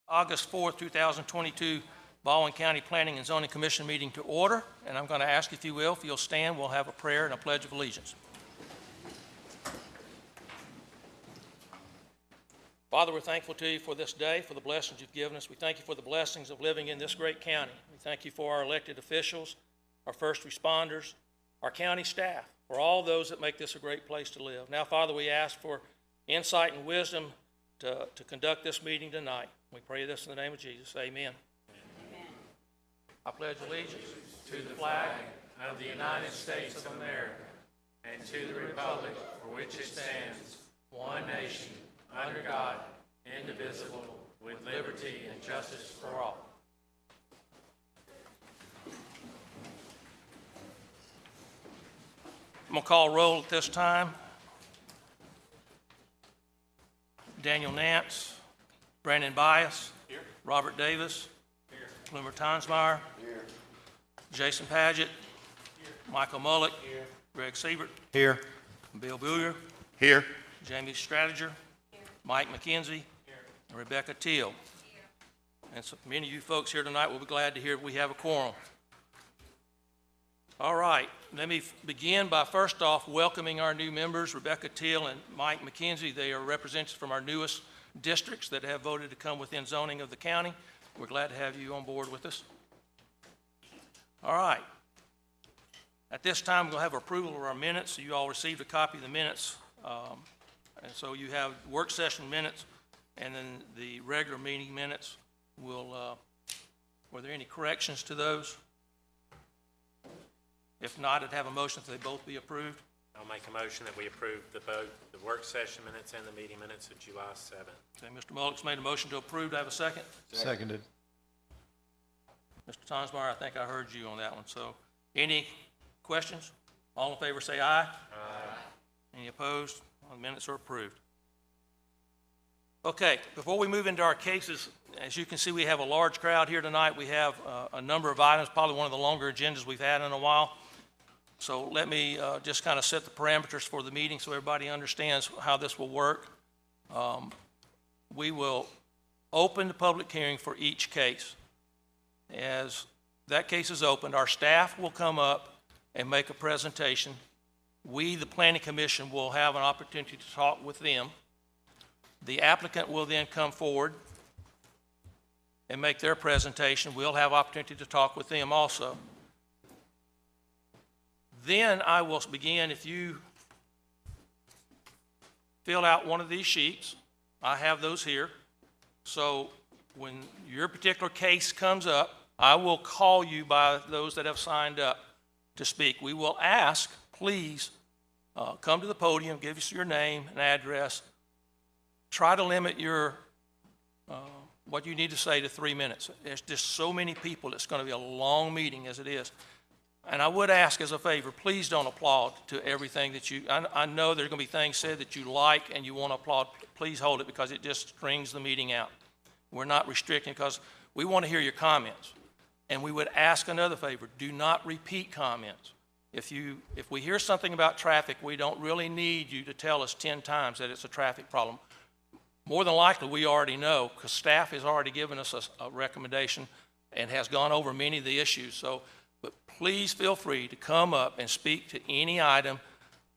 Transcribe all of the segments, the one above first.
August 4th, 2022 Baldwin County Planning and Zoning Commission meeting to order. And I'm going to ask, if you'll stand, we'll have a prayer and a pledge of allegiance. Father, we're thankful to you for this day, for the blessings you've given us. We thank you for the blessings of living in this great county. We thank you for our elected officials, our first responders, our county staff, for all those that make this a great place to live. Now, Father, we ask for insight and wisdom to conduct this meeting tonight. We pray this in the name of Jesus. Amen. Amen. I pledge allegiance to the flag of the United States of America and to the republic for which it stands, one nation, under God, indivisible, with liberty and justice for all. I'm going to call roll at this time. Daniel Nance, Brandon Bias, here. Robert Davis, here. Plumer Tonsmeyer, here. Jason Paget, here. Michael Mullick, here. Greg Siebert, here. Bill Booyer, here. Jamie Stratiger, here. Mike McKenzie, here. And Rebecca Teal. Here. And so many of you folks here tonight will be glad to hear we have a quorum. All right, let me begin by first off welcoming our new members, Rebecca Teal and Mike McKenzie. They are representatives from our newest districts that have voted to come within zoning of the county. We're glad to have you on board with us. All right. At this time, we'll have approval of our minutes. You all received a copy of the minutes. And so you have work session minutes and then the regular meeting minutes. Were there any corrections to those? If not, I'd have a motion that they both be approved. I'll make a motion that we approve the work session minutes and the meeting minutes of July 7th. Okay, Mr. Mullick's made a motion to approve. Do I have a second? Seconded. Mr. Tonsmeyer, I think I heard you on that one. So any questions? All in favor say aye. Aye. Any opposed? Well, the minutes are approved. Okay, before we move into our cases, as you can see, we have a large crowd here tonight. We have a number of items, probably one of the longer agendas we've had in a while. So let me just kind of set the parameters for the meeting so everybody understands how this will work. We will open the public hearing for each case. As that case is opened, our staff will come up and make a presentation. We, the Planning Commission, will have an opportunity to talk with them. The applicant will then come forward and make their presentation. We'll have opportunity to talk with them also. Then I will begin. If you fill out one of these sheets, I have those here. So when your particular case comes up, I will call you by those that have signed up to speak. We will ask, please come to the podium, give us your name and address. Try to limit your what you need to say to 3 minutes. There's just so many people, it's going to be a long meeting as it is. And I would ask as a favor, please don't applaud to everything that you, I know there's going to be things said that you like and you want to applaud. Please hold it because it just strings the meeting out. We're not restricting because we want to hear your comments. And we would ask another favor, do not repeat comments. If we hear something about traffic, we don't really need you to tell us 10 times that it's a traffic problem. More than likely, we already know because staff has already given us a recommendation and has gone over many of the issues. But please feel free to come up and speak to any item,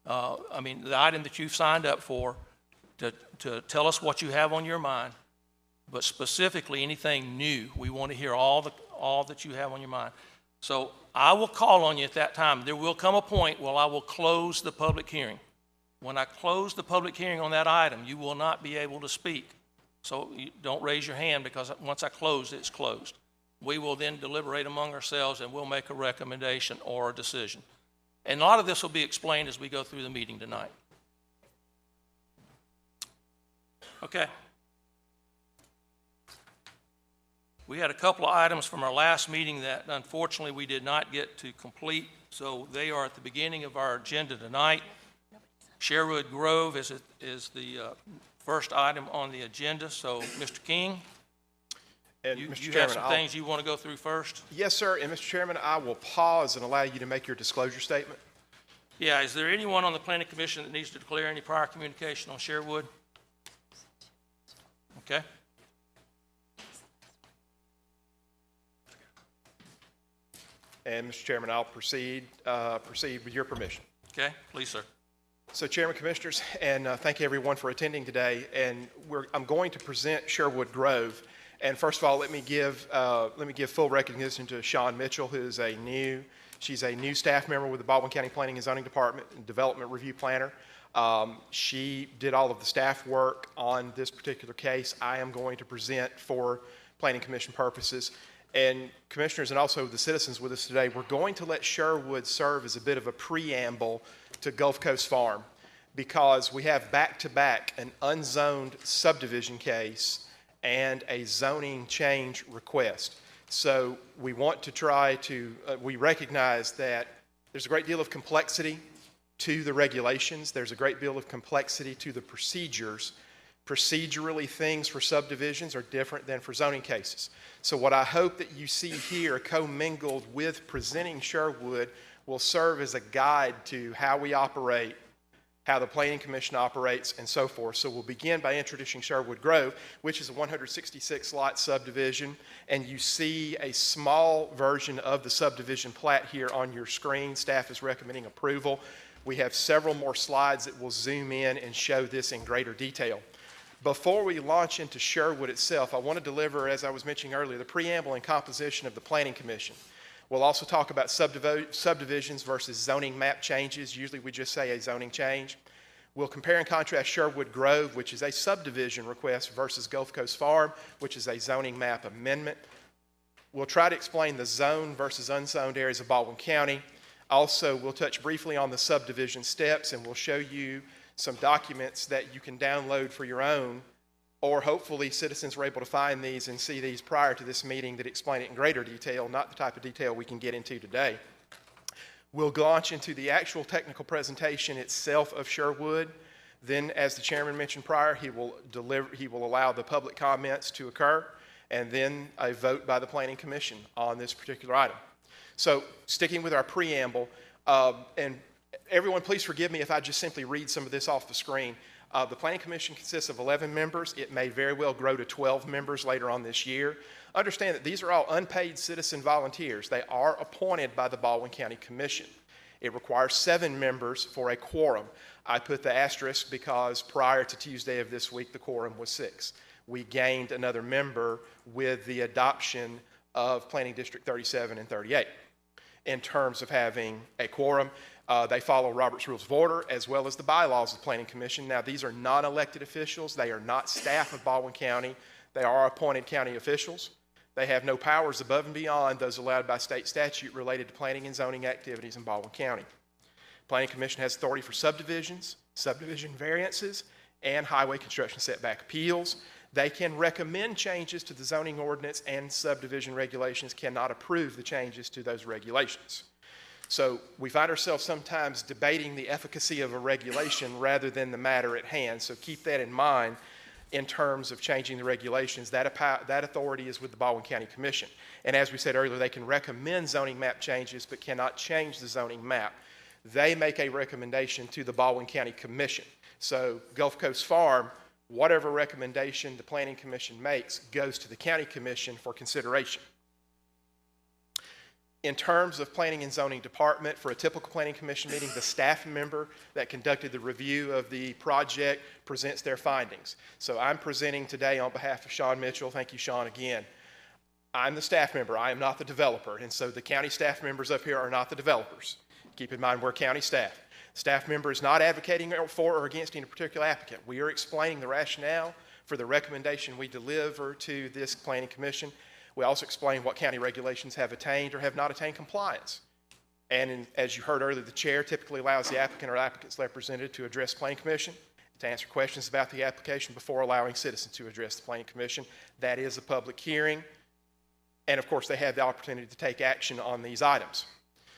the item that you've signed up for, to tell us what you have on your mind, but specifically anything new. We want to hear all that you have on your mind. So I will call on you at that time. There will come a point where I will close the public hearing. When I close the public hearing on that item, you will not be able to speak. So you don't raise your hand because once I close, it's closed. We will then deliberate among ourselves and we'll make a recommendation or a decision. And a lot of this will be explained as we go through the meeting tonight. Okay. We had a couple of items from our last meeting that unfortunately we did not get to complete. So they are at the beginning of our agenda tonight. Sherwood Grove is the first item on the agenda. So, Mr. King, And you Mr. have Chairman, some things you want to go through first? Yes, sir. And Mr. Chairman, I will pause and allow you to make your disclosure statement. Yeah, is there anyone on the Planning Commission that needs to declare any prior communication on Sherwood? Okay. And Mr. Chairman, I'll proceed with your permission. Okay, please, sir. So Chairman, Commissioners, and thank you everyone for attending today. And I'm going to present Sherwood Grove. And first of all, let me give full recognition to Shawn Mitchell, who is she's a new staff member with the Baldwin County Planning and Zoning Department and Development Review Planner. She did all of the staff work on this particular case. I am going to present for Planning Commission purposes. And Commissioners and also the citizens with us today, we're going to let Sherwood serve as a bit of a preamble to Gulf Coast Farm, because we have back-to-back an unzoned subdivision case and a zoning change request. So we want to try to, we recognize that there's a great deal of complexity to the regulations. There's a great deal of complexity to the procedures. Procedurally, things for subdivisions are different than for zoning cases. So what I hope that you see here commingled with presenting Sherwood will serve as a guide to how we operate, how the Planning Commission operates, and so forth. So we'll begin by introducing Sherwood Grove, which is a 166-lot subdivision, and you see a small version of the subdivision plat here on your screen. Staff is recommending approval. We have several more slides that will zoom in and show this in greater detail. Before we launch into Sherwood itself, I want to deliver, as I was mentioning earlier, the preamble and composition of the Planning Commission. We'll also talk about subdivisions versus zoning map changes. Usually we just say a zoning change. We'll compare and contrast Sherwood Grove, which is a subdivision request, versus Gulf Coast Farm, which is a zoning map amendment. We'll try to explain the zone versus unzoned areas of Baldwin County. Also, we'll touch briefly on the subdivision steps, and we'll show you some documents that you can download for your own, or hopefully citizens were able to find these and see these prior to this meeting that explain it in greater detail, not the type of detail we can get into today. We'll launch into the actual technical presentation itself of Sherwood. Then, as the chairman mentioned prior, he will allow the public comments to occur, and then a vote by the Planning Commission on this particular item. So, sticking with our preamble, and everyone, please forgive me if I just simply read some of this off the screen. The Planning Commission consists of 11 members. It may very well grow to 12 members later on this year. Understand that these are all unpaid citizen volunteers. They are appointed by the Baldwin County Commission. It requires 7 members for a quorum. I put the asterisk because prior to Tuesday of this week, the quorum was 6. We gained another member with the adoption of Planning District 37 and 38. In terms of having a quorum, they follow Robert's Rules of Order as well as the bylaws of the Planning Commission. Now, these are non-elected officials. They are not staff of Baldwin County. They are appointed county officials. They have no powers above and beyond those allowed by state statute related to planning and zoning activities in Baldwin County. Planning Commission has authority for subdivisions, subdivision variances, and highway construction setback appeals. They can recommend changes to the zoning ordinance, and subdivision regulations cannot approve the changes to those regulations. So we find ourselves sometimes debating the efficacy of a regulation rather than the matter at hand. So keep that in mind in terms of changing the regulations. That authority is with the Baldwin County Commission. And as we said earlier, they can recommend zoning map changes but cannot change the zoning map. They make a recommendation to the Baldwin County Commission. So Gulf Coast Farm, whatever recommendation the Planning Commission makes goes to the County Commission for consideration. In terms of Planning and Zoning Department, for a typical Planning Commission meeting, the staff member that conducted the review of the project presents their findings. So I'm presenting today on behalf of Shawn Mitchell. Thank you, Shawn, again. I'm the staff member. I am not the developer. And so the county staff members up here are not the developers. Keep in mind, we're county staff. Staff member is not advocating for or against any particular applicant. We are explaining the rationale for the recommendation we deliver to this Planning Commission. We also explain what county regulations have attained or have not attained compliance. And as you heard earlier, the chair typically allows the applicant or applicant's representative to address the Planning Commission, to answer questions about the application before allowing citizens to address the Planning Commission. That is a public hearing. And of course, they have the opportunity to take action on these items.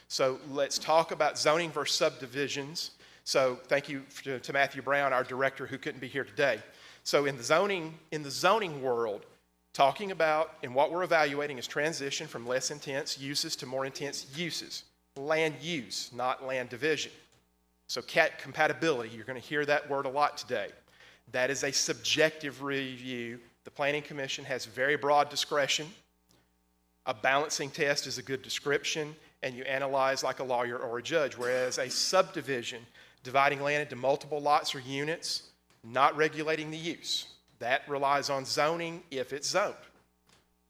So let's talk about zoning versus subdivisions. So thank you to Matthew Brown, our director, who couldn't be here today. So in the zoning world, talking about and what we're evaluating is transition from less intense uses to more intense uses. Land use, not land division. So compatibility, you're going to hear that word a lot today. That is a subjective review. The Planning Commission has very broad discretion. A balancing test is a good description, and you analyze like a lawyer or a judge, whereas a subdivision, dividing land into multiple lots or units, not regulating the use, that relies on zoning if it's zoned.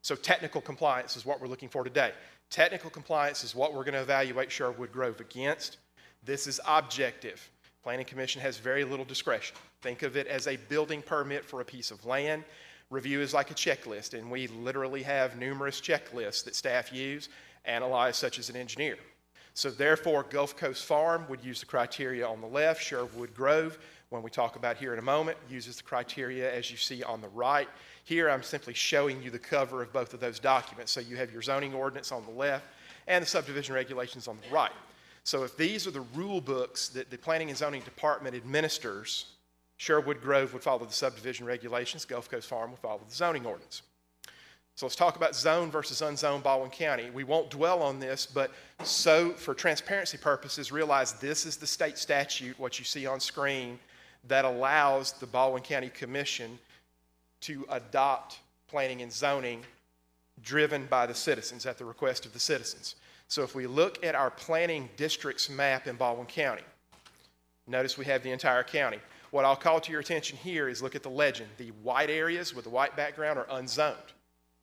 So technical compliance is what we're looking for today. Technical compliance is what we're going to evaluate Sherwood Grove against. This is objective. Planning Commission has very little discretion. Think of it as a building permit for a piece of land. Review is like a checklist, and we literally have numerous checklists that staff use, analyze such as an engineer. So therefore, Gulf Coast Farm would use the criteria on the left. Sherwood Grove, when we talk about here in a moment, uses the criteria as you see on the right. Here I'm simply showing you the cover of both of those documents. So you have your zoning ordinance on the left and the subdivision regulations on the right. So if these are the rule books that the Planning and Zoning Department administers, Sherwood Grove would follow the subdivision regulations, Gulf Coast Farm would follow the zoning ordinance. So let's talk about zone versus unzoned Baldwin County. We won't dwell on this, but so for transparency purposes, realize this is the state statute, what you see on screen, that allows the Baldwin County Commission to adopt planning and zoning driven by the citizens, at the request of the citizens. So if we look at our planning districts map in Baldwin County, notice we have the entire county. What I'll call to your attention here is look at the legend. The white areas with the white background are unzoned.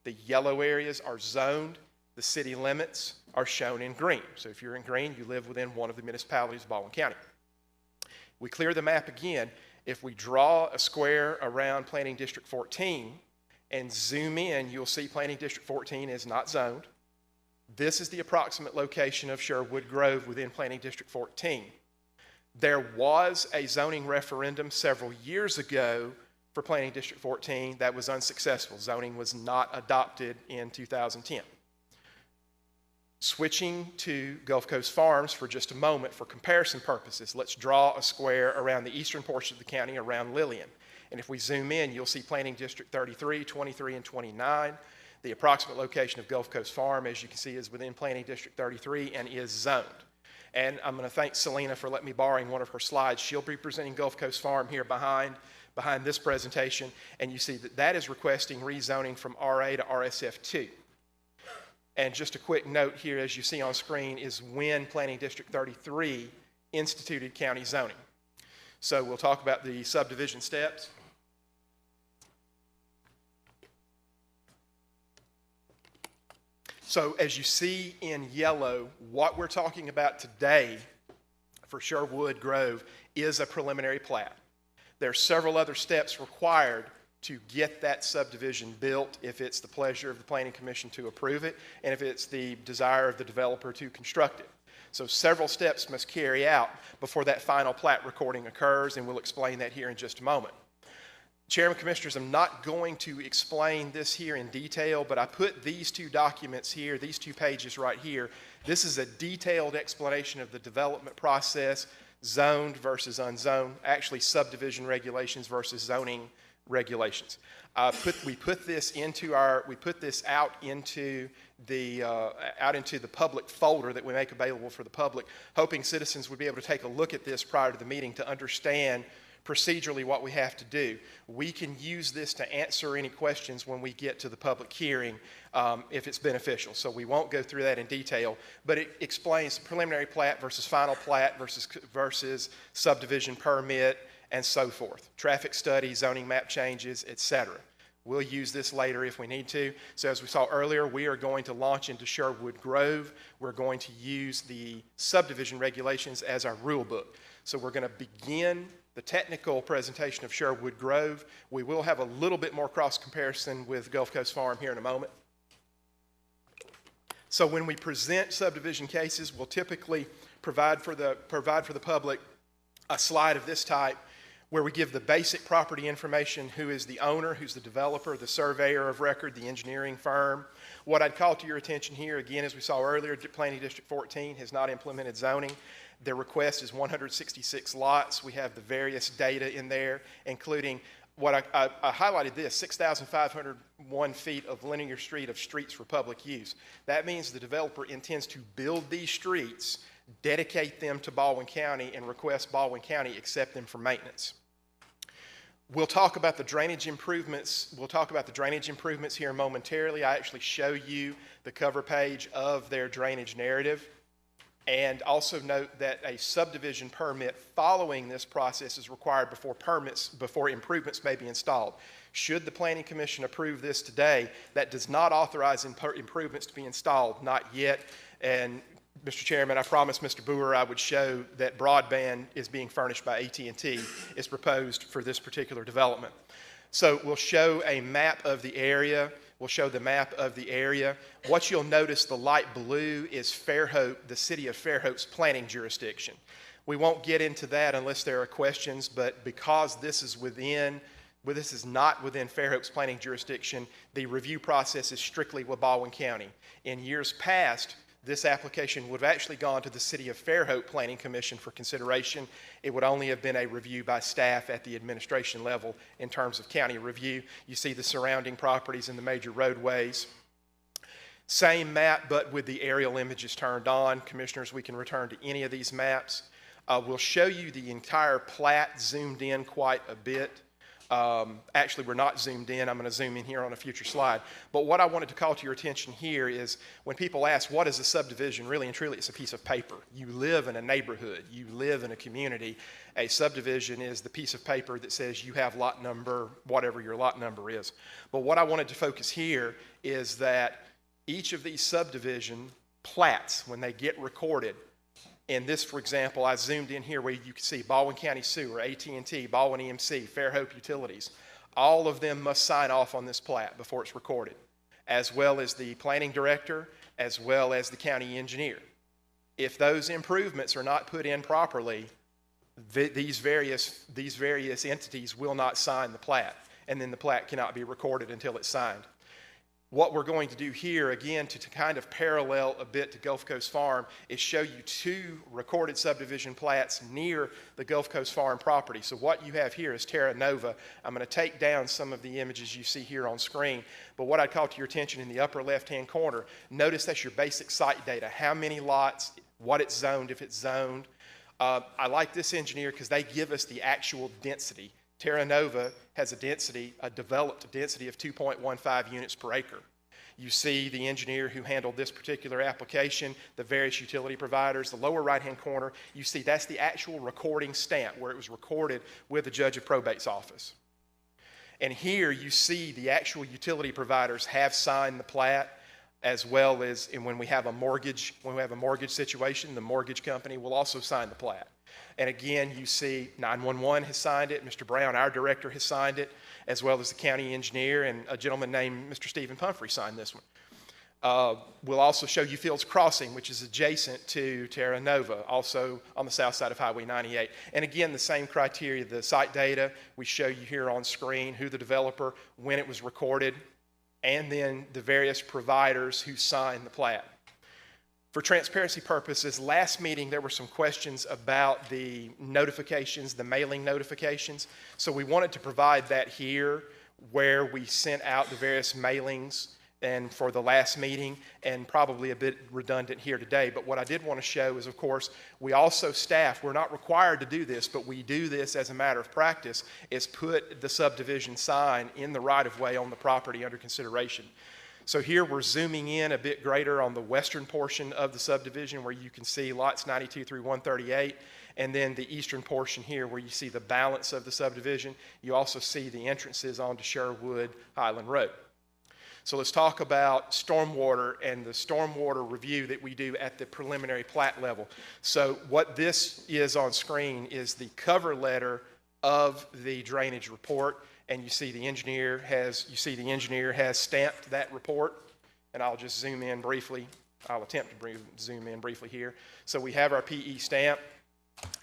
The yellow areas are zoned. The city limits are shown in green. So if you're in green, you live within one of the municipalities of Baldwin County. We clear the map again. If we draw a square around Planning District 14 and zoom in, you'll see Planning District 14 is not zoned. This is the approximate location of Sherwood Grove within Planning District 14. There was a zoning referendum several years ago for Planning District 14 that was unsuccessful. Zoning was not adopted in 2010. Switching to Gulf Coast Farms for just a moment for comparison purposes, let's draw a square around the eastern portion of the county around Lillian. And if we zoom in, you'll see Planning District 33, 23, and 29. The approximate location of Gulf Coast Farm, as you can see, is within Planning District 33 and is zoned. And I'm going to thank Selena for letting me borrow one of her slides. She'll be presenting Gulf Coast Farm here behind this presentation, and you see that that is requesting rezoning from RA to RSF2. And just a quick note here, as you see on screen, is when Planning District 33 instituted county zoning. So we'll talk about the subdivision steps. So as you see in yellow, what we're talking about today for Sherwood Grove is a preliminary plat. There are several other steps required to get that subdivision built if it's the pleasure of the Planning Commission to approve it and if it's the desire of the developer to construct it. So several steps must carry out before that final plat recording occurs, and we'll explain that here in just a moment. Chairman, Commissioners, I'm not going to explain this here in detail, but I put these two documents here, these 2 pages right here. This is a detailed explanation of the development process, zoned versus unzoned, actually subdivision regulations versus zoning regulations. We put this out into the public folder that we make available for the public, hoping citizens would be able to take a look at this prior to the meeting to understand procedurally what we have to do. We can use this to answer any questions when we get to the public hearing if it's beneficial. So we won't go through that in detail, but it explains preliminary plat versus final plat versus subdivision permit and so forth. Traffic study, zoning map changes, etc. We'll use this later if we need to. So as we saw earlier, we are going to launch into Sherwood Grove. We're going to use the subdivision regulations as our rule book. So we're going to begin the technical presentation of Sherwood Grove. We will have a little bit more cross comparison with Gulf Coast Farm here in a moment. So when we present subdivision cases, we'll typically provide for the public a slide of this type where we give the basic property information: who is the owner, who's the developer, the surveyor of record, the engineering firm. What I'd call to your attention here, again, as we saw earlier, Planning District 14 has not implemented zoning. Their request is 166 lots. We have the various data in there, including what I highlighted this, 6,501 feet of linear street of streets for public use. That means the developer intends to build these streets, dedicate them to Baldwin County, and request Baldwin County accept them for maintenance. We'll talk about the drainage improvements. We'll talk about the drainage improvements here momentarily. I actually show you the cover page of their drainage narrative. And also note that a subdivision permit following this process is required before improvements may be installed. Should the Planning Commission approve this today, that does not authorize improvements to be installed, not yet. And Mr. Chairman, I promised Mr. Boer I would show that broadband is being furnished by AT&T is proposed for this particular development. So we'll show a map of the area. We'll show the map of the area. What you'll notice, the light blue is Fairhope, the city of Fairhope's planning jurisdiction. We won't get into that unless there are questions, but because this is not within Fairhope's planning jurisdiction, the review process is strictly with Baldwin County. In years past, this application would have actually gone to the City of Fairhope Planning Commission for consideration. It would only have been a review by staff at the administration level in terms of county review. You see the surrounding properties and the major roadways. Same map, but with the aerial images turned on. Commissioners, we can return to any of these maps. We'll show you the entire plat zoomed in quite a bit. Actually, we're not zoomed in. I'm going to zoom in here on a future slide. But what I wanted to call to your attention here is when people ask, what is a subdivision? Really and truly, it's a piece of paper. You live in a neighborhood. You live in a community. A subdivision is the piece of paper that says you have lot number, whatever your lot number is. But what I wanted to focus here is that each of these subdivision plats, when they get recorded, in this, for example, I zoomed in here where you can see Baldwin County Sewer, AT&T, Baldwin EMC, Fairhope Utilities. All of them must sign off on this plat before it's recorded, as well as the planning director, as well as the county engineer. If those improvements are not put in properly, these various entities will not sign the plat, and then the plat cannot be recorded until it's signed. What we're going to do here, again, to kind of parallel a bit to Gulf Coast Farm, is show you two recorded subdivision plats near the Gulf Coast Farm property. So what you have here is Terra Nova. I'm going to take down some of the images you see here on screen, but what I'd call to your attention in the upper left-hand corner, notice that's your basic site data. How many lots, what it's zoned, if it's zoned. I like this engineer because they give us the actual density. Terra Nova has a developed density of 2.15 units per acre. You see the engineer who handled this particular application, the various utility providers. The lower right-hand corner, you see that's the actual recording stamp where it was recorded with the judge of probate's office. And here you see the actual utility providers have signed the plat, as well as when we have a mortgage situation, the mortgage company will also sign the plat. And again, you see 911 has signed it. Mr. Brown, our director, has signed it, as well as the county engineer, and a gentleman named Mr. Stephen Pumphrey signed this one. We'll also show you Fields Crossing, which is adjacent to Terra Nova, also on the south side of Highway 98. And again, the same criteria, the site data, we show you here on screen, who the developer, when it was recorded, and then the various providers who signed the plat. For transparency purposes, last meeting there were some questions about the notifications, the mailing notifications. So we wanted to provide that here where we sent out the various mailings and for the last meeting, and probably a bit redundant here today. But what I did want to show is, of course, we also staff, we're not required to do this, but we do this as a matter of practice, is put the subdivision sign in the right-of-way on the property under consideration. So here we're zooming in a bit greater on the western portion of the subdivision where you can see lots 92 through 138, and then the eastern portion here where you see the balance of the subdivision. You also see the entrances onto Sherwood Highland Road. So let's talk about stormwater and the stormwater review that we do at the preliminary plat level. So what this is on screen is the cover letter of the drainage report. And you see the engineer has stamped that report, and I'll just zoom in briefly. I'll attempt to zoom in briefly here. So we have our PE stamp,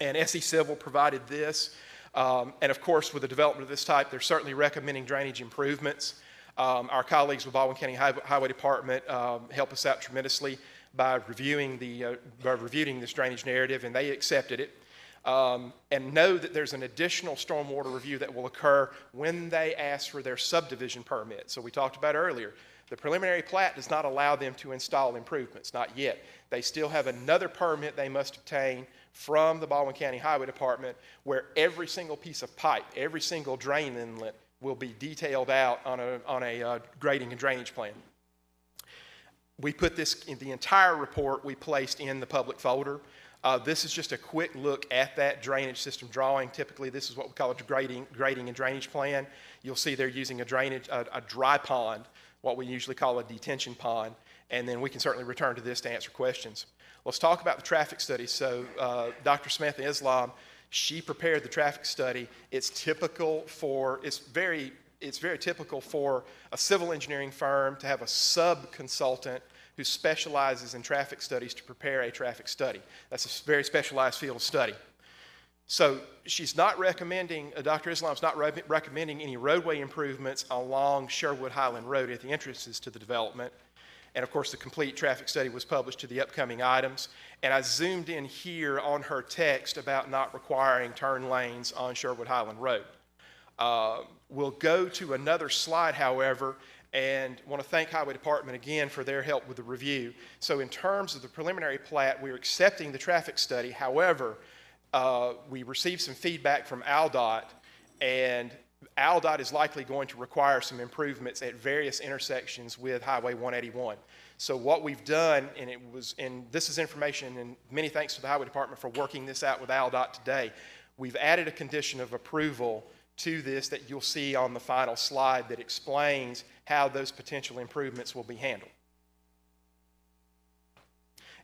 and SE Civil provided this. And of course, with a development of this type, they're certainly recommending drainage improvements. Our colleagues with Baldwin County Highway Department help us out tremendously by reviewing this drainage narrative, and they accepted it. And know that there's an additional stormwater review that will occur when they ask for their subdivision permit. So we talked about earlier, the preliminary plat does not allow them to install improvements, not yet. They still have another permit they must obtain from the Baldwin County Highway Department where every single piece of pipe, every single drain inlet will be detailed out on a grading and drainage plan. We put this in the entire report we placed in the public folder. This is just a quick look at that drainage system drawing. Typically, this is what we call a grading and drainage plan. You'll see they're using a dry pond, what we usually call a detention pond, and then we can certainly return to this to answer questions. Let's talk about the traffic study. So Dr. Smith Islam, she prepared the traffic study. It's very typical for a civil engineering firm to have a sub-consultant who specializes in traffic studies to prepare a traffic study. That's a very specialized field of study. So she's not recommending, Dr. Islam's not recommending any roadway improvements along Sherwood Highland Road at the entrances to the development. And of course, the complete traffic study was published to the upcoming items. And I zoomed in here on her text about not requiring turn lanes on Sherwood Highland Road. We'll go to another slide, however, and want to thank Highway Department again for their help with the review. So in terms of the preliminary plat, we're accepting the traffic study. However, we received some feedback from ALDOT, and ALDOT is likely going to require some improvements at various intersections with Highway 181. So what we've done, and this is information, and many thanks to the Highway Department for working this out with ALDOT today, we've added a condition of approval to this that you'll see on the final slide that explains how those potential improvements will be handled.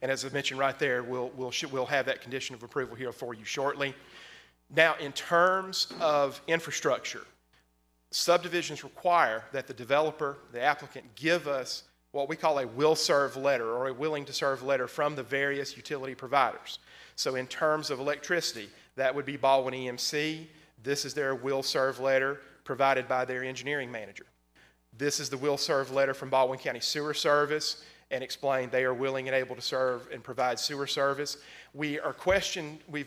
And as I mentioned right there, we'll have that condition of approval here for you shortly. Now, in terms of infrastructure, subdivisions require that the developer, the applicant, give us what we call a will-serve letter or a willing-to-serve letter from the various utility providers. So in terms of electricity, that would be Baldwin EMC. This is their will-serve letter provided by their engineering manager. This is the will-serve letter from Baldwin County Sewer Service, and explain they are willing and able to serve and provide sewer service. We've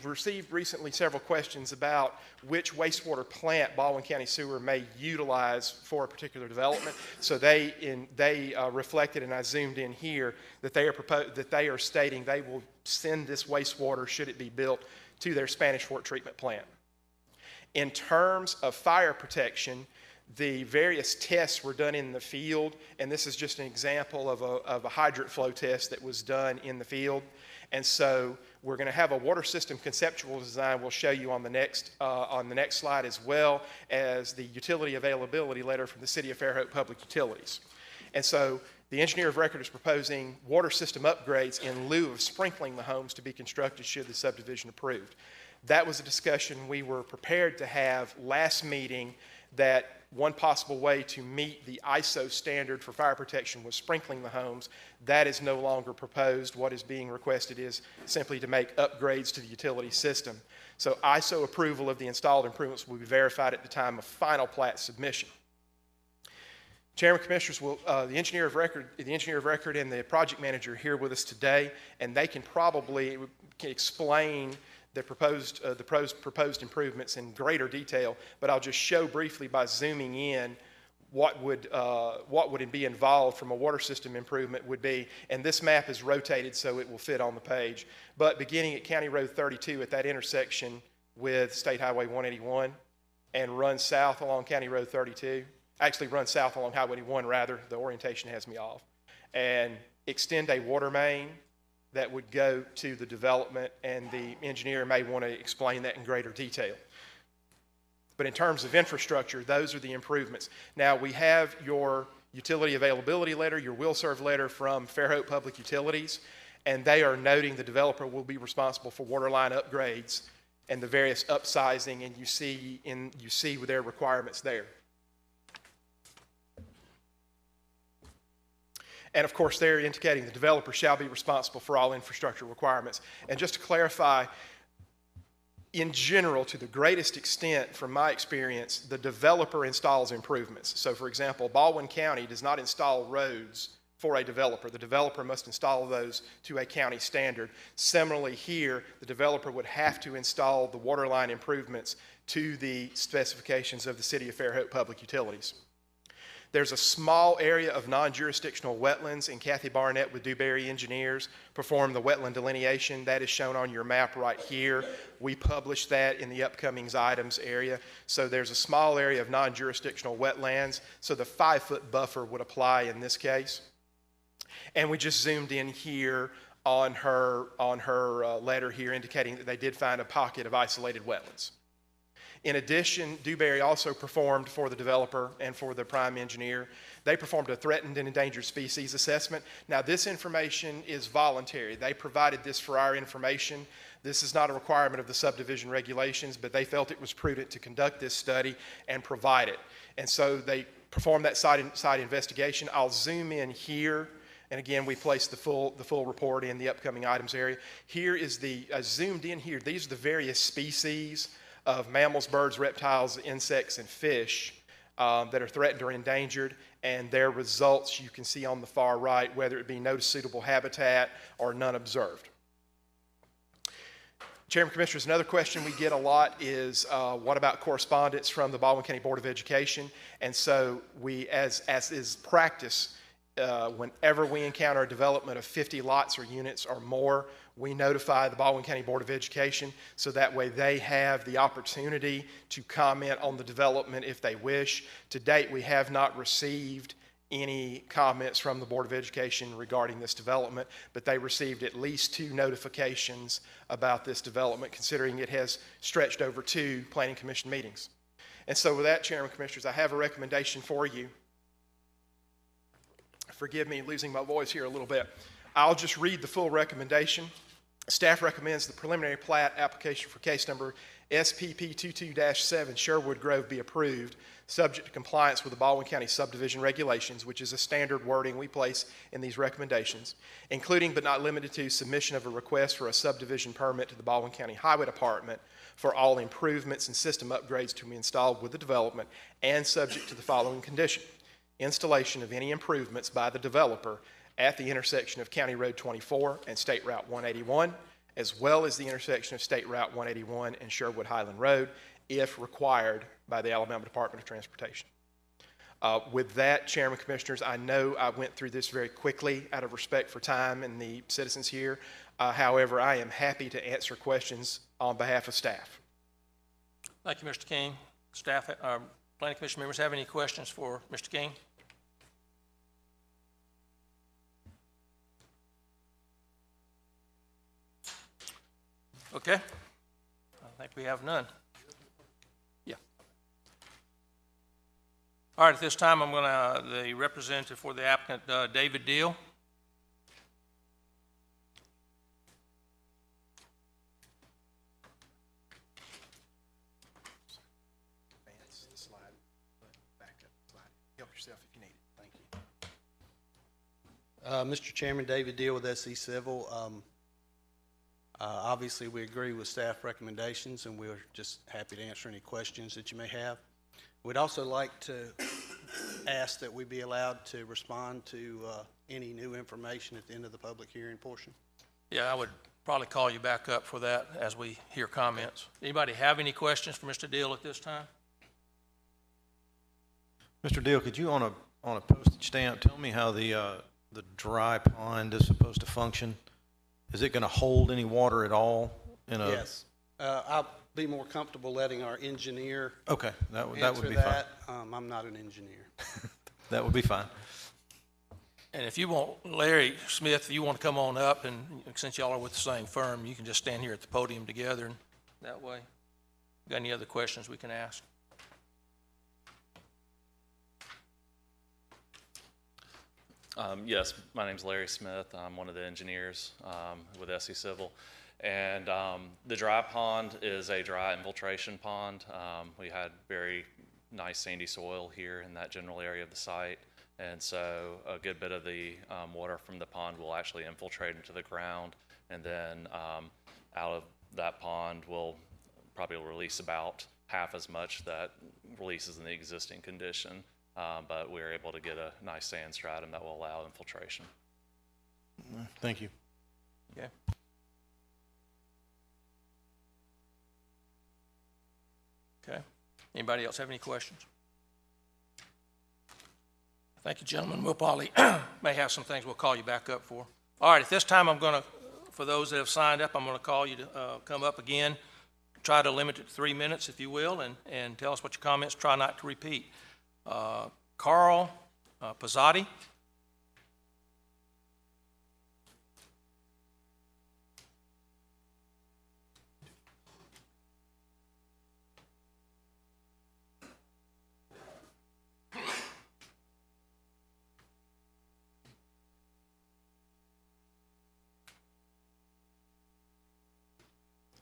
received recently several questions about which wastewater plant Baldwin County Sewer may utilize for a particular development. So they reflected, and I zoomed in here, that they are stating they will send this wastewater, should it be built, to their Spanish Fort treatment plant. In terms of fire protection, the various tests were done in the field, and this is just an example of a hydrant flow test that was done in the field. And so we're going to have a water system conceptual design we'll show you on the next slide, as well as the utility availability letter from the City of Fairhope Public Utilities. And so the engineer of record is proposing water system upgrades in lieu of sprinkling the homes to be constructed should the subdivision approved. That was a discussion we were prepared to have last meeting, that one possible way to meet the ISO standard for fire protection was sprinkling the homes. That is no longer proposed. What is being requested is simply to make upgrades to the utility system. So ISO approval of the installed improvements will be verified at the time of final plat submission. Chairman, Commissioners, the engineer of record and the project manager are here with us today, and they can probably explain the proposed improvements in greater detail, but I'll just show briefly by zooming in what would be involved from a water system improvement would be, and this map is rotated so it will fit on the page. But beginning at County Road 32 at that intersection with State Highway 181 and run south along County Road 32, actually run south along Highway 1 rather, the orientation has me off, and extend a water main that would go to the development, and the engineer may want to explain that in greater detail. But in terms of infrastructure, those are the improvements. Now, we have your utility availability letter, your will-serve letter from Fairhope Public Utilities, and they are noting the developer will be responsible for water line upgrades and the various upsizing, and you see their requirements there. And of course, they're indicating the developer shall be responsible for all infrastructure requirements. And just to clarify, in general, to the greatest extent from my experience, the developer installs improvements. So for example, Baldwin County does not install roads for a developer. The developer must install those to a county standard. Similarly here, the developer would have to install the water line improvements to the specifications of the City of Fairhope Public Utilities. There's a small area of non-jurisdictional wetlands, and Kathy Barnett with Dewberry Engineers performed the wetland delineation. That is shown on your map right here. We published that in the upcoming items area. So there's a small area of non-jurisdictional wetlands, so the 5-foot buffer would apply in this case. And we just zoomed in here on her letter here indicating that they did find a pocket of isolated wetlands. In addition, Dewberry also performed for the developer and for the prime engineer. They performed a threatened and endangered species assessment. Now, this information is voluntary. They provided this for our information. This is not a requirement of the subdivision regulations, but they felt it was prudent to conduct this study and provide it. And so they performed that site investigation. I'll zoom in here. And again, we placed the full report in the upcoming items area. Here is zoomed in here. These are the various species of mammals, birds, reptiles, insects, and fish that are threatened or endangered, and their results you can see on the far right, whether it be no suitable habitat or none observed. Chairman, Commissioners, another question we get a lot is what about correspondence from the Baldwin County Board of Education? And so we, as is practice, whenever we encounter a development of 50 lots or units or more, we notify the Baldwin County Board of Education so that way they have the opportunity to comment on the development if they wish. To date, we have not received any comments from the Board of Education regarding this development, but they received at least 2 notifications about this development, considering it has stretched over 2 Planning Commission meetings. And so with that, Chairman, Commissioners, I have a recommendation for you. Forgive me losing my voice here a little bit. I'll just read the full recommendation. Staff recommends the preliminary plat application for case number SPP 22-7 Sherwood Grove be approved, subject to compliance with the Baldwin County Subdivision Regulations, which is a standard wording we place in these recommendations, including but not limited to submission of a request for a subdivision permit to the Baldwin County Highway Department for all improvements and system upgrades to be installed with the development, and subject to the following condition: installation of any improvements by the developer at the intersection of County Road 24 and State Route 181, as well as the intersection of State Route 181 and Sherwood Highland Road, if required by the Alabama Department of Transportation. With that, Chairman, Commissioners, I know I went through this very quickly out of respect for time and the citizens here. However, I am happy to answer questions on behalf of staff. Thank you, Mr. King. Staff, Planning Commission members have any questions for Mr. King? Okay. I think we have none. Yeah. All right, at this time, I'm going to, the representative for the applicant, David Deal. Advance the slide, back up the slide. Help yourself if you need it. Thank you. Mr. Chairman, David Deal with SE Civil. Obviously, we agree with staff recommendations, and we're just happy to answer any questions that you may have. We'd also like to ask that we be allowed to respond to any new information at the end of the public hearing portion. Yeah, I would probably call you back up for that as we hear comments. Anybody have any questions for Mr. Deal at this time? Mr. Deal, could you on a postage stamp tell me how the dry pond is supposed to function? Is it going to hold any water at all? Yes. I'll be more comfortable letting our engineer Okay, that would be that. fine. I'm not an engineer. That would be fine. And if you want, Larry Smith, if you want to come on up, and since y'all are with the same firm, you can just stand here at the podium together, and that way. Got any other questions we can ask? Yes, my name's Larry Smith. I'm one of the engineers with SE Civil. And the dry pond is a dry infiltration pond. We had very nice sandy soil here in that general area of the site. And so a good bit of the water from the pond will actually infiltrate into the ground. And then out of that pond, we'll probably release about half as much that releases in the existing condition. But we're able to get a nice sand stratum that will allow infiltration. Thank you. Okay. Okay. Anybody else have any questions? Thank you, gentlemen. We'll probably may have some things we'll call you back up for. All right, at this time, I'm going to, for those that have signed up, I'm going to call you to come up again. Try to limit it to 3 minutes, if you will, and tell us what your comments. Try not to repeat. Carl Pizzotti.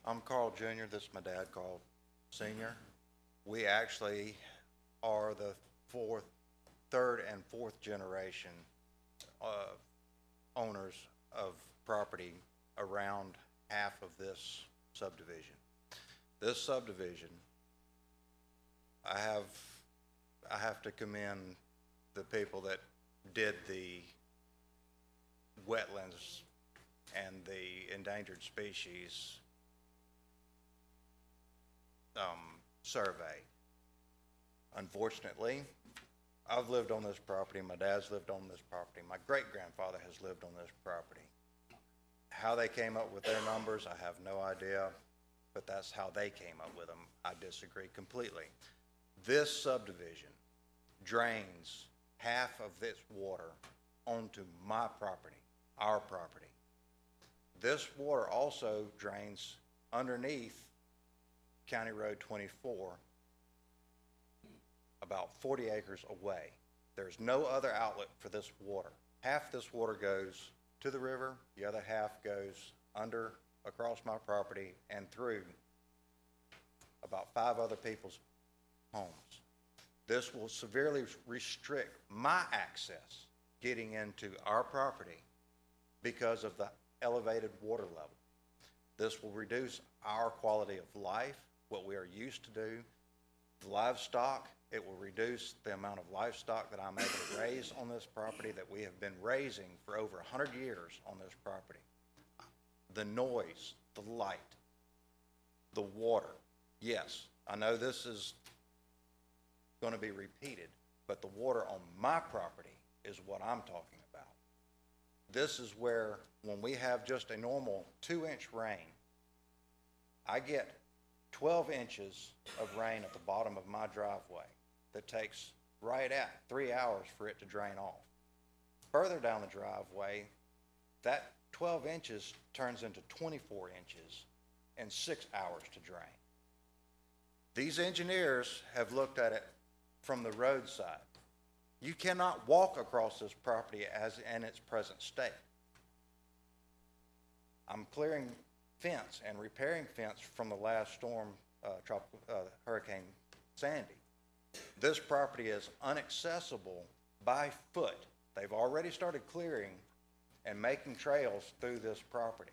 I'm Carl Jr., this is my dad, Carl Sr. We actually are the third and fourth generation owners of property around half of this subdivision. This subdivision, I have to commend the people that did the wetlands and the endangered species survey. Unfortunately, I've lived on this property, my dad's lived on this property, my great-grandfather has lived on this property. How they came up with their numbers, I have no idea, but that's how they came up with them. I disagree completely. This subdivision drains half of its water onto my property, our property. This water also drains underneath County Road 24, about 40 acres away. There's no other outlet for this water. Half this water goes to the river, the other half goes across my property and through about 5 other people's homes. This will severely restrict my access getting into our property because of the elevated water level. This will reduce our quality of life, what we are used to do. The livestock, it will reduce the amount of livestock that I'm able to raise on this property that we have been raising for over 100 years on this property. The noise, the light, the water. Yes, I know this is going to be repeated, but the water on my property is what I'm talking about. This is where, when we have just a normal 2-inch rain, I get 12 inches of rain at the bottom of my driveway that takes right at 3 hours for it to drain off. Further down the driveway, that 12 inches turns into 24 inches and 6 hours to drain. These engineers have looked at it from the roadside. You cannot walk across this property as in its present state. I'm clearing fence and repairing fence from the last storm, Hurricane Sandy. This property is inaccessible by foot. They've already started clearing and making trails through this property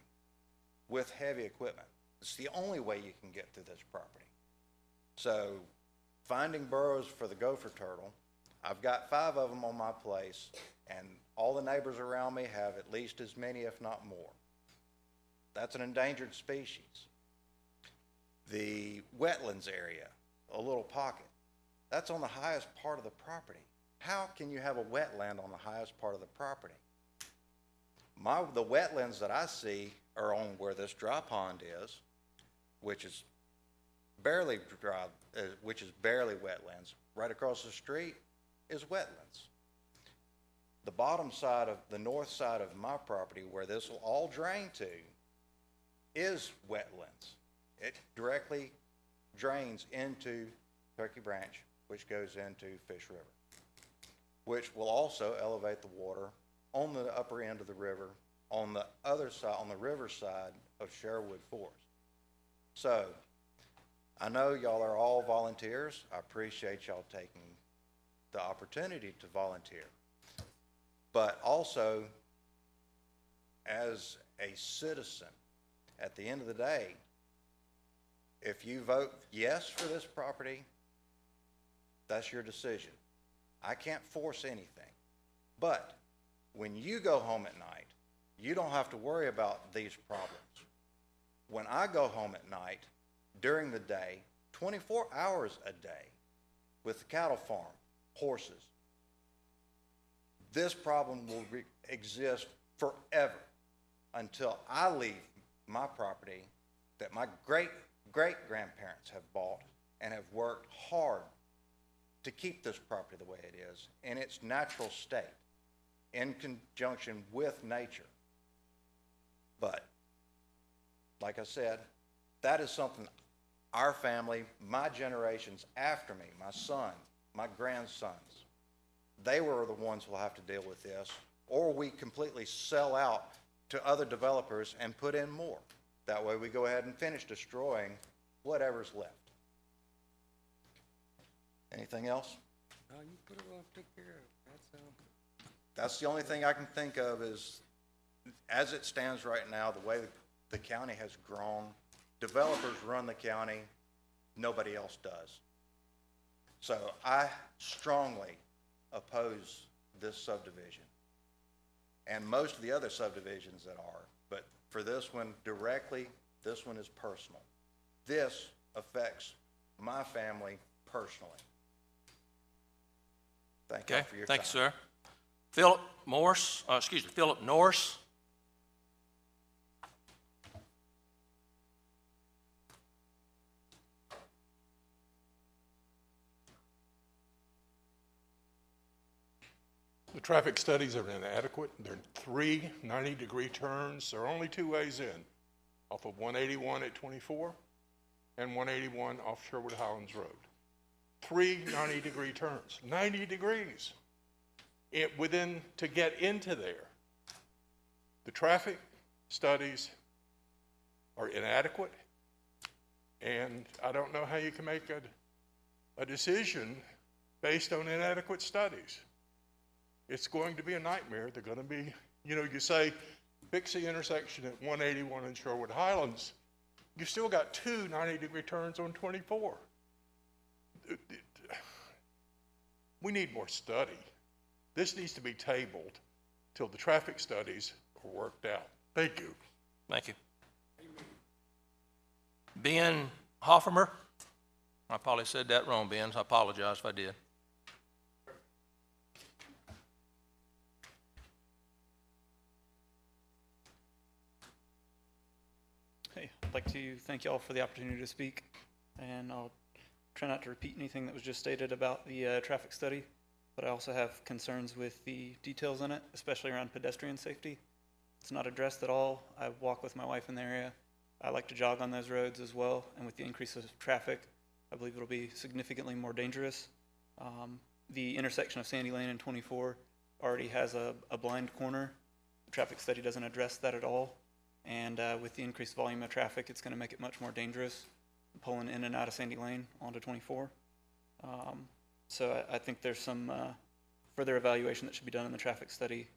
with heavy equipment. It's the only way you can get through this property. So, finding burrows for the gopher turtle, I've got 5 of them on my place, and all the neighbors around me have at least as many, if not more. That's an endangered species. The wetlands area, a little pocket, that's on the highest part of the property. How can you have a wetland on the highest part of the property? The wetlands that I see are on where this dry pond is, which is barely dry, which is barely wetlands. Right across the street is wetlands. The bottom side of the north side of my property, where this will all drain to, is wetlands. It directly drains into Turkey Branch, which goes into Fish River, which will also elevate the water on the upper end of the river, on the other side, on the river side of Sherwood Forest. So, I know y'all are all volunteers. I appreciate y'all taking the opportunity to volunteer. But also, as a citizen, at the end of the day, if you vote yes for this property, that's your decision. I can't force anything. But when you go home at night, you don't have to worry about these problems. When I go home at night, during the day, 24 hours a day, with the cattle farm, horses, this problem will exist forever until I leave my property that my great-grandparents have bought and have worked hard to keep this property the way it is in its natural state, in conjunction with nature. But, like I said, that is something our family, my generations after me, my son, my grandsons, they were the ones who will have to deal with this, or we completely sell out to other developers and put in more. That way we go ahead and finish destroying whatever's left. Anything else? You put it off, take care of it, that's all. That's the only thing I can think of is, as it stands right now, the way the county has grown, developers run the county, nobody else does. So I strongly oppose this subdivision, and most of the other subdivisions that are, but for this one directly, this one is personal. This affects my family personally. Thank you Okay, for your thank you, time. sir. Philip Norris. The traffic studies are inadequate. There are 3 90-degree turns. There are only 2 ways in, off of 181 at 24 and 181 off Sherwood Highlands Road. 3 90-degree turns, 90 degrees to get into there. The traffic studies are inadequate, and I don't know how you can make a decision based on inadequate studies. It's going to be a nightmare. They're going to be, you say, fix the intersection at 181 in Sherwood Highlands. You still got 2 90-degree turns on 24. We need more study. This needs to be tabled till the traffic studies are worked out. Thank you. Thank you. Ben Hoffermer. I probably said that wrong, Ben, so I apologize if I did. Hey, I'd like to thank you all for the opportunity to speak, and I'll try not to repeat anything that was just stated about the traffic study, but I also have concerns with the details in it, especially around pedestrian safety. It's not addressed at all. I walk with my wife in the area. I like to jog on those roads as well, and with the increase of traffic, I believe it'll be significantly more dangerous. The intersection of Sandy Lane and 24 already has a blind corner. The traffic study doesn't address that at all. And with the increased volume of traffic, it's going to make it much more dangerous pulling in and out of Sandy Lane onto 24. So I think there's some further evaluation that should be done in the traffic study.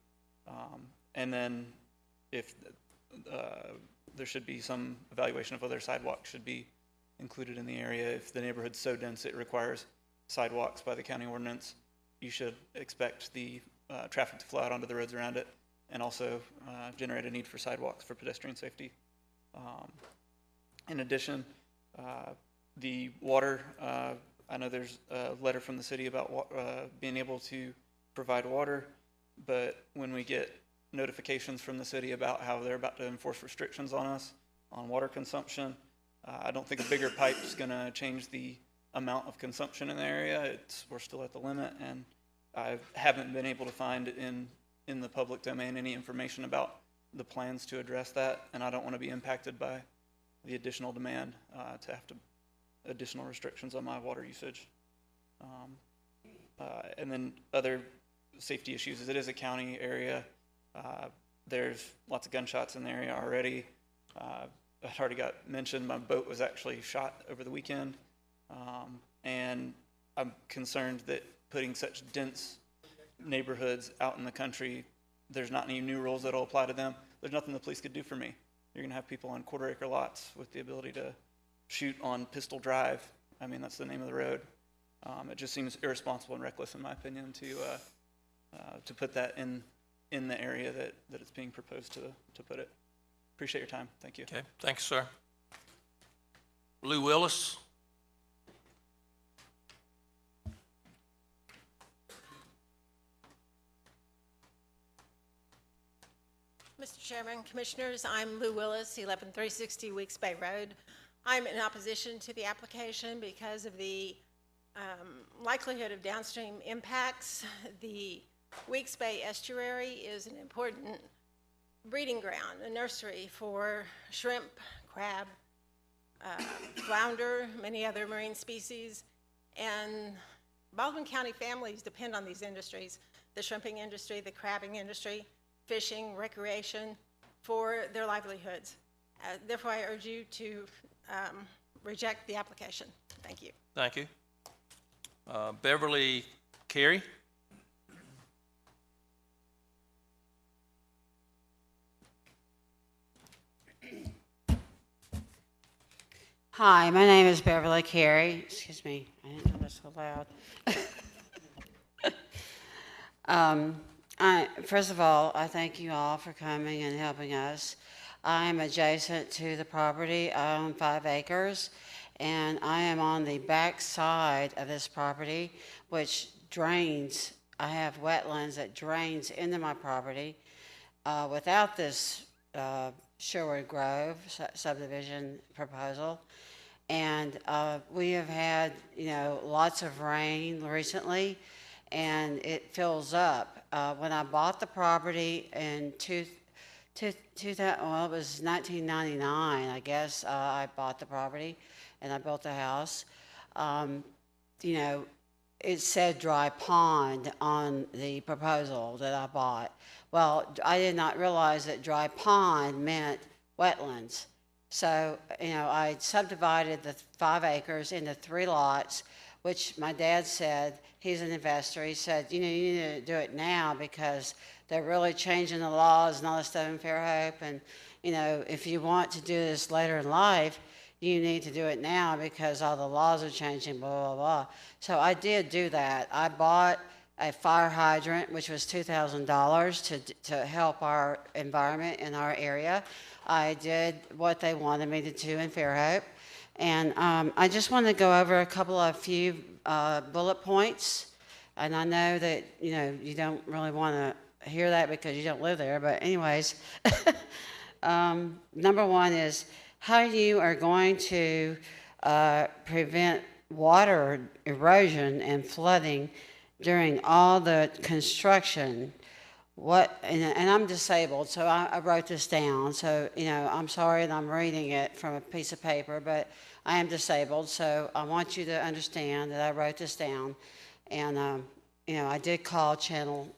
And then if there should be some evaluation of whether sidewalks should be included in the area. If the neighborhood's so dense it requires sidewalks by the county ordinance, you should expect the traffic to flow out onto the roads around it, and also generate a need for sidewalks for pedestrian safety. In addition, the water, I know there's a letter from the city about being able to provide water, but when we get notifications from the city about how they're about to enforce restrictions on us on water consumption, I don't think a bigger pipe is going to change the amount of consumption in the area. We're still at the limit, and I haven't been able to find in the public domain any information about the plans to address that, and I don't want to be impacted by the additional demand to have to additional restrictions on my water usage. And then other safety issues, as it is a county area, there's lots of gunshots in the area already. It already got mentioned, my boat was actually shot over the weekend, and I'm concerned that putting such dense neighborhoods out in the country, there's not any new rules that'll apply to them. There's nothing the police could do for me. You're gonna have people on quarter-acre lots with the ability to shoot on Pistol Drive. I mean, that's the name of the road. It just seems irresponsible and reckless, in my opinion, to put that in the area that it's being proposed to put it. Appreciate your time. Thank you. Okay, thanks, sir. Lou Willis. Mr. Chairman, Commissioners, I'm Lou Willis, 11360 Weeks Bay Road. I'm in opposition to the application because of the likelihood of downstream impacts. The Weeks Bay estuary is an important breeding ground, a nursery for shrimp, crab, flounder, many other marine species, and Baldwin County families depend on these industries, the shrimping industry, the crabbing industry, fishing, recreation, for their livelihoods. Therefore, I urge you to reject the application. Thank you. Thank you. Beverly Carey? Hi, my name is Beverly Carey. Excuse me, I didn't know that's so loud. First of all, I thank you all for coming and helping us. I am adjacent to the property. I own 5 acres, and I am on the back side of this property, which drains. I have wetlands that drains into my property. Without this Sherwood Grove subdivision proposal, and we have had, lots of rain recently, and it fills up. When I bought the property in 2000, well, it was 1999, I guess. I bought the property, and I built the house. It said dry pond on the proposal that I bought. Well, I did not realize that dry pond meant wetlands. So, I subdivided the 5 acres into 3 lots, which my dad said, he's an investor, he said, you need to do it now because they're really changing the laws and all this stuff in Fairhope. And, if you want to do this later in life, you need to do it now because all the laws are changing, blah, blah, blah. So I did do that. I bought a fire hydrant, which was $2,000 to help our environment in our area. I did what they wanted me to do in Fairhope. And I just want to go over a few bullet points. And I know that, you don't really want to hear that because you don't live there. But anyways, number 1 is how you are going to prevent water erosion and flooding during all the construction. And I'm disabled, so I wrote this down. So, I'm sorry that I'm reading it from a piece of paper, but I am disabled, so I want you to understand that I wrote this down. And, I did call Channel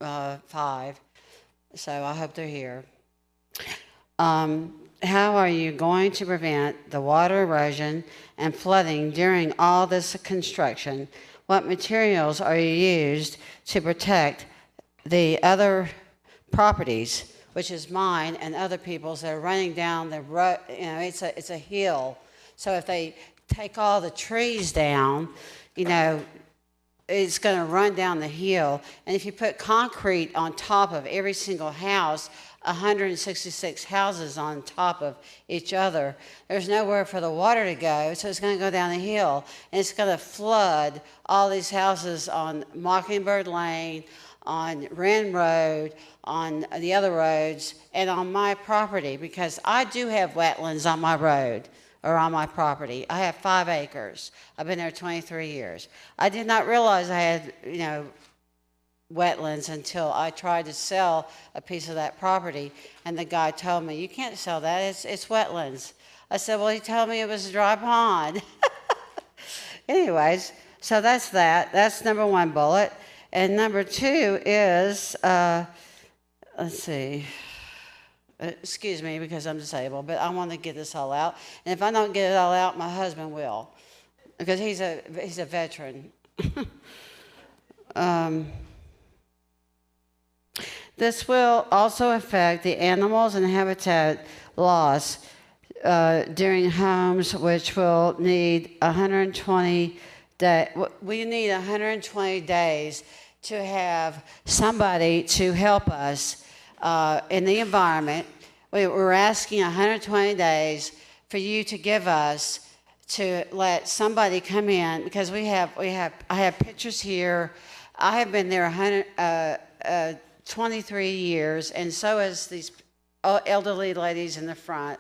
5, so I hope they're here. How are you going to prevent the water erosion and flooding during all this construction? What materials are you used to protect the other properties, which is mine and other people's that are running down the road? It's a hill. So if they take all the trees down, it's going to run down the hill. And if you put concrete on top of every single house, 166 houses on top of each other, there's nowhere for the water to go, so it's going to go down the hill, and it's going to flood all these houses on Mockingbird Lane, on Wren Road, on the other roads, and on my property, because I do have wetlands on my road or on my property. I have 5 acres. I've been there 23 years. I did not realize I had, wetlands until I tried to sell a piece of that property, and the guy told me, you can't sell that, it's wetlands. I said, well, he told me it was a dry pond. Anyways, so that's that. That's number 1 bullet. And number 2 is, let's see, excuse me because I'm disabled, but I want to get this all out. And if I don't get it all out, my husband will, because he's a veteran. This will also affect the animals and habitat loss during homes, which will need 120 days. We need 120 days to have somebody to help us in the environment. We're asking 120 days for you to give us to let somebody come in, because I have pictures here. I have been there 23 years, and so has these elderly ladies in the front.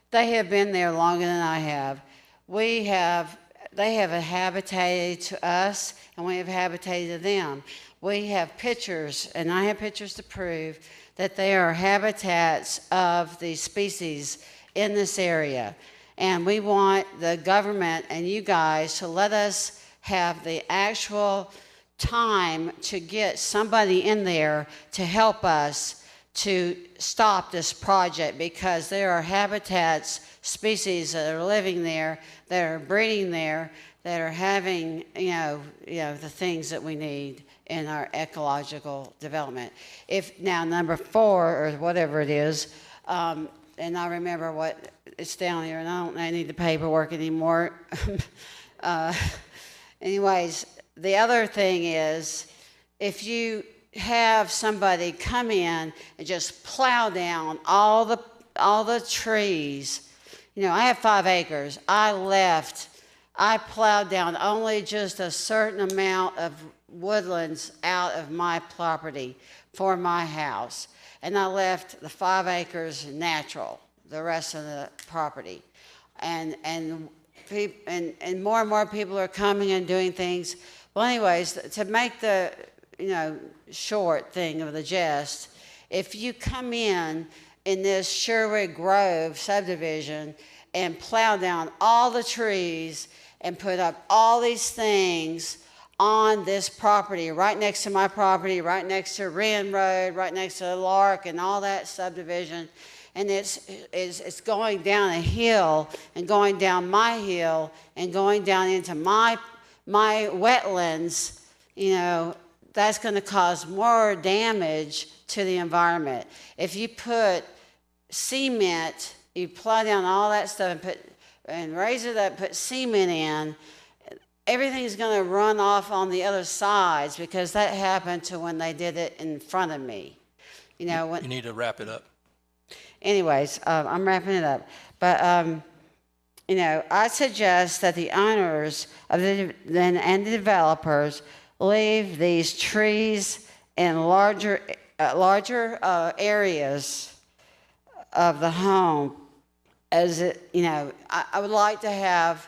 They have been there longer than I have. They have habitated to us, and we have habitated to them. We have pictures, and I have pictures to prove that they are habitats of the species in this area. And we want the government and you guys to let us have the actual time to get somebody in there to help us to stop this project because there are habitats, species that are living there, that are breeding there, that are having, the things that we need in our ecological development. If now number 4 or whatever it is, and I remember what it's down here, and I don't need the paperwork anymore. Anyways, the other thing is, if you have somebody come in and just plow down all the trees, I have 5 acres. I plowed down only just a certain amount of woodlands out of my property for my house, and I left the 5 acres natural, the rest of the property, and more and more people are coming and doing things. Well, anyways, to make the short thing of the gist, if you come in this Sherwood Grove subdivision and plow down all the trees and put up all these things on this property, right next to my property, right next to Wren Road, right next to Lark and all that subdivision, and it's going down a hill and going down my hill and going down into my wetlands, that's going to cause more damage to the environment. If you put cement, you plow down all that stuff and raise it up, put cement in, everything's going to run off on the other sides, because that happened to when they did it in front of me. You need to wrap it up. Anyways, I'm wrapping it up. But, I suggest that the owners and the developers leave these trees in larger areas of the home. I would like to have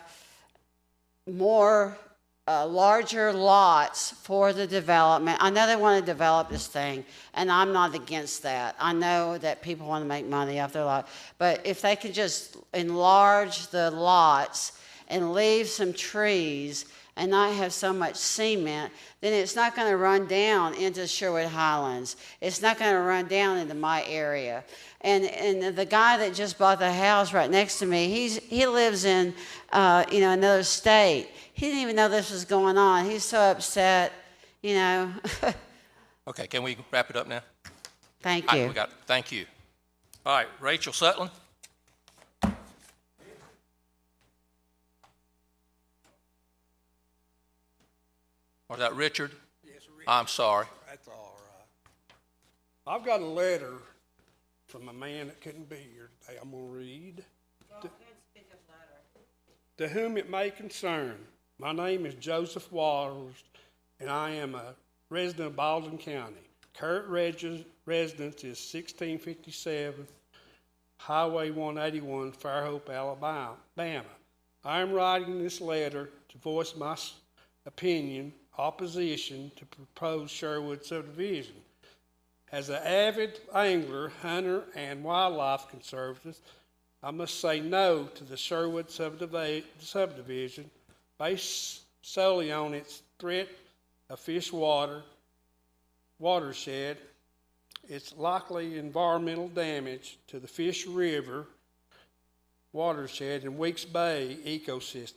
more larger lots for the development. I know they want to develop this thing, and I'm not against that. I know that people want to make money off their lot, but if they could just enlarge the lots and leave some trees and not have so much cement, then it's not going to run down into Sherwood Highlands. It's not going to run down into my area. And the guy that just bought the house right next to me, he lives in another state. He didn't even know this was going on. He's so upset, Okay, can we wrap it up now? Thank you. Thank you. All right, Rachel Sutton. Or is that Richard? Yes, Richard. I'm sorry. That's all right. I've got a letter from a man that couldn't be here today. I'm going to read. To whom it may concern, my name is Joseph Waters, and I am a resident of Baldwin County. Current residence is 1657 Highway 181, Fairhope, Alabama. I am writing this letter to voice my opposition to proposed Sherwood subdivision. As an avid angler, hunter, and wildlife conservative, I must say no to the Sherwood subdivision based solely on its threat of fish watershed, its likely environmental damage to the Fish River watershed and Weeks Bay ecosystem.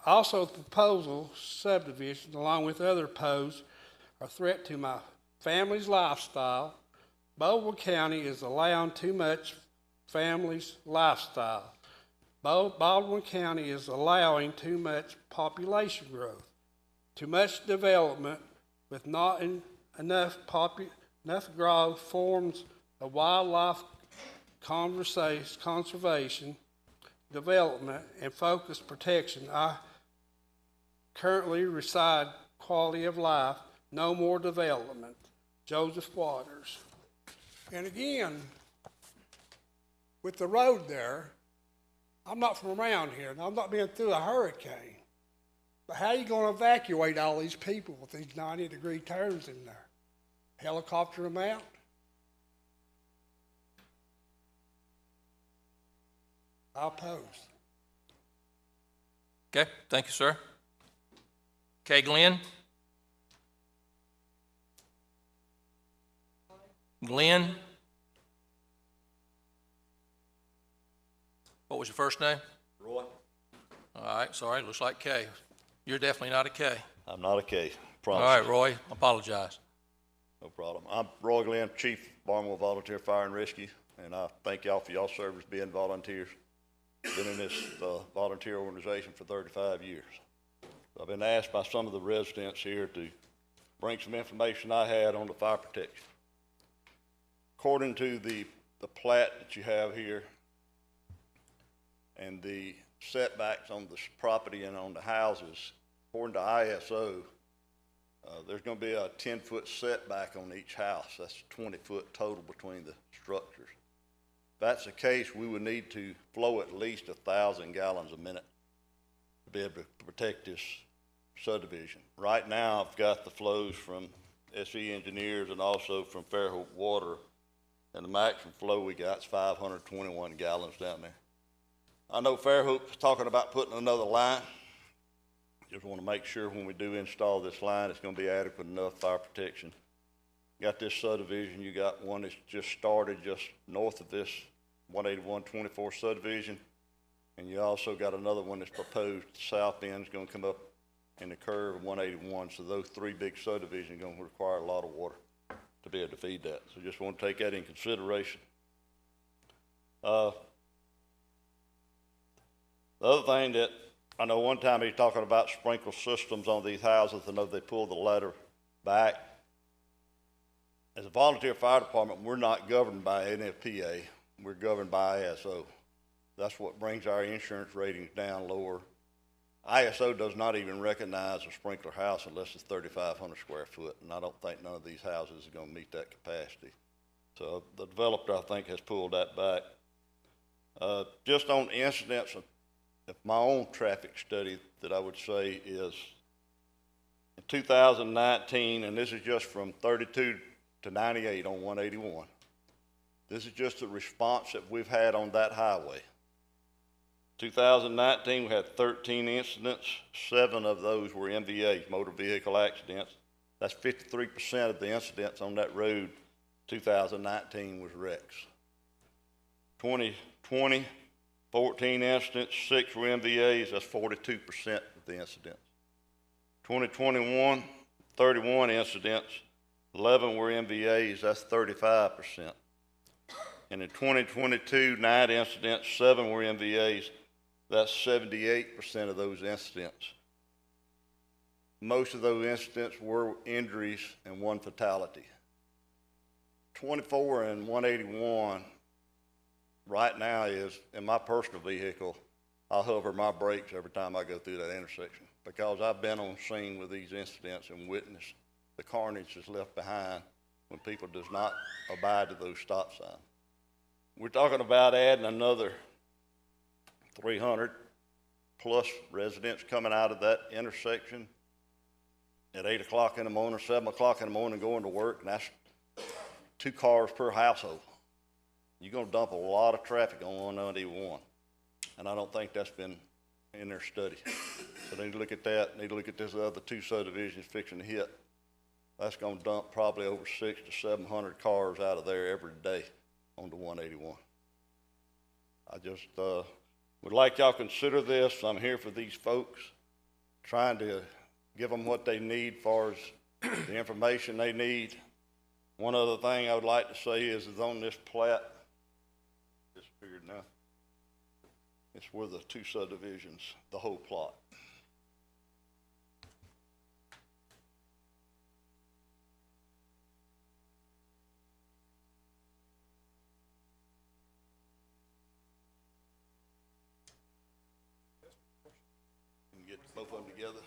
Also, the proposal subdivision, along with other proposed, are a threat to my family's lifestyle. Baldwin County is allowing too much family's lifestyle. Baldwin County is allowing too much population growth, too much development with not enough growth forms of wildlife conservation, development, and focused protection. I currently reside quality of life, no more development. Joseph Waters. And again, with the road there, I'm not from around here, and I'm not been through a hurricane. But how are you going to evacuate all these people with these 90-degree turns in there? Helicopter them out? I oppose. Okay, thank you, sir. Okay, Glenn? Glenn? What was your first name? Roy? All right, sorry, looks like K. You're definitely not a K. I'm not a K, All promise. right, Roy, apologize. No problem. I'm Roy Glenn, Chief Barnwell Volunteer Fire and Rescue, and I thank y'all for y'all service being volunteers. Been in this volunteer organization for 35 years. I've been asked by some of the residents here to bring some information I had on the fire protection. According to the plat that you have here and the setbacks on the property and on the houses, according to ISO, there's going to be a 10-foot setback on each house. That's 20-foot total between the structures. If that's the case, we would need to flow at least 1,000 gallons a minute to be able to protect this subdivision. Right now, I've got the flows from SE Engineers and also from Fairhope Water, and the maximum flow we got is 521 gallons down there. I know Fairhope's talking about putting another line. Just want to make sure when we do install this line, it's going to be adequate enough fire protection. Got this subdivision, you got one that's just started just north of this 181-24 subdivision, and you also got another one that's proposed. The south end is going to come up in the curve of 181, so those three big subdivisions are going to require a lot of water to be able to feed that. So just want to take that in consideration. The other thing that I know one time he's talking about sprinkler systems on these houses. I know they pulled the ladder back. As a volunteer fire department, we're not governed by NFPA. We're governed by ISO. That's what brings our insurance ratings down lower. ISO does not even recognize a sprinkler house unless it's 3,500 square foot, and I don't think none of these houses are going to meet that capacity. So the developer, I think, has pulled that back. Just on incidents of my own traffic study that I would say is in 2019, and this is just from 32 to 98 on 181. This is just the response that we've had on that highway. 2019, we had 13 incidents. 7 of those were MVAs, motor vehicle accidents. That's 53% of the incidents on that road. 2019 was wrecks. 2020, 14 incidents, 6 were MVAs, that's 42% of the incidents. 2021, 31 incidents, 11 were MVAs, that's 35%. And in 2022, 9 incidents, 7 were MVAs, that's 78% of those incidents. Most of those incidents were injuries and 1 fatality. 24 and 181 right now is, in my personal vehicle, I hover my brakes every time I go through that intersection because I've been on scene with these incidents and witnessed the carnage that's left behind when people does not abide to those stop signs. We're talking about adding another 300 plus residents coming out of that intersection at 8 o'clock in the morning, 7 o'clock in the morning going to work, and that's 2 cars per household. You're going to dump a lot of traffic on 191, and I don't think that's been in their study. So they need to look at that. They need to look at this other 2 subdivisions fixing to hit. That's going to dump probably over 600 to 700 cars out of there every day on the 181. I just would like y'all consider this. I'm here for these folks, trying to give them what they need as far as the information they need. One other thing I would like to say is on this plat, disappeared now, it's where the 2 subdivisions, the whole plot. You can get both of them together.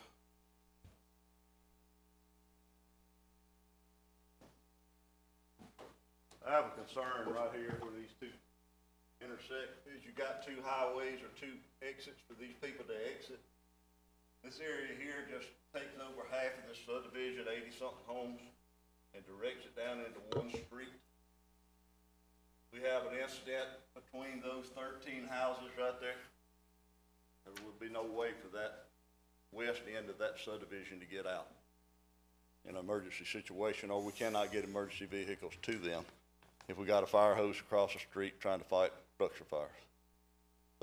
I have a concern right here where these 2 intersect, is you got 2 highways or 2 exits for these people to exit. This area here just takes over half of this subdivision, 80-something homes, and directs it down into one street. We have an incident between those 13 houses right there. There would be no way for that west end of that subdivision to get out in an emergency situation, or we cannot get emergency vehicles to them. if we got a fire hose across the street trying to fight structure fires.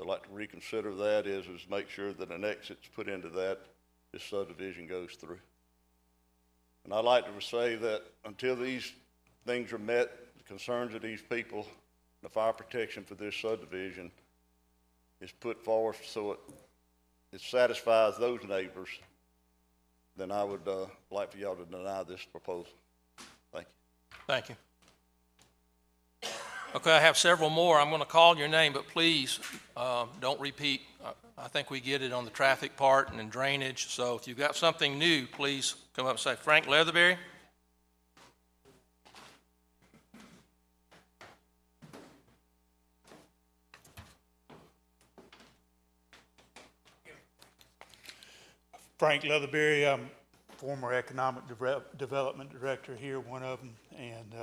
I'd like to reconsider that is make sure that an exit's put into that, this subdivision goes through. And I'd like to say that until these things are met, the concerns of these people, the fire protection for this subdivision is put forward so it satisfies those neighbors, then I would like for y'all to deny this proposal. Thank you. Thank you. Okay, I have several more. I'm going to call your name, but please don't repeat. I think we get it on the traffic part and in drainage. So if you've got something new, please come up and say, Frank Leatherberry. Frank Leatherberry, I'm former economic development director here, one of them, and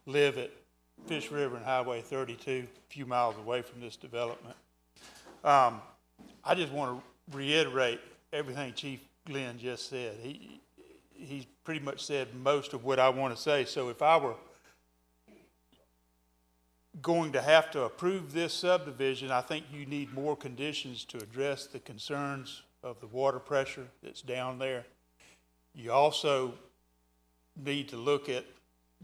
live at Fish River and Highway 32, a few miles away from this development. I just want to reiterate everything Chief Glenn just said. He pretty much said most of what I want to say. So if I were going to have to approve this subdivision, I think you need more conditions to address the concerns of the water pressure that's down there. You also need to look at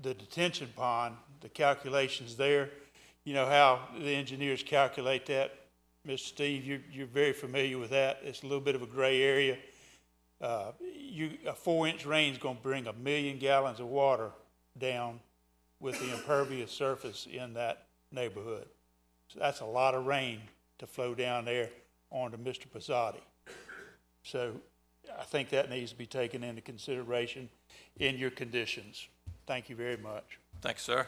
the detention pond, the calculations there. You know how the engineers calculate that. Mr. Steve, you're very familiar with that. It's a little bit of a gray area. A 4-inch rain is going to bring 1 million gallons of water down with the impervious surface in that neighborhood. So that's a lot of rain to flow down there onto Mr. Pizzotti. So I think that needs to be taken into consideration in your conditions. Thank you very much. Thanks, sir.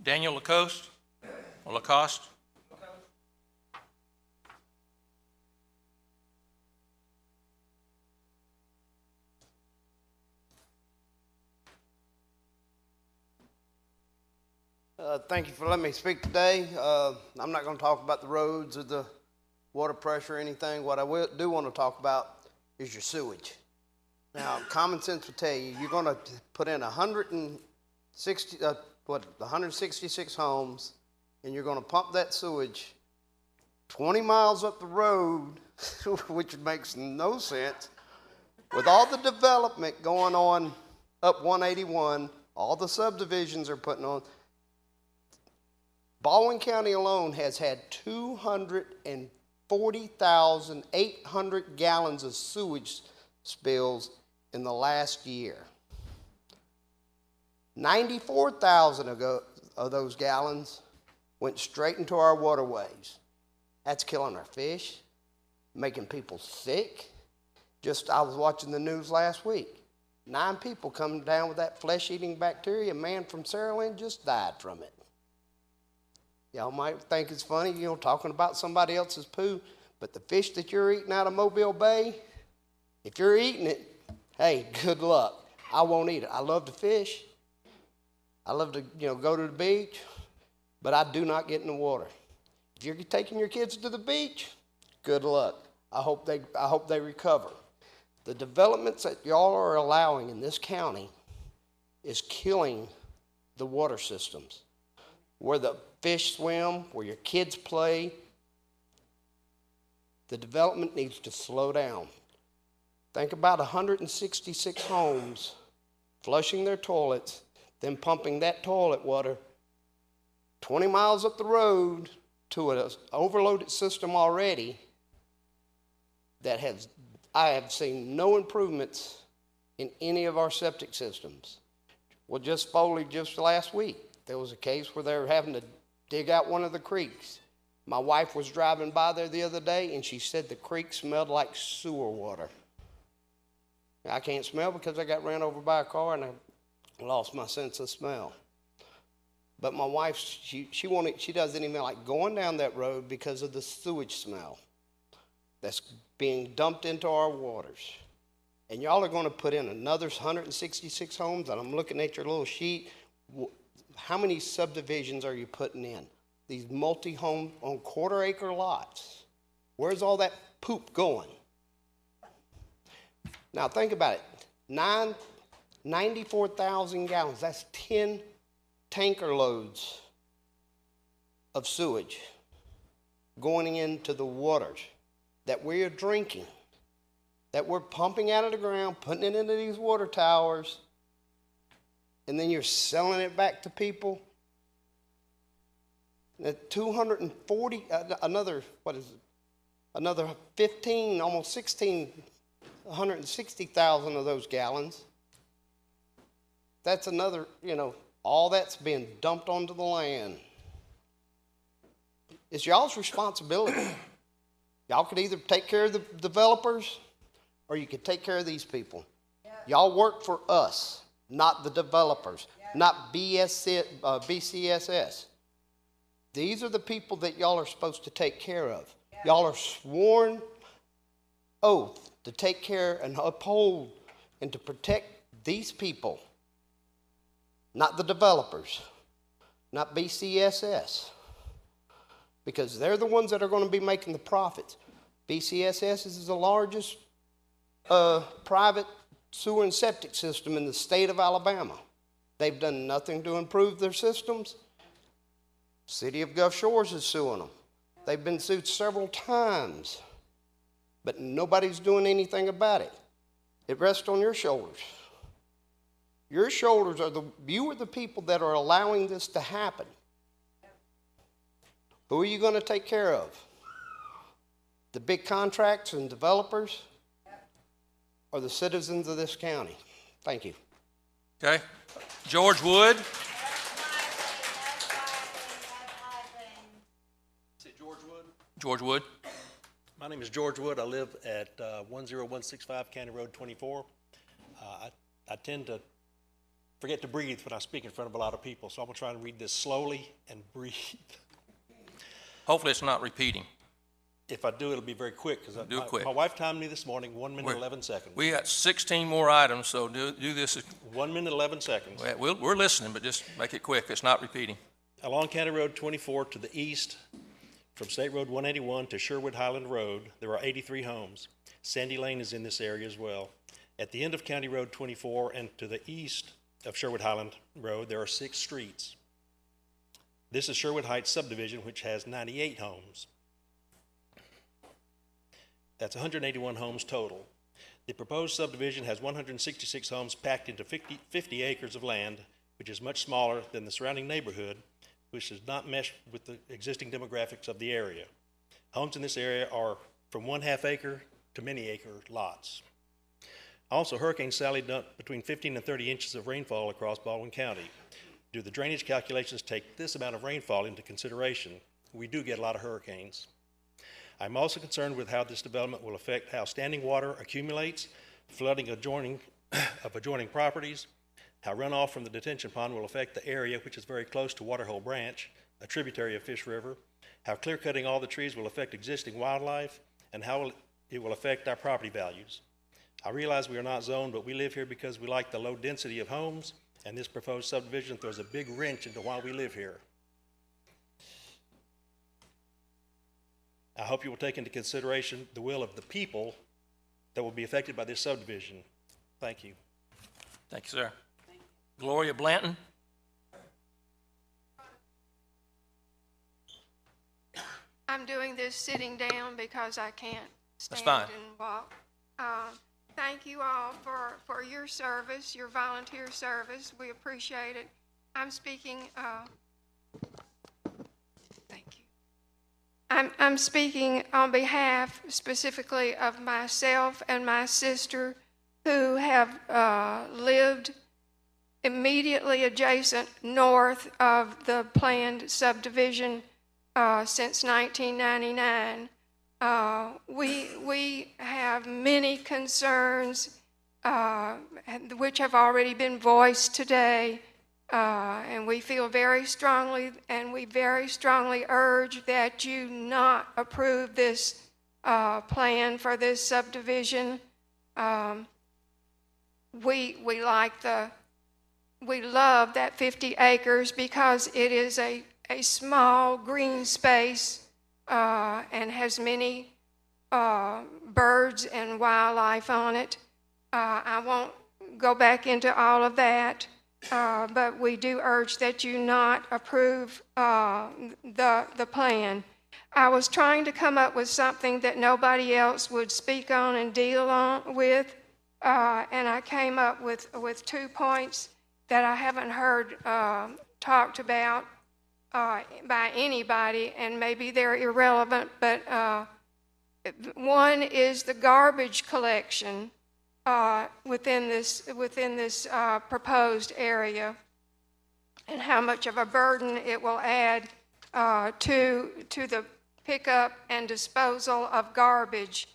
Daniel Lacoste, or Lacoste? Thank you for letting me speak today. I'm not going to talk about the roads or the water pressure or anything. What I do want to talk about is your sewage. Now, common sense will tell you, you're going to put in 166 homes, and you're going to pump that sewage 20 miles up the road, which makes no sense. With all the development going on up 181, all the subdivisions are putting on, Baldwin County alone has had 240,800 gallons of sewage spills in the last year. 94,000 of those gallons went straight into our waterways. That's killing our fish, making people sick. I was watching the news last week. 9 people come down with that flesh-eating bacteria. A man from Saraland just died from it. Y'all might think it's funny, talking about somebody else's poo, but the fish that you're eating out of Mobile Bay, if you're eating it, hey, good luck. I won't eat it. I love to fish. I love to, go to the beach, but I do not get in the water. If you're taking your kids to the beach, good luck. I hope they recover. The developments that y'all are allowing in this county is killing the water systems. Where the fish swim, where your kids play, the development needs to slow down. Think about 166 homes flushing their toilets, then pumping that toilet water 20 miles up the road to an overloaded system already that I have seen no improvements in any of our septic systems. Well, just last week, there was a case where they were having to dig out one of the creeks. My wife was driving by there the other day, and she said the creek smelled like sewer water. I can't smell because I got ran over by a car, and I lost my sense of smell. But my wife, she doesn't even like going down that road because of the sewage smell that's being dumped into our waters. And y'all are going to put in another 166 homes, and I'm looking at your little sheet. How many subdivisions are you putting in? These multi-home on quarter-acre lots. Where's all that poop going? Now think about it. 94,000 gallons. That's 10 tanker loads of sewage going into the waters that we are drinking, that we're pumping out of the ground, putting it into these water towers, and then you're selling it back to people. At 240, another 15, almost 160,000 of those gallons. That's another, all that's being dumped onto the land. It's y'all's responsibility. Y'all could either take care of the developers or you could take care of these people. Y'all work for us, not the developers, not BCSS. These are the people that y'all are supposed to take care of. Y'all are sworn oath to take care and uphold and to protect these people, not the developers, not BCSS, because they're the ones that are going to be making the profits. BCSS is the largest private sewer and septic system in the state of Alabama. They've done nothing to improve their systems. City of Gulf Shores is suing them. They've been sued several times, but nobody's doing anything about it. It rests on your shoulders. Your shoulders you are the people that are allowing this to happen. Who are you going to take care of? The big contracts and developers or the citizens of this county? Thank you. Okay. George Wood. George Wood. My name is George Wood. I live at 10165 County Road 24. I tend to forget to breathe when I speak in front of a lot of people, so I'm going to try to read this slowly and breathe. Hopefully it's not repeating. If I do, it'll be very quick, because quick. My wife timed me this morning, 1 minute, 11 seconds. We got 16 more items, so do this. 1 minute, 11 seconds. We're listening, but just make it quick. It's not repeating. Along County Road 24 to the east, from State Road 181 to Sherwood Highland Road, there are 83 homes. Sandy Lane is in this area as well. At the end of County Road 24 and to the east of Sherwood Highland Road, there are 6 streets. This is Sherwood Heights Subdivision, which has 98 homes. That's 181 homes total. The proposed subdivision has 166 homes packed into 50 acres of land, which is much smaller than the surrounding neighborhood, which does not mesh with the existing demographics of the area. Homes in this area are from 1/2 acre to many acre lots. Also, Hurricane Sally dumped between 15 and 30 inches of rainfall across Baldwin County. Do the drainage calculations take this amount of rainfall into consideration? We do get a lot of hurricanes. I'm also concerned with how this development will affect how standing water accumulates, flooding of adjoining properties, how runoff from the detention pond will affect the area, which is very close to Waterhole Branch, a tributary of Fish River, how clear cutting all the trees will affect existing wildlife, and how it will affect our property values. I realize we are not zoned, but we live here because we like the low density of homes, and this proposed subdivision throws a big wrench into why we live here. I hope you will take into consideration the will of the people that will be affected by this subdivision. Thank you. Thank you, sir. Gloria Blanton. I'm doing this sitting down because I can't stand That's fine. and walk. Thank you all for your service, your volunteer service. We appreciate it. I'm speaking, thank you. I'm speaking on behalf specifically of myself and my sister who have lived immediately adjacent north of the planned subdivision since 1999. We have many concerns which have already been voiced today, and we feel very strongly, and we very strongly urge that you not approve this plan for this subdivision. We love that 50 acres because it is a small green space and has many birds and wildlife on it. I won't go back into all of that, but we do urge that you not approve the plan. I was trying to come up with something that nobody else would speak on and deal with, and I came up with 2 points that I haven't heard talked about by anybody, and maybe they're irrelevant, but one is the garbage collection within this proposed area, and how much of a burden it will add to the pickup and disposal of garbage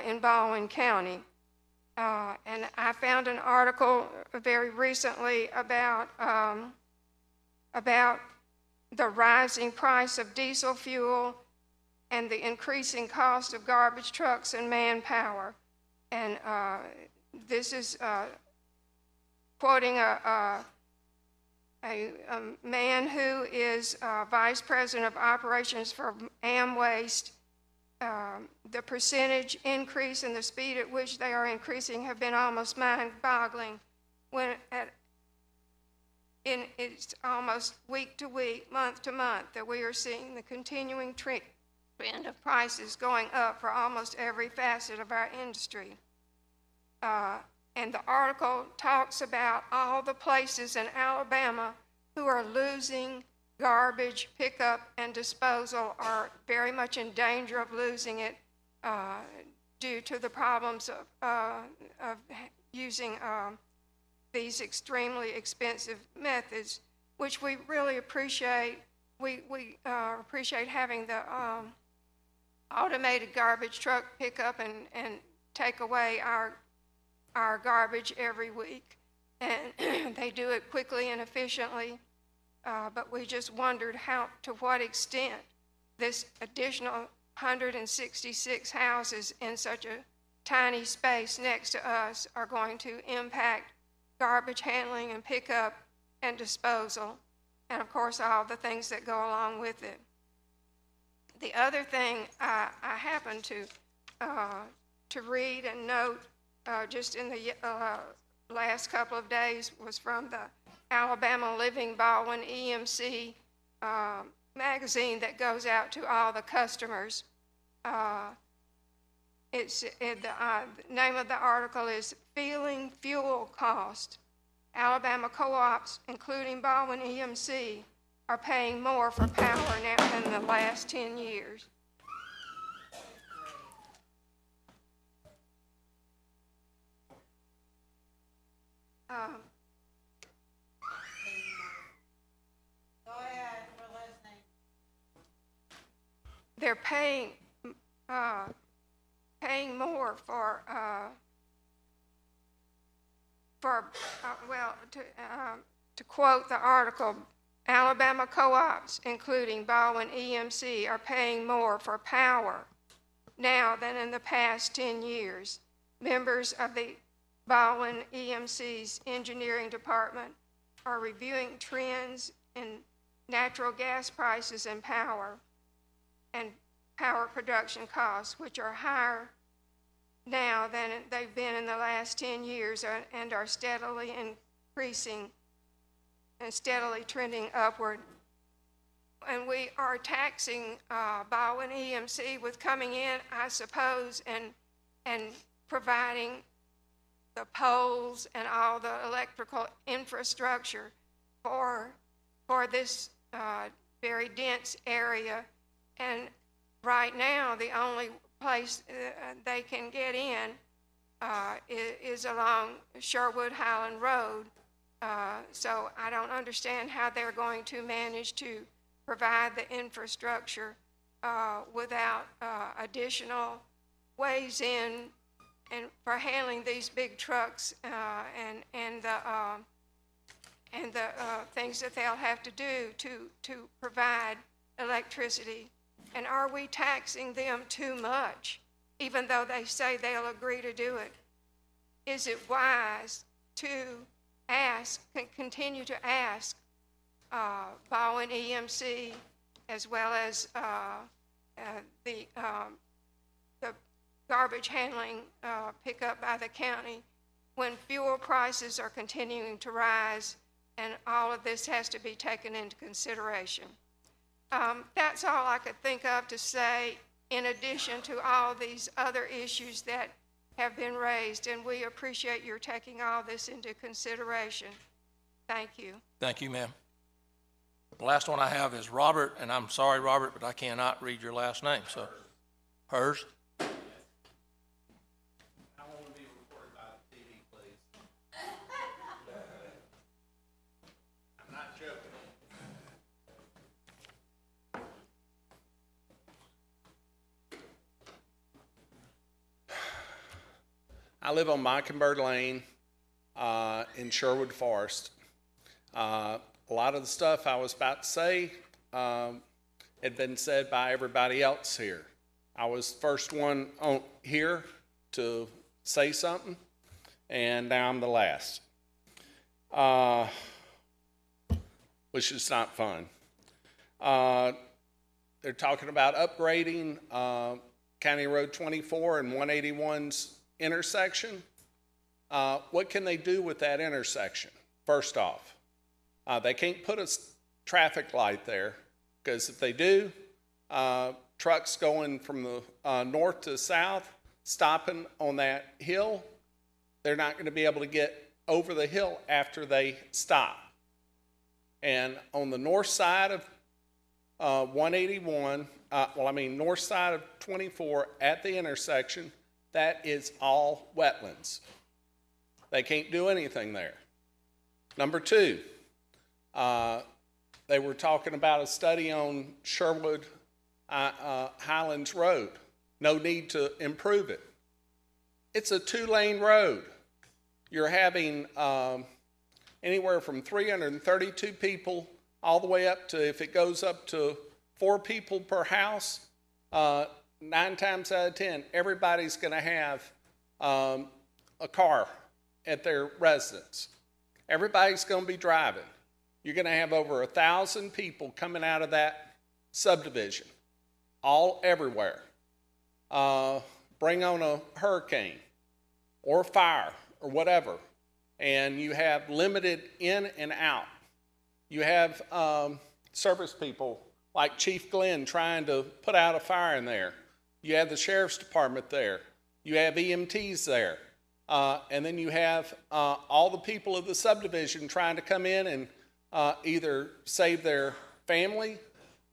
in Baldwin County. And I found an article very recently about the rising price of diesel fuel and the increasing cost of garbage trucks and manpower. And this is quoting a man who is Vice President of Operations for AmWaste. The percentage increase and the speed at which they are increasing have been almost mind-boggling. It's almost week to week, month to month, that we are seeing the continuing trend of prices going up for almost every facet of our industry. And the article talks about all the places in Alabama who are losing garbage pickup and disposal, are very much in danger of losing it due to the problems of using these extremely expensive methods, which we really appreciate. We appreciate having the automated garbage truck pick up and take away our garbage every week, and they do it quickly and efficiently. But we just wondered to what extent this additional 166 houses in such a tiny space next to us are going to impact garbage handling and pickup and disposal, and of course all the things that go along with it. The other thing I happened to read and note just in the last couple of days was from the Alabama Living Baldwin EMC magazine that goes out to all the customers. The name of the article is Feeling Fuel Cost. Alabama co-ops, including Baldwin EMC, are paying more for power now than the last 10 years. Go ahead, we're listening. They're paying more to quote the article, Alabama co-ops, including Baldwin EMC, are paying more for power now than in the past 10 years. Members of the Baldwin EMC's engineering department are reviewing trends in natural gas prices and power production costs, which are higher now than they've been in the last 10 years and are steadily increasing and steadily trending upward. And we are taxing Baldwin EMC with coming in, I suppose, and providing the poles and all the electrical infrastructure for this very dense area. And right now, the only place they can get in is along Sherwood Highland Road. So I don't understand how they're going to manage to provide the infrastructure without additional ways in and for handling these big trucks and the things that they'll have to do to provide electricity. And are we taxing them too much, even though they say they'll agree to do it? Is it wise to continue to ask Baldwin EMC, as well as the garbage handling pickup by the county, when fuel prices are continuing to rise all of this has to be taken into consideration. That's all I could think of to say in addition to all these other issues that have been raised, and we appreciate your taking all this into consideration. Thank you. Thank you, ma'am. The last one I have is Robert, and I'm sorry, Robert, but I cannot read your last name, so. Hers? I live on Mockingbird Lane in Sherwood Forest. A lot of the stuff I was about to say had been said by everybody else here. I was the first one on here to say something, and now I'm the last, which is not fun. They're talking about upgrading County Road 24 and 181's intersection. What can they do with that intersection? First off, they can't put a traffic light there, because if they do, trucks going from the north to the south, stopping on that hill, they're not going to be able to get over the hill after they stop. And on the north side of 181, north side of 24 at the intersection, that is all wetlands. They can't do anything there. Number two, they were talking about a study on Sherwood Highlands Road. No need to improve it. It's a 2-lane road. You're having anywhere from 332 people all the way up to, if it goes up to 4 people per house, 9 times out of 10, everybody's going to have a car at their residence. Everybody's going to be driving. You're going to have over 1,000 people coming out of that subdivision, all everywhere. Bring on a hurricane or fire or whatever, and you have limited in and out. You have service people like Chief Glenn trying to put out a fire in there. You have the sheriff's department there. You have EMTs there. And then you have all the people of the subdivision trying to come in and either save their family,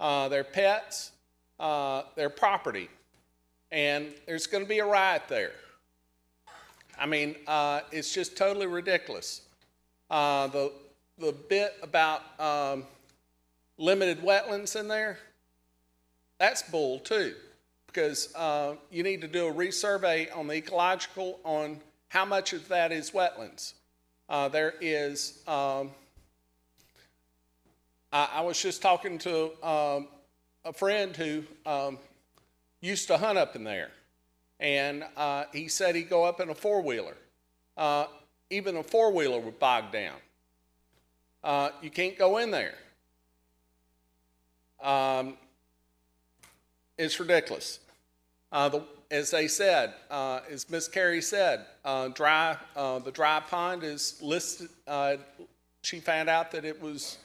their pets, their property. And there's going to be a riot there. I mean, it's just totally ridiculous. The bit about limited wetlands in there, that's bull too. Because you need to do a resurvey on the ecological on how much of that is wetlands. There is, I was just talking to a friend who used to hunt up in there. And he said he'd go up in a 4-wheeler. Even a 4-wheeler would bog down. You can't go in there. It's ridiculous. As they said, as Miss Carey said, the dry pond is listed. She found out that it was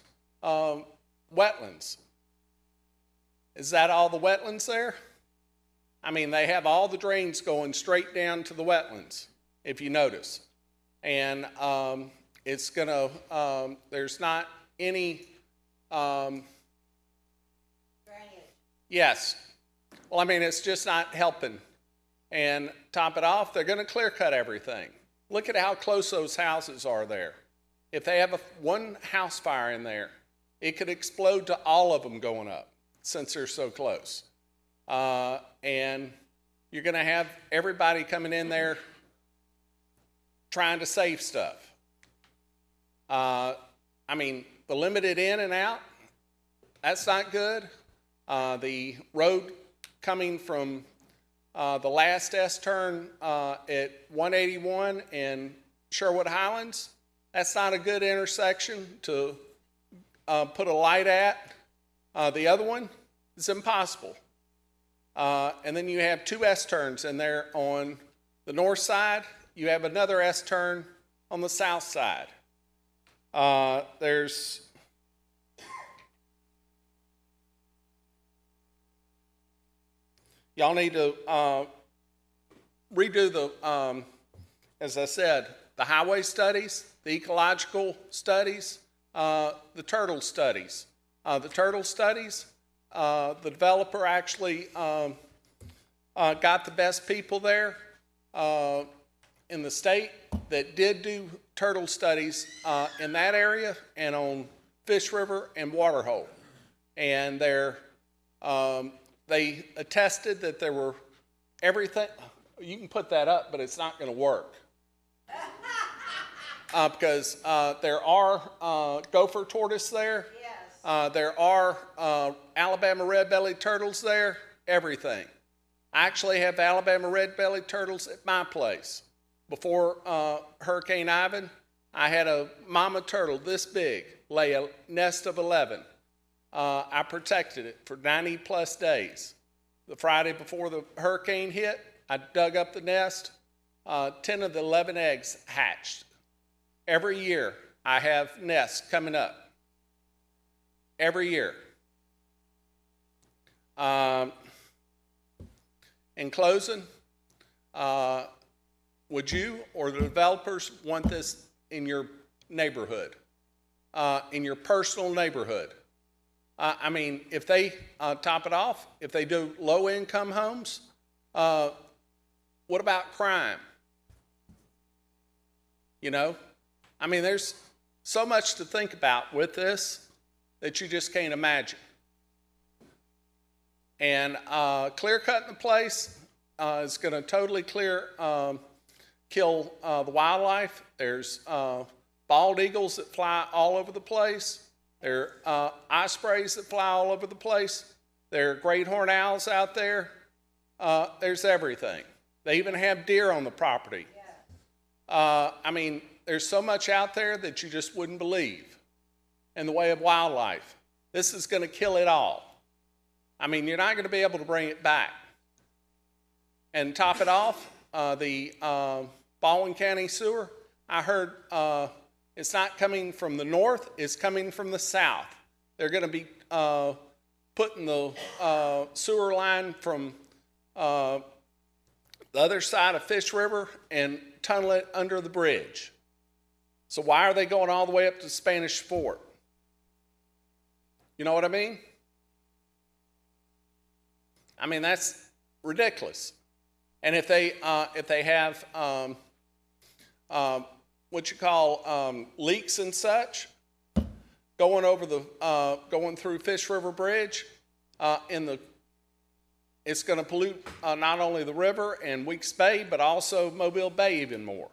wetlands. Is that all the wetlands there? I mean, they have all the drains going straight down to the wetlands, if you notice. And it's going to, there's not any, yes. Well, I mean, it's just not helping. And top it off, they're going to clear cut everything. Look at how close those houses are there. If they have one house fire in there, it could explode to all of them going up since they're so close. And you're going to have everybody coming in there trying to save stuff. I mean, the limited in and out, that's not good. The road coming from the last S-turn at 181 and Sherwood Highlands, that's not a good intersection to put a light at. The other one is impossible. And then you have 2 S-turns in there on the north side. You have another S-turn on the south side. There's y'all need to redo the, as I said, the highway studies, the ecological studies, the turtle studies. The turtle studies, the developer actually got the best people there in the state that did do turtle studies in that area and on Fish River and Waterhole. And they attested that there were everything. You can put that up, but it's not going to work. Because there are gopher tortoise there. Yes. There are Alabama red-bellied turtles there, everything. I actually have Alabama red-bellied turtles at my place. Before Hurricane Ivan, I had a mama turtle this big, lay a nest of 11. I protected it for 90 plus days. The Friday before the hurricane hit, I dug up the nest. 10 of the 11 eggs hatched. Every year, I have nests coming up. Every year. In closing, would you or the developers want this in your neighborhood, in your personal neighborhood? I mean, if they top it off, if they do low-income homes, what about crime? You know? I mean, there's so much to think about with this that you just can't imagine. And clear-cutting the place is going to totally kill the wildlife. There's bald eagles that fly all over the place. There are ospreys that fly all over the place. There are great horned owls out there. There's everything. They even have deer on the property. I mean, there's so much out there that you just wouldn't believe in the way of wildlife. This is going to kill it all. I mean, you're not going to be able to bring it back. And top it off, the Baldwin County sewer, I heard it's not coming from the north, it's coming from the south. They're going to be putting the sewer line from the other side of Fish River and tunnel it under the bridge. So why are they going all the way up to Spanish Fort? You know what I mean? I mean, that's ridiculous. And if they have what you call leaks and such going over the going through Fish River Bridge, it's going to pollute not only the river and Weeks Bay, but also Mobile Bay even more.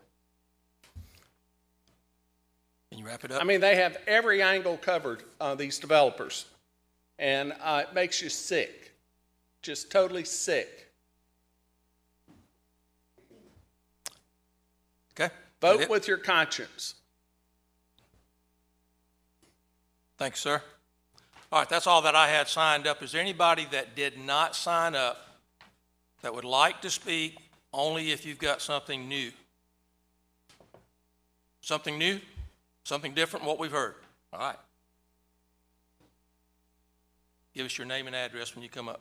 Can you wrap it up? I mean, they have every angle covered, these developers, and it makes you sick, just totally sick. Okay. Vote with your conscience. Thanks, sir. All right, that's all that I had signed up. Is there anybody that did not sign up that would like to speak only if you've got something new? Something new? Something different from what we've heard? All right. Give us your name and address when you come up.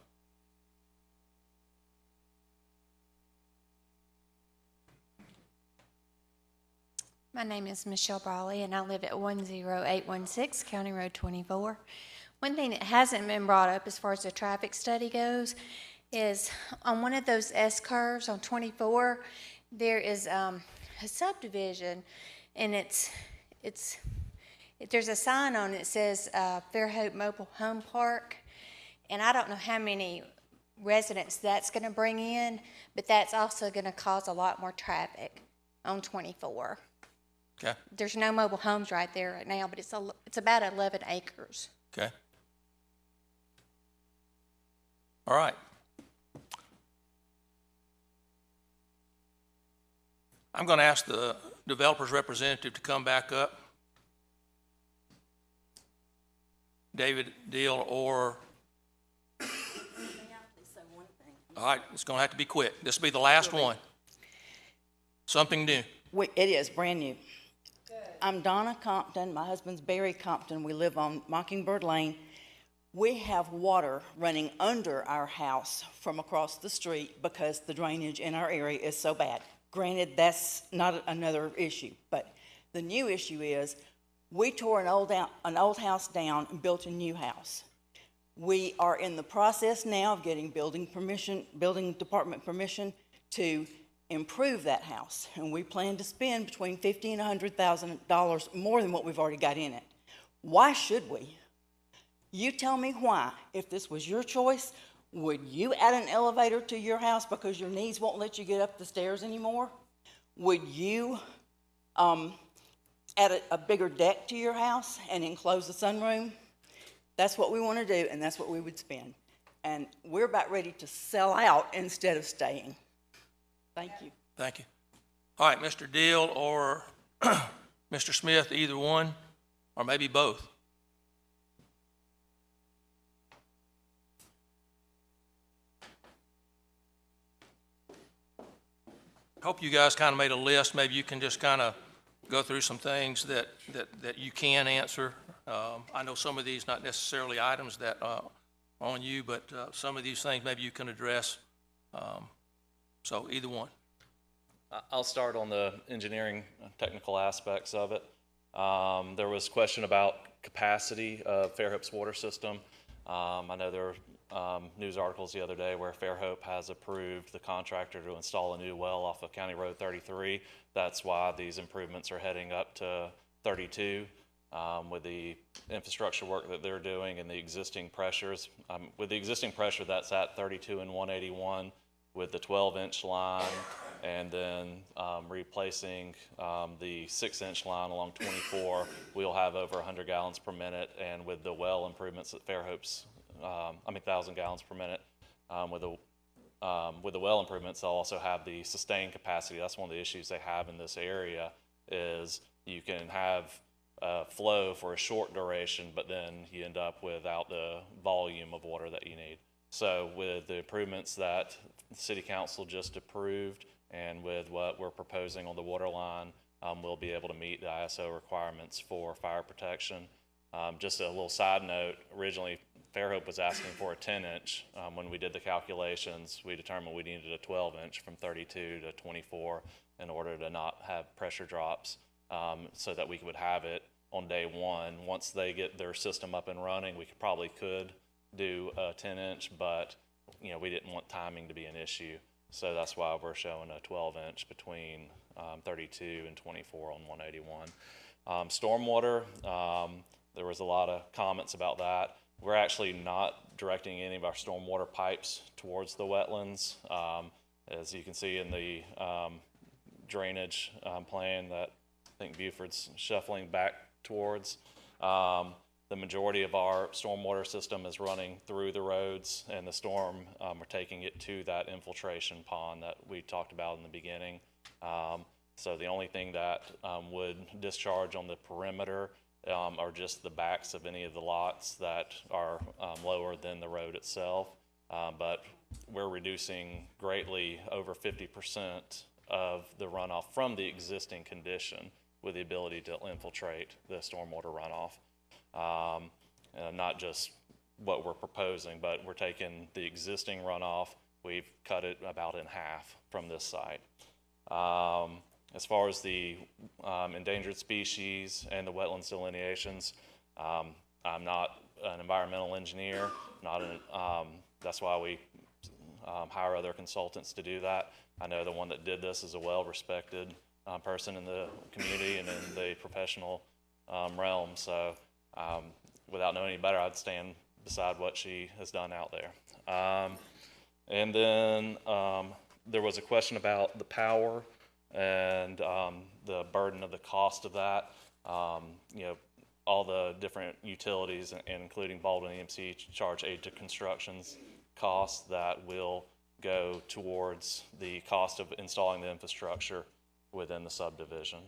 My name is Michelle Brawley, and I live at 10816 County Road 24. One thing that hasn't been brought up as far as the traffic study goes is on one of those S-curves on 24, there is a subdivision, and there's a sign on it that says Fairhope Mobile Home Park, and I don't know how many residents that's going to bring in, but that's also going to cause a lot more traffic on 24. Okay. There's no mobile homes right there right now, but it's about 11 acres. Okay. All right. I'm going to ask the developer's representative to come back up. David Deal or... All right, it's going to have to be quick. This will be the last one. Something new. It is brand new. I'm Donna Compton. My husband's Barry Compton. We live on Mockingbird Lane. We have water running under our house from across the street because the drainage in our area is so bad. Granted, that's not another issue, but the new issue is we tore an old house down and built a new house. We are in the process now of getting building department permission to improve that house, and we plan to spend between $50,000 and $100,000 more than what we've already got in it. Why should we? You tell me why. If this was your choice, would you add an elevator to your house because your knees won't let you get up the stairs anymore? Would you add a bigger deck to your house and enclose the sunroom? That's what we want to do, and that's what we would spend. And we're about ready to sell out instead of staying. Thank you. Thank you. All right, Mr. Deal or Mr. Smith, either one, or maybe both. Hope you guys kind of made a list. Maybe you can just kind of go through some things that you can answer. I know some of these not necessarily items that are on you, but some of these things maybe you can address. So either one. I'll start on the engineering technical aspects of it. There was a question about capacity of Fairhope's water system. I know there were news articles the other day where Fairhope has approved the contractor to install a new well off of County Road 33. That's why these improvements are heading up to 32 with the infrastructure work that they're doing and the existing pressures. With the existing pressure, that's at 32 and 181 with the 12-inch line, and then replacing the 6-inch line along 24, we'll have over 100 gallons per minute, and with the well improvements at Fairhope's 1,000 gallons per minute. With the well improvements, they'll also have the sustained capacity. That's one of the issues they have in this area is you can have flow for a short duration, but then you end up without the volume of water that you need. So with the improvements that the City Council just approved and with what we're proposing on the water line, we'll be able to meet the ISO requirements for fire protection. Just a little side note, originally Fairhope was asking for a 10-inch. When we did the calculations, we determined we needed a 12-inch from 32 to 24 in order to not have pressure drops so that we would have it on day one. Once they get their system up and running, we probably could do a 10-inch, but we didn't want timing to be an issue. So that's why we're showing a 12-inch between 32 and 24 on 181. Stormwater, there was a lot of comments about that. We're actually not directing any of our stormwater pipes towards the wetlands. As you can see in the drainage plan that I think Buford's shuffling back towards, the majority of our stormwater system is running through the roads, and the storm, we're taking it to that infiltration pond that we talked about in the beginning. So the only thing that would discharge on the perimeter are just the backs of any of the lots that are lower than the road itself. But we're reducing greatly, over 50% of the runoff from the existing condition with the ability to infiltrate the stormwater runoff. Not just what we're proposing, but we're taking the existing runoff, we've cut it about in half from this site. As far as the endangered species and the wetlands delineations, I'm not an environmental engineer. That's why we hire other consultants to do that. I know the one that did this is a well-respected person in the community and in the professional realm. So without knowing any better, I'd stand beside what she has done out there. And then there was a question about the power and the burden of the cost of that. All the different utilities, and including Baldwin EMC, charge aid to construction's costs that will go towards the cost of installing the infrastructure within the subdivision.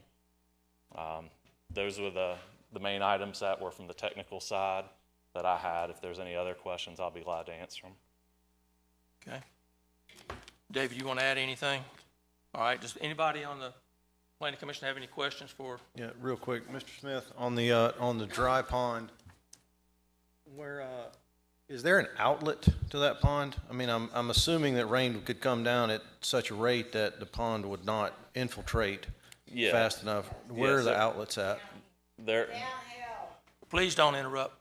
Those were the main items that were from the technical side that I had. If there's any other questions, I'll be glad to answer them. Okay. David, you want to add anything? All right, does anybody on the Planning Commission have any questions for? Yeah, real quick, Mr. Smith, on the dry pond, where, is there an outlet to that pond? I mean, I'm assuming that rain could come down at such a rate that the pond would not infiltrate Yeah. fast enough. Where are the outlets at? There, Please don't interrupt.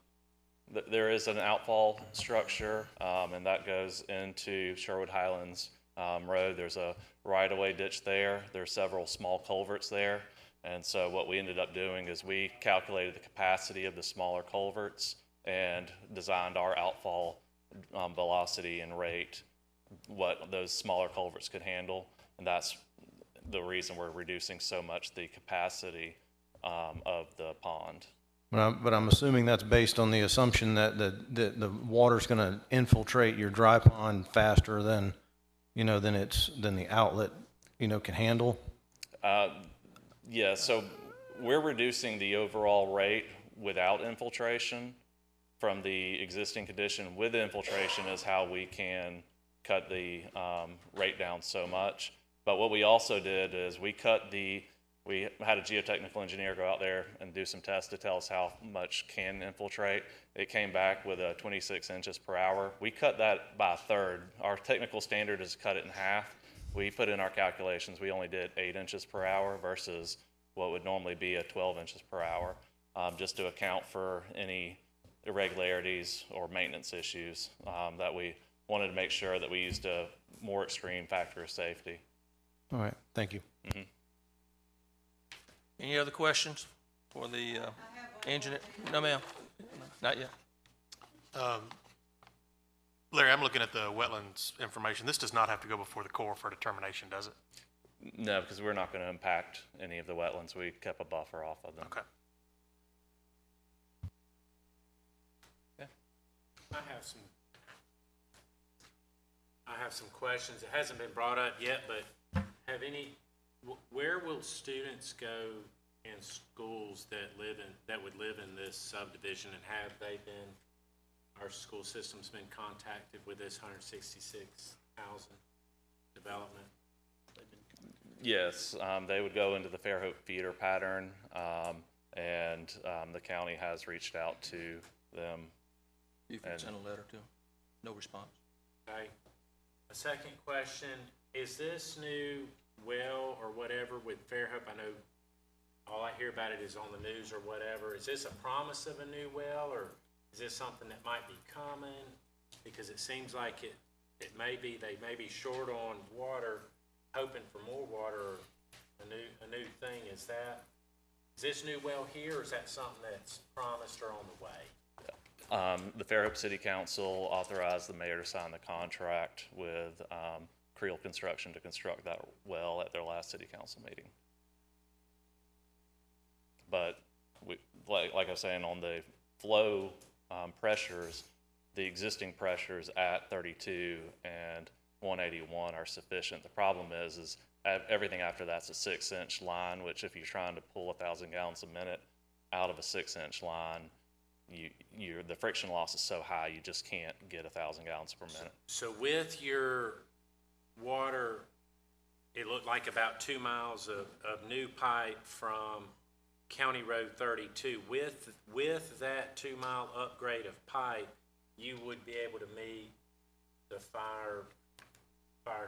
there is an outfall structure, and that goes into Sherwood Highlands Road. There's a right-of-way ditch there. There's several small culverts there. And so what we ended up doing is we calculated the capacity of the smaller culverts and designed our outfall velocity and rate, what those smaller culverts could handle. And that's the reason we're reducing so much the capacity of the pond. But I'm assuming that's based on the assumption that the water's going to infiltrate your dry pond faster than, than the outlet, can handle. Yeah, so we're reducing the overall rate without infiltration from the existing condition. With infiltration is how we can cut the rate down so much. But what we also did is we had a geotechnical engineer go out there and do some tests to tell us how much can infiltrate. It came back with 26 inches per hour. We cut that by a third. Our technical standard is to cut it in half. We put in our calculations, we only did 8 inches per hour versus what would normally be 12 inches per hour, just to account for any irregularities or maintenance issues that we wanted to make sure that we used a more extreme factor of safety. All right, thank you. Mm-hmm. Any other questions for the engineer? No, ma'am. Not yet. Larry, I'm looking at the wetlands information. This does not have to go before the Corps for determination, does it? No, because we're not going to impact any of the wetlands. We kept a buffer off of them. Okay. I have some questions. It hasn't been brought up yet, but where will students go in schools that would live in this subdivision, and have they been, our school system's been contacted with this 166 housing development? Yes, they would go into the Fairhope feeder pattern, and the county has reached out to them. You can send a letter to them. No response. Okay. A second question, is this new well or whatever with Fairhope, I know all I hear about it is on the news or whatever, is this a promise of a new well, or is this something that might be coming? Because it seems like they may be short on water, hoping for more water, or a new thing. Is this new well here, or is that something that's promised or on the way? The Fairhope City Council authorized the mayor to sign the contract with Creel Construction to construct that well at their last city council meeting. But like I was saying, on the flow pressures, the existing pressures at 32 and 181 are sufficient. The problem is everything after that's a 6-inch line, which if you're trying to pull 1,000 gallons a minute out of a 6-inch line, the friction loss is so high you just can't get 1,000 gallons per minute. So with your water, it looked like about 2 miles of new pipe from County Road 32. With that 2-mile upgrade of pipe, you would be able to meet the fire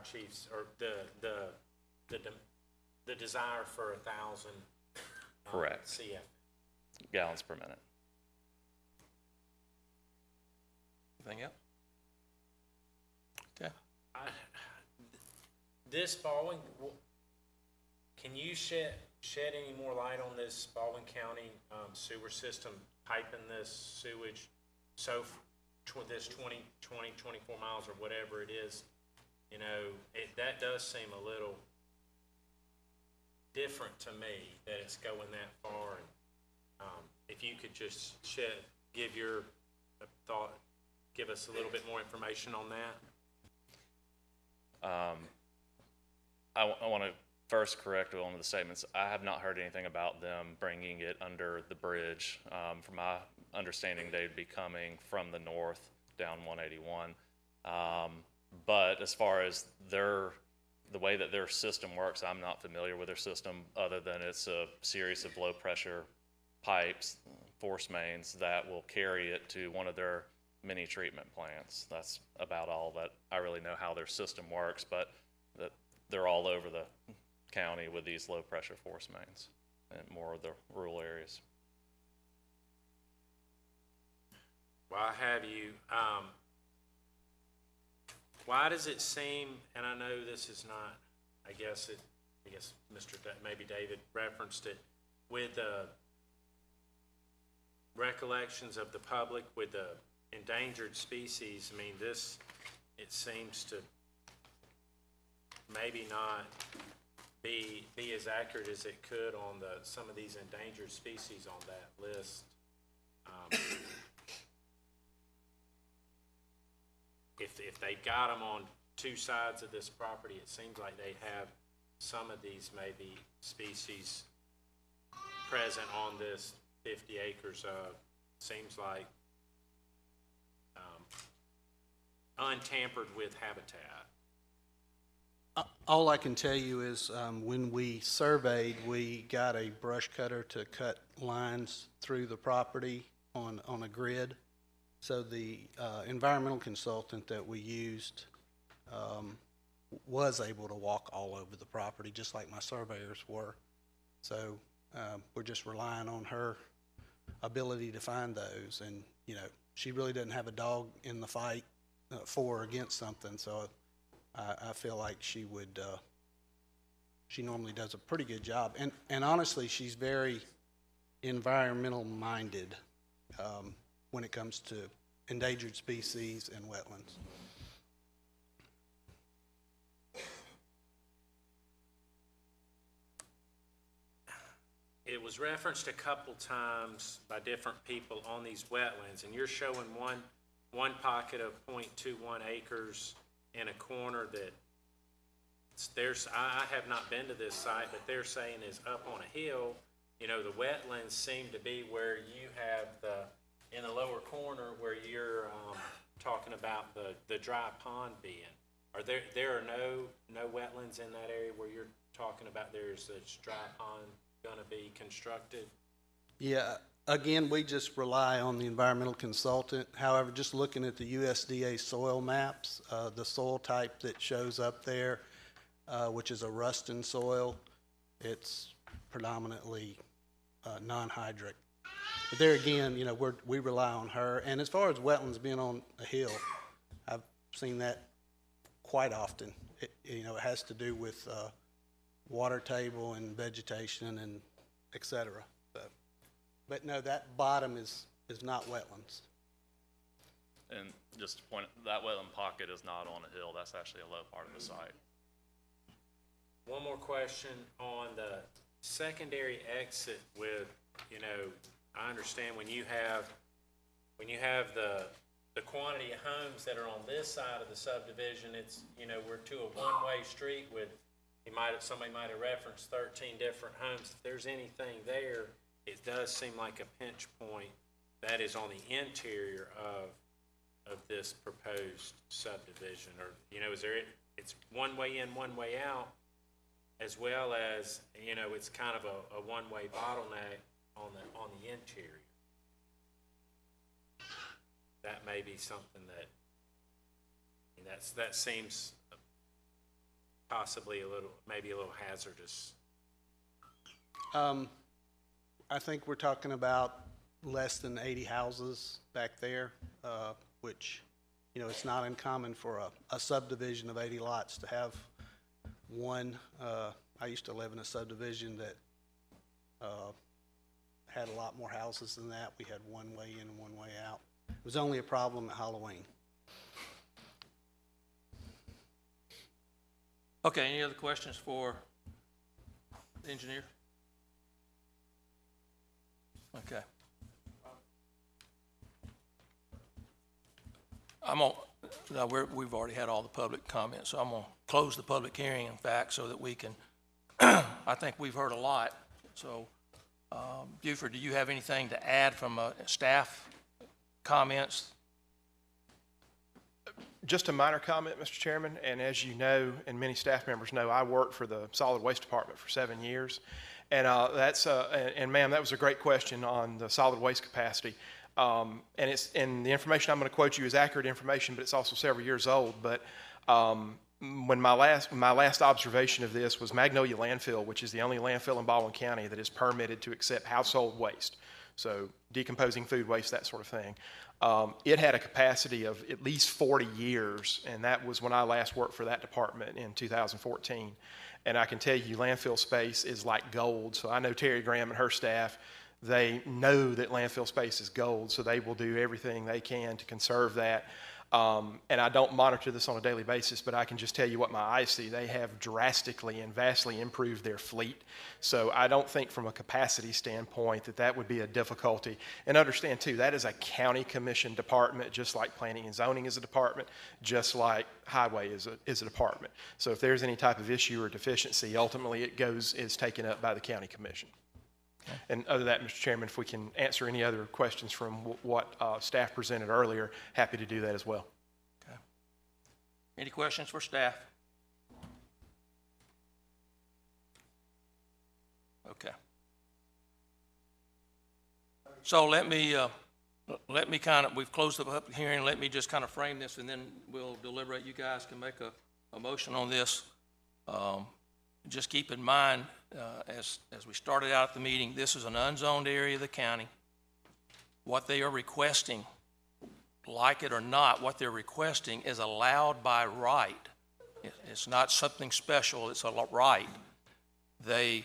chiefs, or the desire for 1,000 correct CF gallons per minute. Anything else? Okay. This Baldwin, can you shed any more light on this Baldwin County sewer system piping this sewage? So this 24 miles or whatever it is, that does seem a little different to me that it's going that far. And if you could just give your thought, give us a little bit more information on that. I want to first correct one of the statements. I have not heard anything about them bringing it under the bridge. From my understanding, they'd be coming from the north down 181. But as far as their the way that their system works, I'm not familiar with their system other than it's a series of low pressure pipes, force mains that will carry it to one of their mini treatment plants. That's about all that I really know how their system works, but that they're all over the county with these low pressure force mains and more of the rural areas. Well, I have you, why does it seem, and I know this is not, I guess maybe David referenced it, with the recollections of the public with the endangered species, I mean, this, it seems to maybe not be as accurate as it could on some of these endangered species on that list. If they've got them on two sides of this property, it seems like they have some of these maybe species present on this 50 acres of, seems like untampered with habitat. All I can tell you is when we surveyed, we got a brush cutter to cut lines through the property on a grid. So the environmental consultant that we used was able to walk all over the property, just like my surveyors were. So we're just relying on her ability to find those. And, you know, she really doesn't have a dog in the fight for or against something. So I feel like she would, she normally does a pretty good job. And honestly, she's very environmental minded when it comes to endangered species and wetlands. It was referenced a couple times by different people on these wetlands, and you're showing one pocket of 0.21 acres in a corner that I have not been to this site, but they're saying is up on a hill. You know, the wetlands seem to be where you have in the lower corner where you're talking about the dry pond being. There are no wetlands in that area where you're talking about there's this dry pond going to be constructed? Yeah, again, we just rely on the environmental consultant. However, just looking at the USDA soil maps, the soil type that shows up there, which is a rustin soil, it's predominantly non-hydric. But there again, you know, we rely on her. And as far as wetlands being on a hill, I've seen that quite often. You know, it has to do with water table and vegetation and et cetera. So, but no, that bottom is not wetlands. And just to point, that wetland pocket is not on a hill. That's actually a low part of the site. One more question on the secondary exit with, you know, I understand when you have the quantity of homes that are on this side of the subdivision, it's, you know, we're to a one-way street with, somebody might have referenced 13 different homes. If there's anything there, it does seem like a pinch point that is on the interior of this proposed subdivision, or, you know, it's one way in, one way out, as well as, you know, it's kind of a one-way bottleneck on the interior. That may be something that seems possibly maybe a little hazardous. I think we're talking about less than 80 houses back there, which, you know, it's not uncommon for a subdivision of 80 lots to have one. I used to live in a subdivision that had a lot more houses than that. We had one way in and one way out. It was only a problem at Halloween. Okay, any other questions for the engineer? Okay. We've already had all the public comments, so I'm gonna close the public hearing, in fact, so that we can, I think we've heard a lot. So, Buford, do you have anything to add from staff comments? Just a minor comment, Mr. Chairman, and as you know, and many staff members know, I worked for the Solid Waste Department for 7 years. And and ma'am, that was a great question on the solid waste capacity. And the information I'm going to quote you is accurate information, but it's also several years old. But when my last observation of this was Magnolia Landfill, which is the only landfill in Baldwin County that is permitted to accept household waste, so decomposing food waste, that sort of thing. It had a capacity of at least 40 years, and that was when I last worked for that department in 2014. And I can tell you landfill space is like gold. So I know Terry Graham and her staff, they know that landfill space is gold, so they will do everything they can to conserve that. And I don't monitor this on a daily basis, but I can just tell you what my eyes see. They have drastically and vastly improved their fleet. So I don't think from a capacity standpoint that would be a difficulty. And understand too, that is a county commission department, just like planning and zoning is a department, just like highway is a department. So if there's any type of issue or deficiency, ultimately is taken up by the county commission. And other than that, Mr. Chairman, if we can answer any other questions from what staff presented earlier, happy to do that as well. Okay. Any questions for staff? Okay. So let me we've closed the public hearing. Let me just kind of frame this, and then we'll deliberate. You guys can make a motion on this. Just keep in mind, as we started out at the meeting, this is an unzoned area of the county. What they are requesting, like it or not, what they're requesting is allowed by right. It's not something special, it's a right. They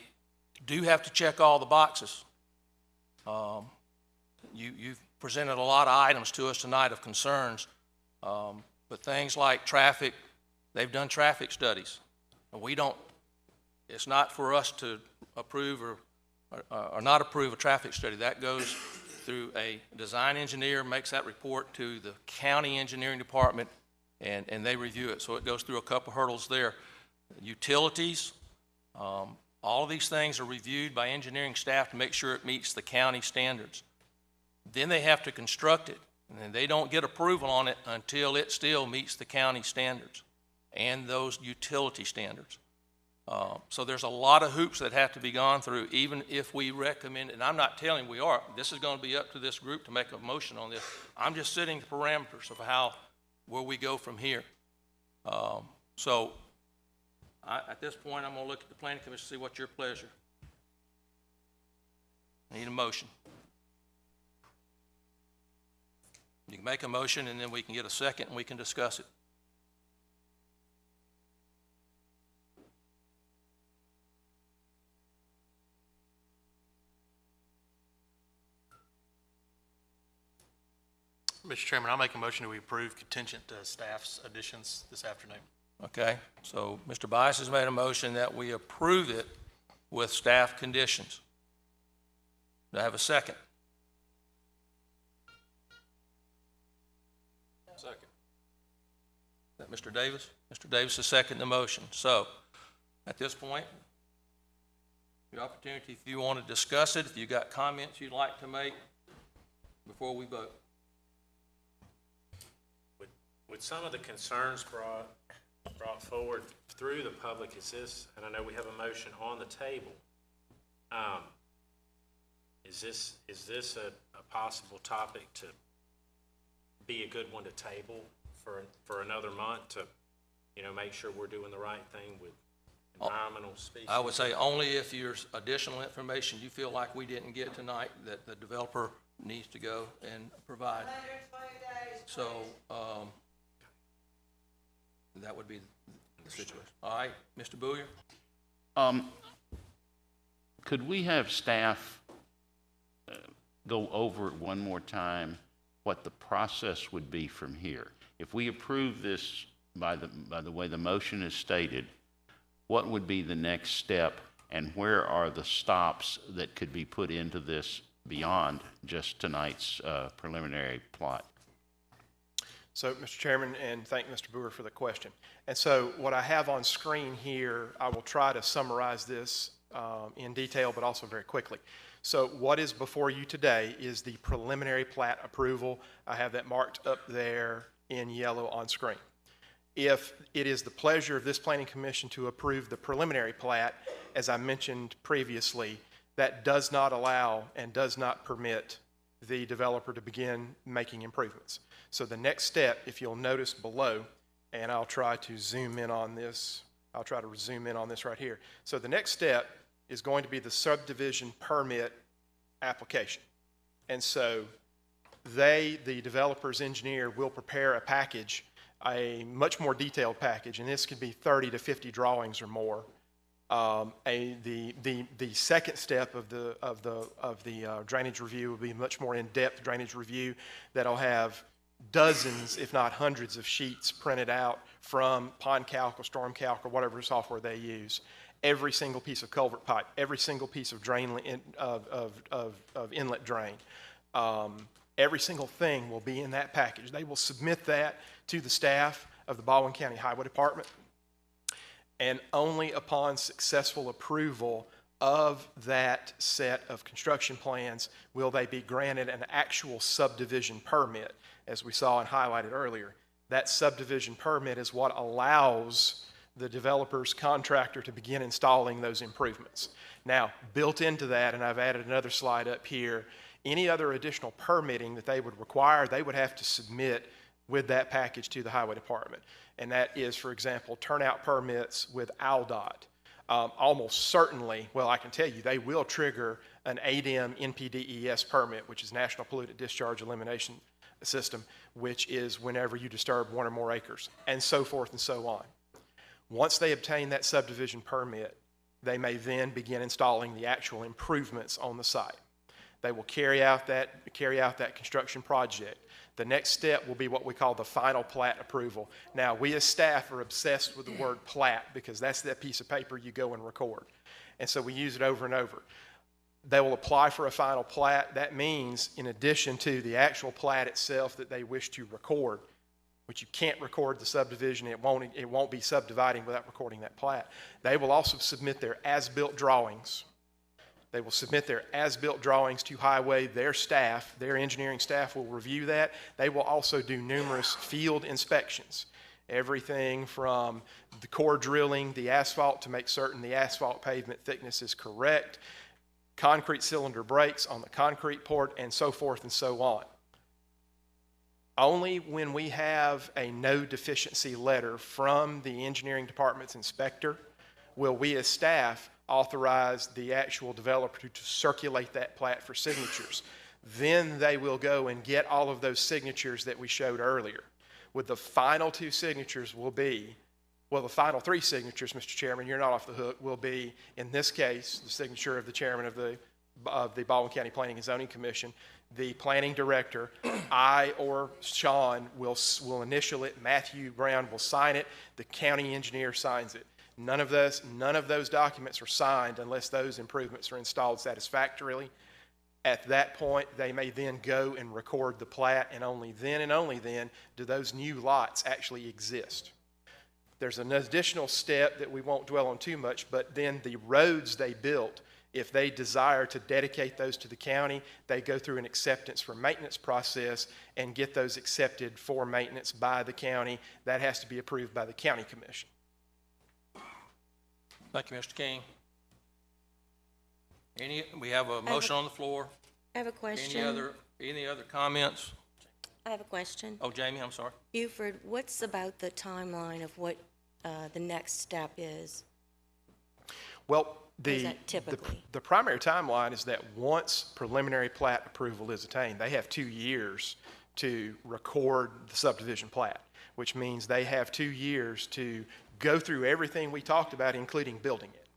do have to check all the boxes. You've presented a lot of items to us tonight of concerns, but things like traffic, they've done traffic studies. We don't. It's not for us to approve or not approve a traffic study. That goes through a design engineer, makes that report to the county engineering department, and they review it. So it goes through a couple hurdles there. Utilities, all of these things are reviewed by engineering staff to make sure it meets the county standards. Then they have to construct it, and they don't get approval on it until it still meets the county standards and those utility standards. So there's a lot of hoops that have to be gone through, even if we recommend it. And I'm not telling we are. This is going to be up to this group to make a motion on this. I'm just setting the parameters of where we go from here. At this point, I'm going to look at the planning commission to see what's your pleasure. I need a motion. You can make a motion, and then we can get a second, and we can discuss it. Mr. Chairman, I'll make a motion that we approve contingent staff's additions this afternoon. Okay, so Mr. Bias has made a motion that we approve it with staff conditions. Do I have a second? Second. Is that Mr. Davis? Mr. Davis has seconded the motion. So at this point, your opportunity, if you want to discuss it, if you've got comments you'd like to make before we vote. With some of the concerns brought forward through the public, is this, and I know we have a motion on the table, is this a possible topic to be a good one to table for another month to, make sure we're doing the right thing with environmental species? I would say only if there's additional information you feel like we didn't get tonight that the developer needs to go and provide. So, that would be the situation. All right, Mr. Booyer? Could we have staff go over it one more time, what the process would be from here? If we approve this by the way the motion is stated, what would be the next step, and where are the stops that could be put into this beyond just tonight's preliminary plot? So, Mr. Chairman, and thank Mr. Boer for the question. And so what I have on screen here, I will try to summarize this in detail, but also very quickly. So what is before you today is the preliminary plat approval. I have that marked up there in yellow on screen. If it is the pleasure of this planning commission to approve the preliminary plat, as I mentioned previously, that does not allow and does not permit the developer to begin making improvements. So the next step, if you'll notice below, and I'll try to zoom in on this, right here. So the next step is going to be the subdivision permit application. And so the developer's engineer will prepare a package, a much more detailed package, and this could be 30 to 50 drawings or more. The second step of the drainage review will be a much more in-depth drainage review that'll have dozens, if not hundreds, of sheets printed out from Pond Calc or Storm Calc or whatever software they use. Every single piece of culvert pipe, every single piece of drain of inlet drain, every single thing will be in that package. They will submit that to the staff of the Baldwin County Highway Department, and only upon successful approval of that set of construction plans will they be granted an actual subdivision permit, as we saw and highlighted earlier. That subdivision permit is what allows the developer's contractor to begin installing those improvements. Now, built into that, and I've added another slide up here, any other additional permitting that they would require, they would have to submit with that package to the Highway Department. And that is, for example, turnout permits with ALDOT. Almost certainly, well, I can tell you, they will trigger an ADEM NPDES permit, which is National Pollutant Discharge Elimination System, which is whenever you disturb 1 or more acres, and so forth and so on. Once they obtain that subdivision permit, they may then begin installing the actual improvements on the site. They will carry out that construction project. The next step will be what we call the final plat approval. Now, we as staff are obsessed with the word plat because that's that piece of paper you go and record. And so we use it over and over. They will apply for a final plat. That means, in addition to the actual plat itself that they wish to record, which you can't record the subdivision, it won't be subdividing without recording that plat. They will also submit their as-built drawings. They will submit their as-built drawings to Highway. Their staff, their engineering staff, will review that. They will also do numerous field inspections. Everything from the core drilling, the asphalt to make certain the asphalt pavement thickness is correct, concrete cylinder breaks on the concrete port, and so forth and so on. Only when we have a no deficiency letter from the engineering department's inspector will we as staff authorize the actual developer to circulate that plat for signatures. Then they will go and get all of those signatures that we showed earlier. With the final 2 signatures will be, well, the final 3 signatures, Mr. Chairman, you're not off the hook, will be, in this case, the signature of the chairman of the Baldwin County Planning and Zoning Commission, the planning director, I or Sean will initial it, Matthew Brown will sign it, the county engineer signs it. None of those documents are signed unless those improvements are installed satisfactorily. At that point, they may then go and record the plat, and only then do those new lots actually exist. There's an additional step that we won't dwell on too much, but then the roads they built, if they desire to dedicate those to the county, they go through an acceptance for maintenance process and get those accepted for maintenance by the county. That has to be approved by the county commission. Thank you, Mr. King. We have a motion on the floor. I have a question. Any other comments? I have a question. Oh, Jamie, I'm sorry. Buford, what's about the timeline of what the next step is? Well, the primary timeline is that once preliminary plat approval is attained, they have 2 years to record the subdivision plat, which means they have 2 years to go through everything we talked about, including building it.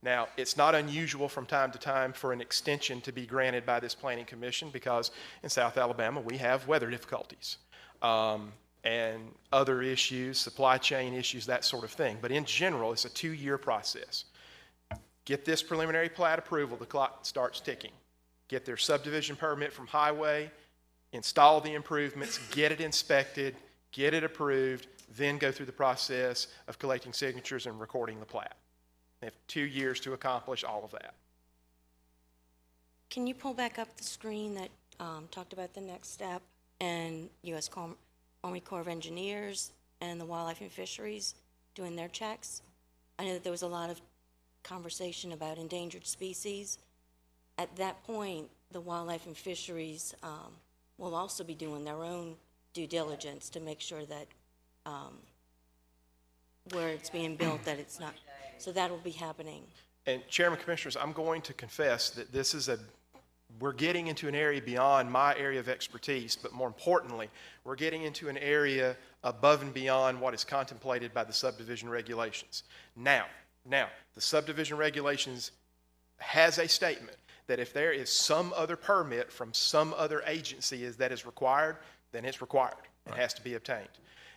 Now, it's not unusual from time to time for an extension to be granted by this planning commission because in South Alabama we have weather difficulties and other issues, supply chain issues, that sort of thing. But in general, it's a 2-year process. Get this preliminary plat approval, the clock starts ticking. Get their subdivision permit from Highway, install the improvements, get it inspected, get it approved, then go through the process of collecting signatures and recording the plat. They have 2 years to accomplish all of that. Can you pull back up the screen that talked about the next step and U.S. Army Corps of Engineers and the Wildlife and Fisheries doing their checks. I know that there was a lot of conversation about endangered species. At that point, the Wildlife and Fisheries will also be doing their own due diligence to make sure that where it's being built, that it's not. So that will be happening. And Chairman, Commissioners, I'm going to confess that we're getting into an area beyond my area of expertise, but more importantly, we're getting into an area above and beyond what is contemplated by the subdivision regulations. Now, the subdivision regulations has a statement that if there is some other permit from some other agency that is required, then it's required. It has to be obtained.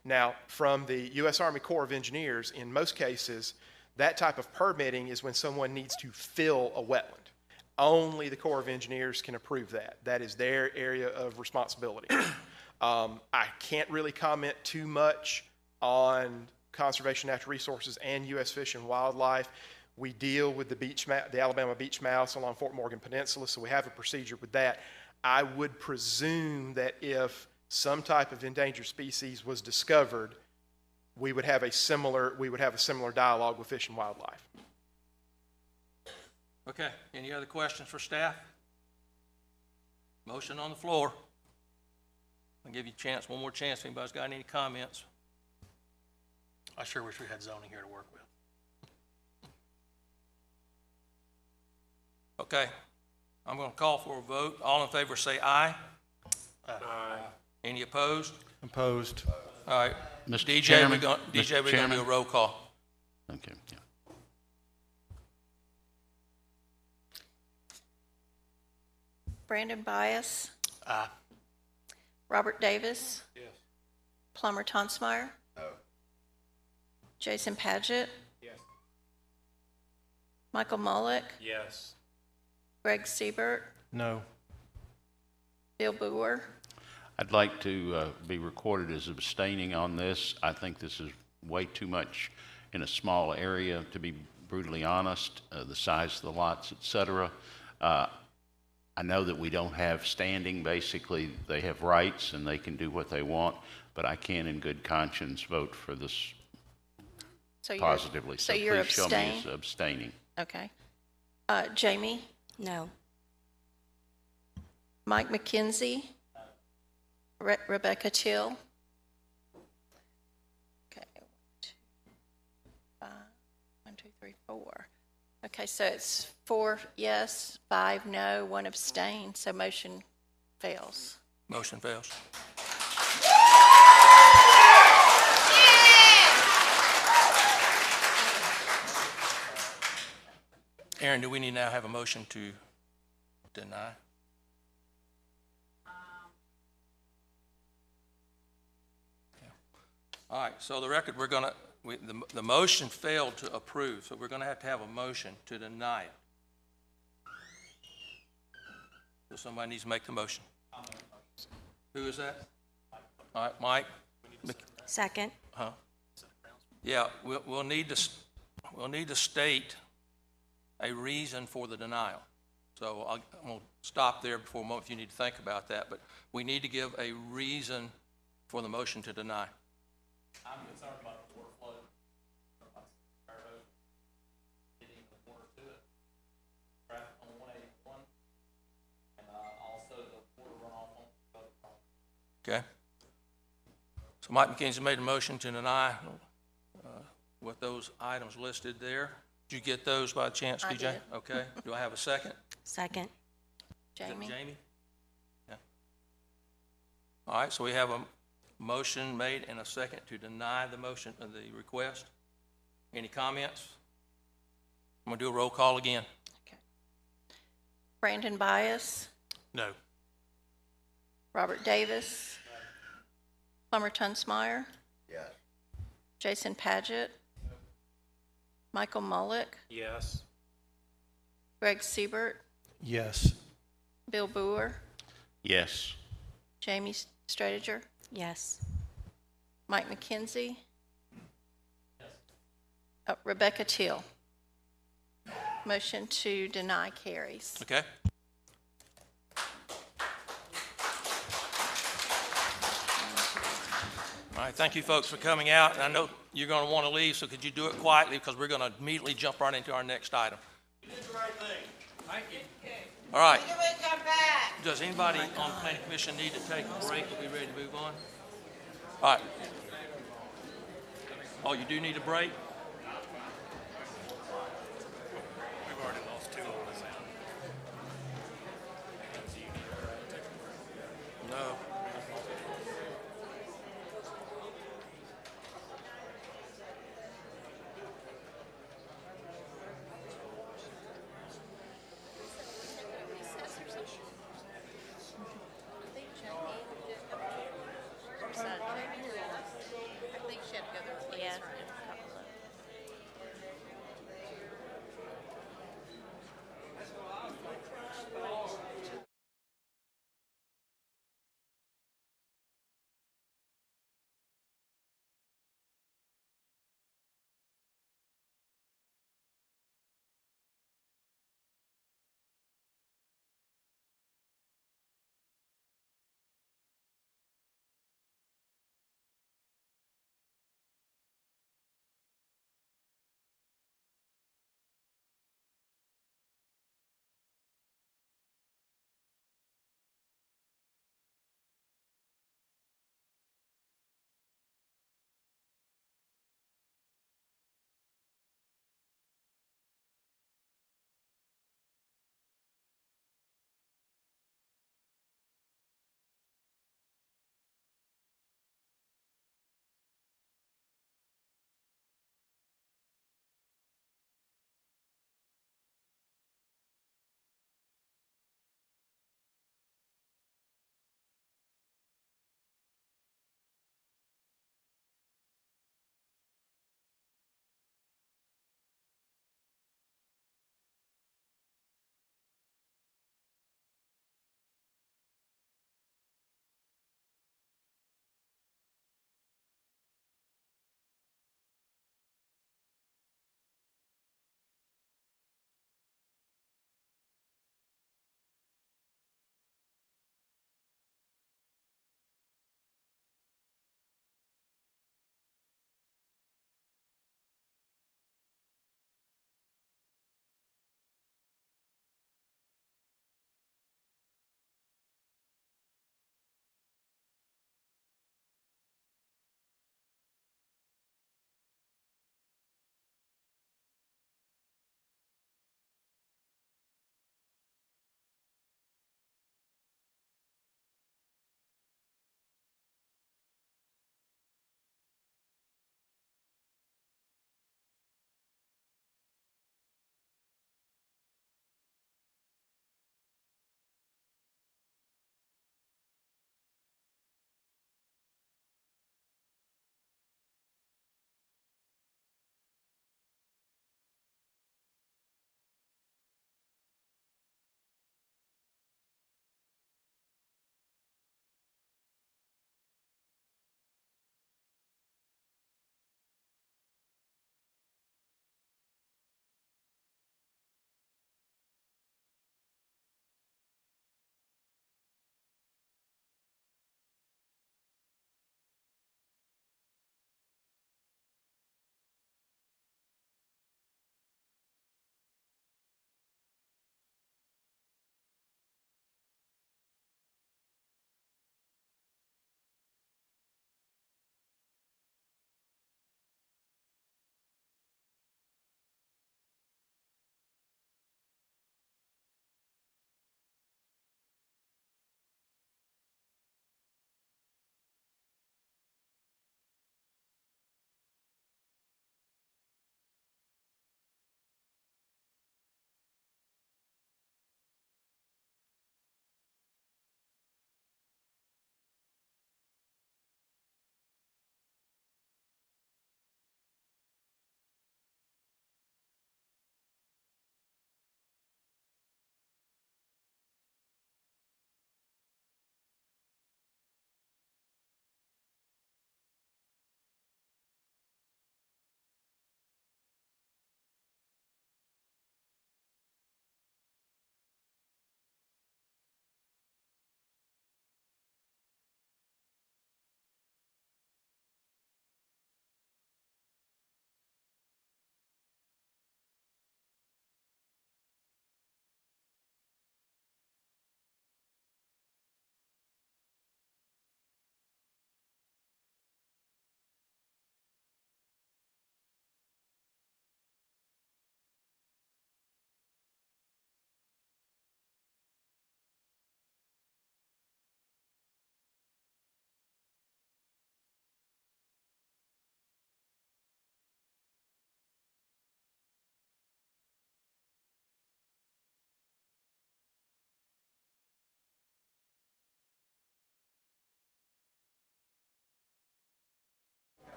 Now, from the U.S. Army Corps of Engineers, in most cases, that type of permitting is when someone needs to fill a wetland. Only the Corps of Engineers can approve that. That is their area of responsibility. I can't really comment too much on Conservation Natural Resources and U.S. Fish and Wildlife. We deal with the Alabama beach mouse along Fort Morgan Peninsula, so we have a procedure with that. I would presume that if some type of endangered species was discovered, we would have a similar dialogue with Fish and Wildlife. Okay, any other questions for staff? Motion on the floor. I'll give you a chance, one more chance if anybody's got any comments. I sure wish we had zoning here to work with. Okay, I'm going to call for a vote. All in favor say aye. Aye. Any opposed? Opposed. All right, Mr. DJ, Chairman, we're going to do a roll call. Okay, yeah. Brandon Bias. Aye. Robert Davis. Yes. Plummer Tonsmeyer. No. Jason Padgett. Yes. Michael Mullick. Yes. Greg Siebert. No. Bill Boer. I'd like to be recorded as abstaining on this. I think this is way too much in a small area, to be brutally honest, the size of the lots, et cetera. I know that we don't have standing. Basically, they have rights and they can do what they want, but I can't in good conscience vote for this positively. So you're please show me as abstaining. Okay. Jamie? No. Mike McKenzie? Rebecca Till? Okay. 1, 2, 3, 4. Okay, so it's 4 yes, 5 no, 1 abstain, so motion fails. Motion fails. Aaron, do we need now have a motion to deny? All right, so the record, the motion failed to approve, so we're going to have a motion to deny it. So somebody needs to make the motion. Who is that? All right, Mike? Second. Huh? Yeah, we'll need to state a reason for the denial. So I'm going to stop there before a moment if you need to think about that, but we need to give a reason for the motion to deny. I'm concerned about the water flow. Getting the water to it. Traffic on 181. And also the water runoff on the other property. Okay. So Mike McKenzie made a motion to deny with those items listed there. Did you get those by chance, I DJ? did. Okay. Do I have a second? Second. Jamie? Is that Jamie? Yeah. All right, so we have a motion made and a second to deny the motion of the request. Any comments? I'm going to do a roll call again. Okay. Brandon Bias? No. Robert Davis? No. Plummer Tonsmeyer? Yes. Jason Padgett? No. Michael Mullick? Yes. Greg Siebert? Yes. Bill Boer? Yes. Jamie Stradiger? Yes. Mike McKenzie? Yes. Rebecca Till? Motion to deny carries. Okay. All right. right, thank you folks for coming out. And I know you're going to want to leave, so could you do it quietly because we're going to immediately jump right into our next item. You did the right thing. Thank you. All right. Does anybody on the planning commission need to take a break? Are we ready to move on? All right. Oh, you do need a break? We've already lost 2 on this end. No.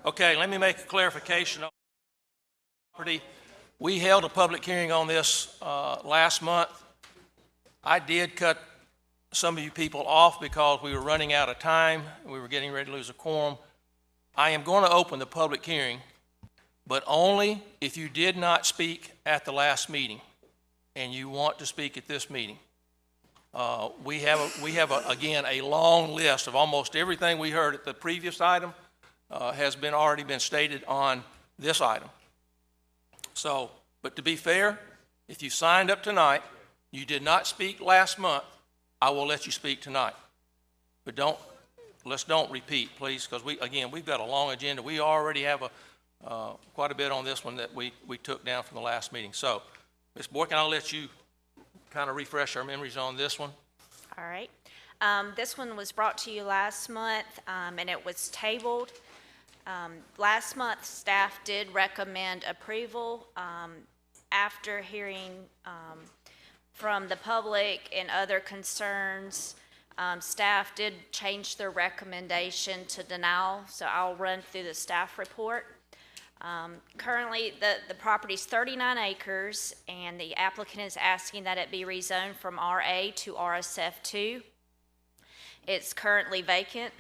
Okay, let me make a clarification on property. We held a public hearing on this last month. I did cut some of you people off because we were running out of time. We were getting ready to lose a quorum. I am going to open the public hearing, but only if you did not speak at the last meeting and you want to speak at this meeting. We have again, a long list of almost everything we heard at the previous item has already been stated on this item. So, but to be fair, if you signed up tonight, you did not speak last month, I will let you speak tonight. But let's don't repeat, please, because we've got a long agenda. We already have quite a bit on this one that we took down from the last meeting. So, Ms. Boykin, I'll let you kind of refresh our memories on this one. All right. This one was brought to you last month, and it was tabled. Last month, staff did recommend approval. After hearing from the public and other concerns, staff did change their recommendation to denial, so I'll run through the staff report. Currently, the property's 39 acres, and the applicant is asking that it be rezoned from RA to RSF2. It's currently vacant.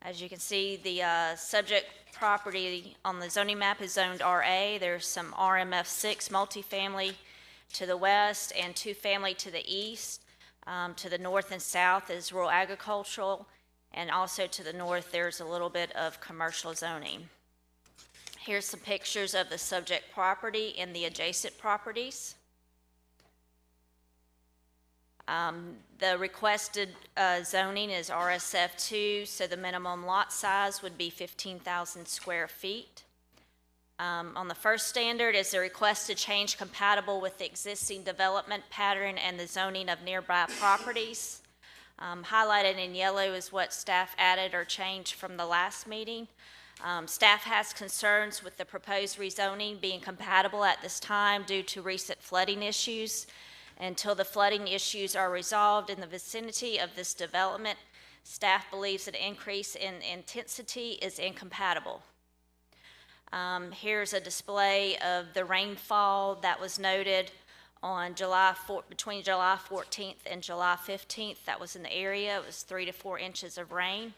As you can see, the subject property on the zoning map is zoned RA. There's some RMF6 multifamily to the west and 2-family to the east. To the north and south is rural agricultural, and also to the north there's a little bit of commercial zoning. Here's some pictures of the subject property and the adjacent properties. The requested zoning is RSF2, so the minimum lot size would be 15,000 square feet. On the first standard, is the requested change compatible with the existing development pattern and the zoning of nearby properties? Highlighted in yellow is what staff added or changed from the last meeting. Staff has concerns with the proposed rezoning being compatible at this time due to recent flooding issues. Until the flooding issues are resolved in the vicinity of this development, staff believes an increase in intensity is incompatible. Here's a display of the rainfall that was noted on between July 14th and July 15th. That was in the area. It was 3 to 4 inches of rain.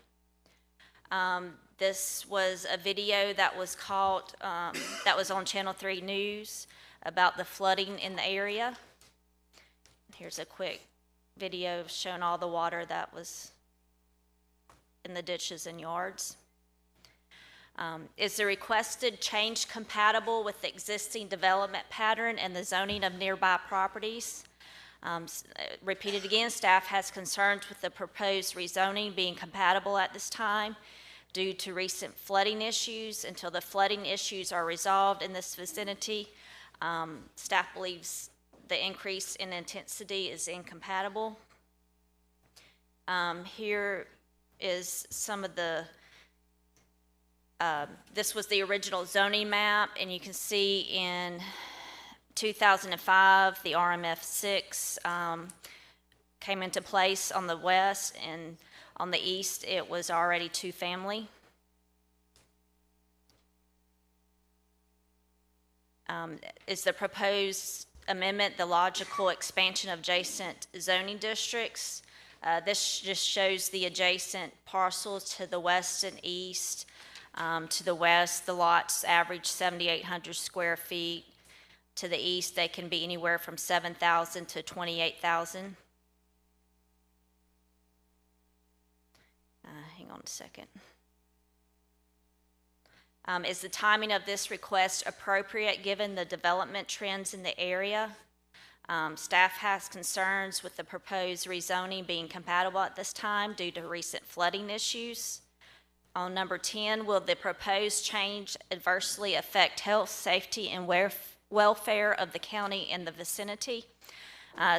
This was a video that was caught, that was on Channel 3 News about the flooding in the area. Here's a quick video showing all the water that was in the ditches and yards. Is the requested change compatible with the existing development pattern and the zoning of nearby properties? Repeated again, staff has concerns with the proposed rezoning being compatible at this time due to recent flooding issues. Until the flooding issues are resolved in this vicinity, staff believes the increase in intensity is incompatible. Here is some of the, this was the original zoning map, and you can see in 2005, the RMF6 came into place on the west, and on the east, it was already 2-family. Is the proposed amendment the logical expansion of adjacent zoning districts? This just shows the adjacent parcels to the west and east. To the west, the lots average 7,800 square feet. To the east, they can be anywhere from 7,000 to 28,000. Hang on a second. Is the timing of this request appropriate given the development trends in the area? Staff has concerns with the proposed rezoning being compatible at this time due to recent flooding issues. On number 10, will the proposed change adversely affect health, safety, and welfare of the county and the vicinity?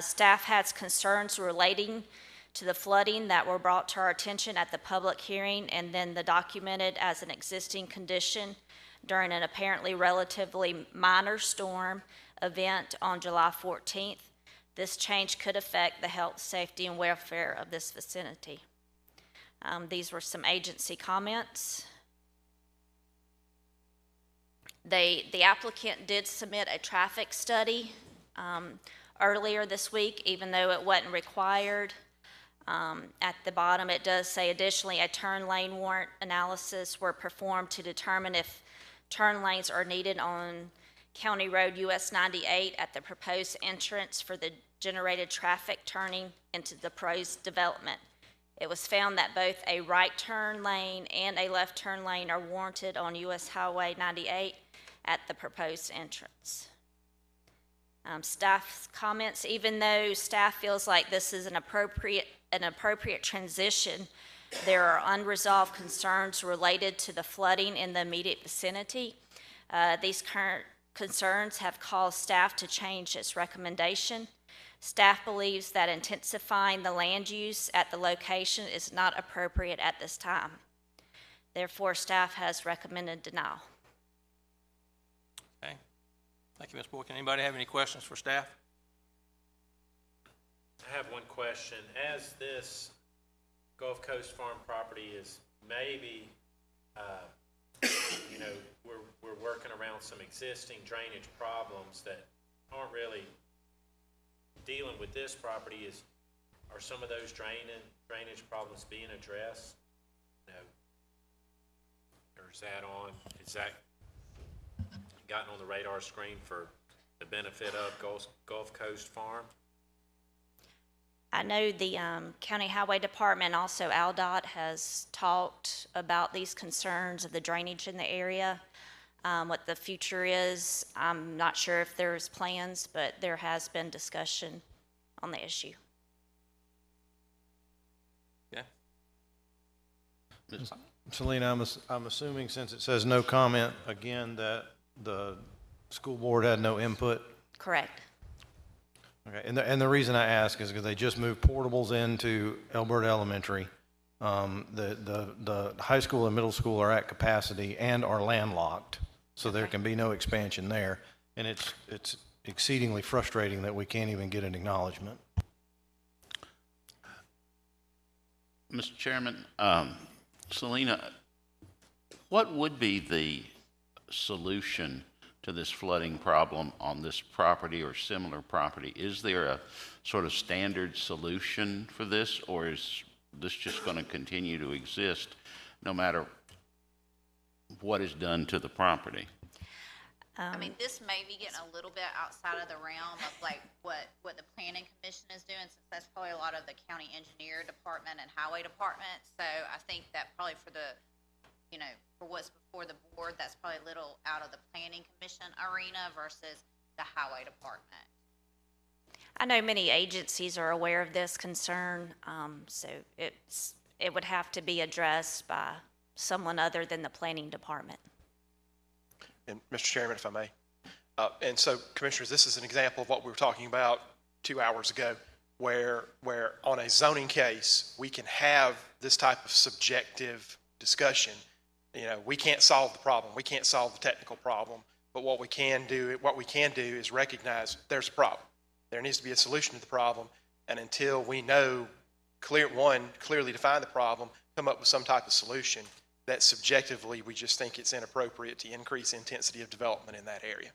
Staff has concerns relating to the flooding that were brought to our attention at the public hearing and then the documented as an existing condition during an apparently relatively minor storm event on July 14th. This change could affect the health, safety, and welfare of this vicinity. These were some agency comments. The applicant did submit a traffic study earlier this week, even though it wasn't required. At the bottom, it does say, additionally, a turn lane warrant analysis were performed to determine if turn lanes are needed on County Road US 98 at the proposed entrance for the generated traffic turning into the proposed development. It was found that both a right turn lane and a left turn lane are warranted on US Highway 98 at the proposed entrance. Staff's comments: even though staff feels like this is an appropriate transition, there are unresolved concerns related to the flooding in the immediate vicinity. These current concerns have caused staff to change its recommendation. Staff believes that intensifying the land use at the location is not appropriate at this time. Therefore, staff has recommended denial. Okay. Thank you, Ms. Boyd. Can anybody have any questions for staff? I have one question. As this Gulf Coast Farm property is maybe, you know, we're working around some existing drainage problems that aren't really dealing with this property. Are some of those drainage problems being addressed? No. Or is that gotten on the radar screen for the benefit of Gulf Coast Farm? I know the County Highway Department, also ALDOT, has talked about these concerns of the drainage in the area. What the future is, I'm not sure if there's plans, but there has been discussion on the issue. Yeah. Selena, I'm assuming, since it says no comment, again, that the school board had no input? Correct. Okay, and the reason I ask is because they just moved portables into Elbert Elementary. The high school and middle school are at capacity and are landlocked, so there can be no expansion there. And it's exceedingly frustrating that we can't even get an acknowledgement. Mr. Chairman, Selena, what would be the solution to this flooding problem on this property or similar property? Is there a sort of standard solution for this, or is this just going to continue to exist no matter what is done to the property? I mean, this may be getting a little bit outside of the realm of like what the planning commission is doing, since that's probably a lot of the county engineer department and highway department. So I think that probably for the, you know, for what's before the board, that's probably a little out of the planning commission arena versus the highway department. I know many agencies are aware of this concern, so it would have to be addressed by someone other than the planning department. And Mr. Chairman, if I may. And so, Commissioners, this is an example of what we were talking about 2 hours ago, where on a zoning case, we can have this type of subjective discussion. You know, we can't solve the problem. We can't solve the technical problem. But what we can do is recognize there's a problem. There needs to be a solution to the problem. And until we know, clearly define the problem, come up with some type of solution, that subjectively we just think it's inappropriate to increase intensity of development in that area.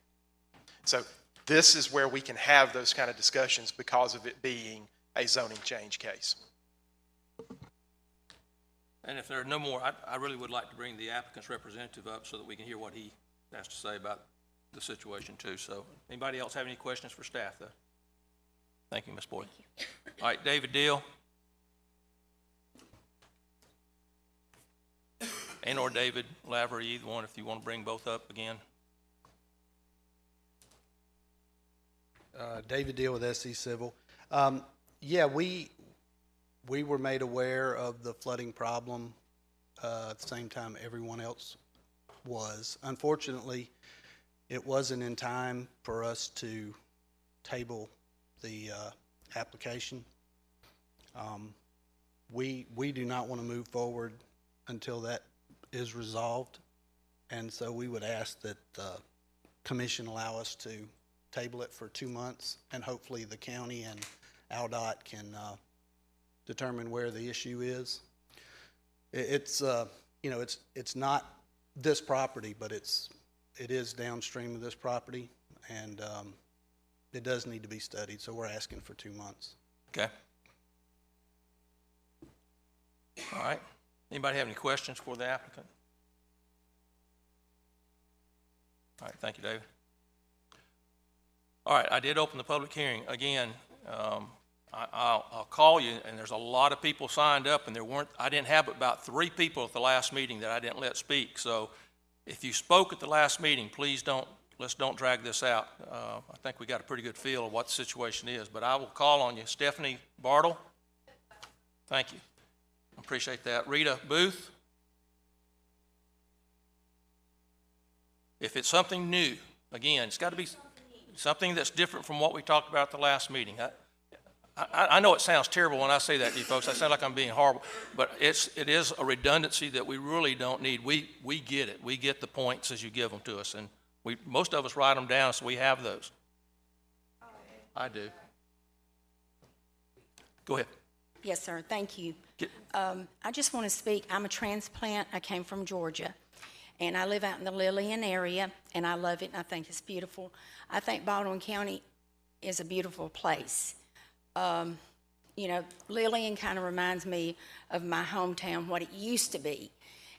So this is where we can have those kind of discussions because of it being a zoning change case. And if there are no more, I really would like to bring the applicant's representative up so that we can hear what he has to say about the situation too. So anybody else have any questions for staff though? Thank you, Ms. Boyd. All right, David Deal. And or David Lavery, either one, if you want to bring both up again. David Deal with SC Civil. Yeah, we were made aware of the flooding problem at the same time everyone else was. Unfortunately, it wasn't in time for us to table the application. We do not want to move forward until that is resolved, and so we would ask that the commission allow us to table it for 2 months, and hopefully the county and ALDOT can determine where the issue is. It's you know, it's not this property, but it's it is downstream of this property, and it does need to be studied, so we're asking for 2 months. Okay. All right. Anybody have any questions for the applicant? All right, thank you, David. All right, I did open the public hearing. Again, I'll call you, and there's a lot of people signed up, and I didn't have about 3 people at the last meeting that I didn't let speak. So if you spoke at the last meeting, please let's don't drag this out. I think we got a pretty good feel of what the situation is, but I will call on you. Stephanie Bartle? Thank you. I appreciate that. Rita Booth? If it's something new, again, it's got to be something that's different from what we talked about at the last meeting. I know it sounds terrible when I say that to you folks. I sound like I'm being horrible, but it is a redundancy that we really don't need. We get it. We get the points as you give them to us, and most of us write them down, so we have those. I do. Go ahead. Yes, sir. Thank you. I just want to speak. I'm a transplant. I came from Georgia, and I live out in the Lillian area, and I love it, and I think it's beautiful. I think Baldwin County is a beautiful place. You know, Lillian kind of reminds me of my hometown, what it used to be.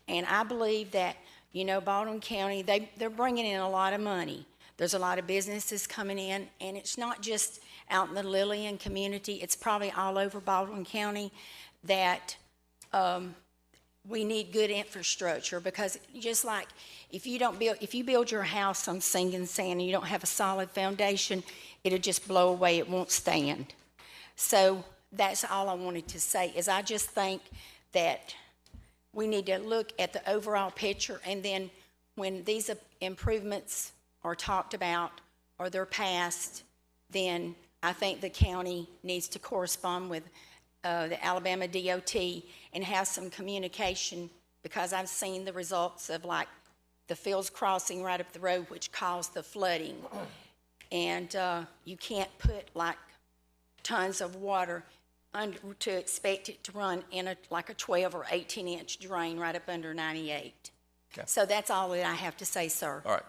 And I believe that, you know, Baldwin County, they're bringing in a lot of money. There's a lot of businesses coming in, and it's not just out in the Lillian community. It's probably all over Baldwin County that we need good infrastructure, because just like if you build your house on sinking sand and you don't have a solid foundation, it'll just blow away. It won't stand. So that's all I wanted to say, is I just think that we need to look at the overall picture, and then when these improvements are talked about or they're passed, then I think the county needs to correspond with the Alabama DOT and have some communication, because I've seen the results of like the Fields Crossing right up the road, which caused the flooding. And you can't put like tons of water under to expect it to run in like a 12 or 18-inch drain right up under 98. Okay. So that's all that I have to say, sir. All right.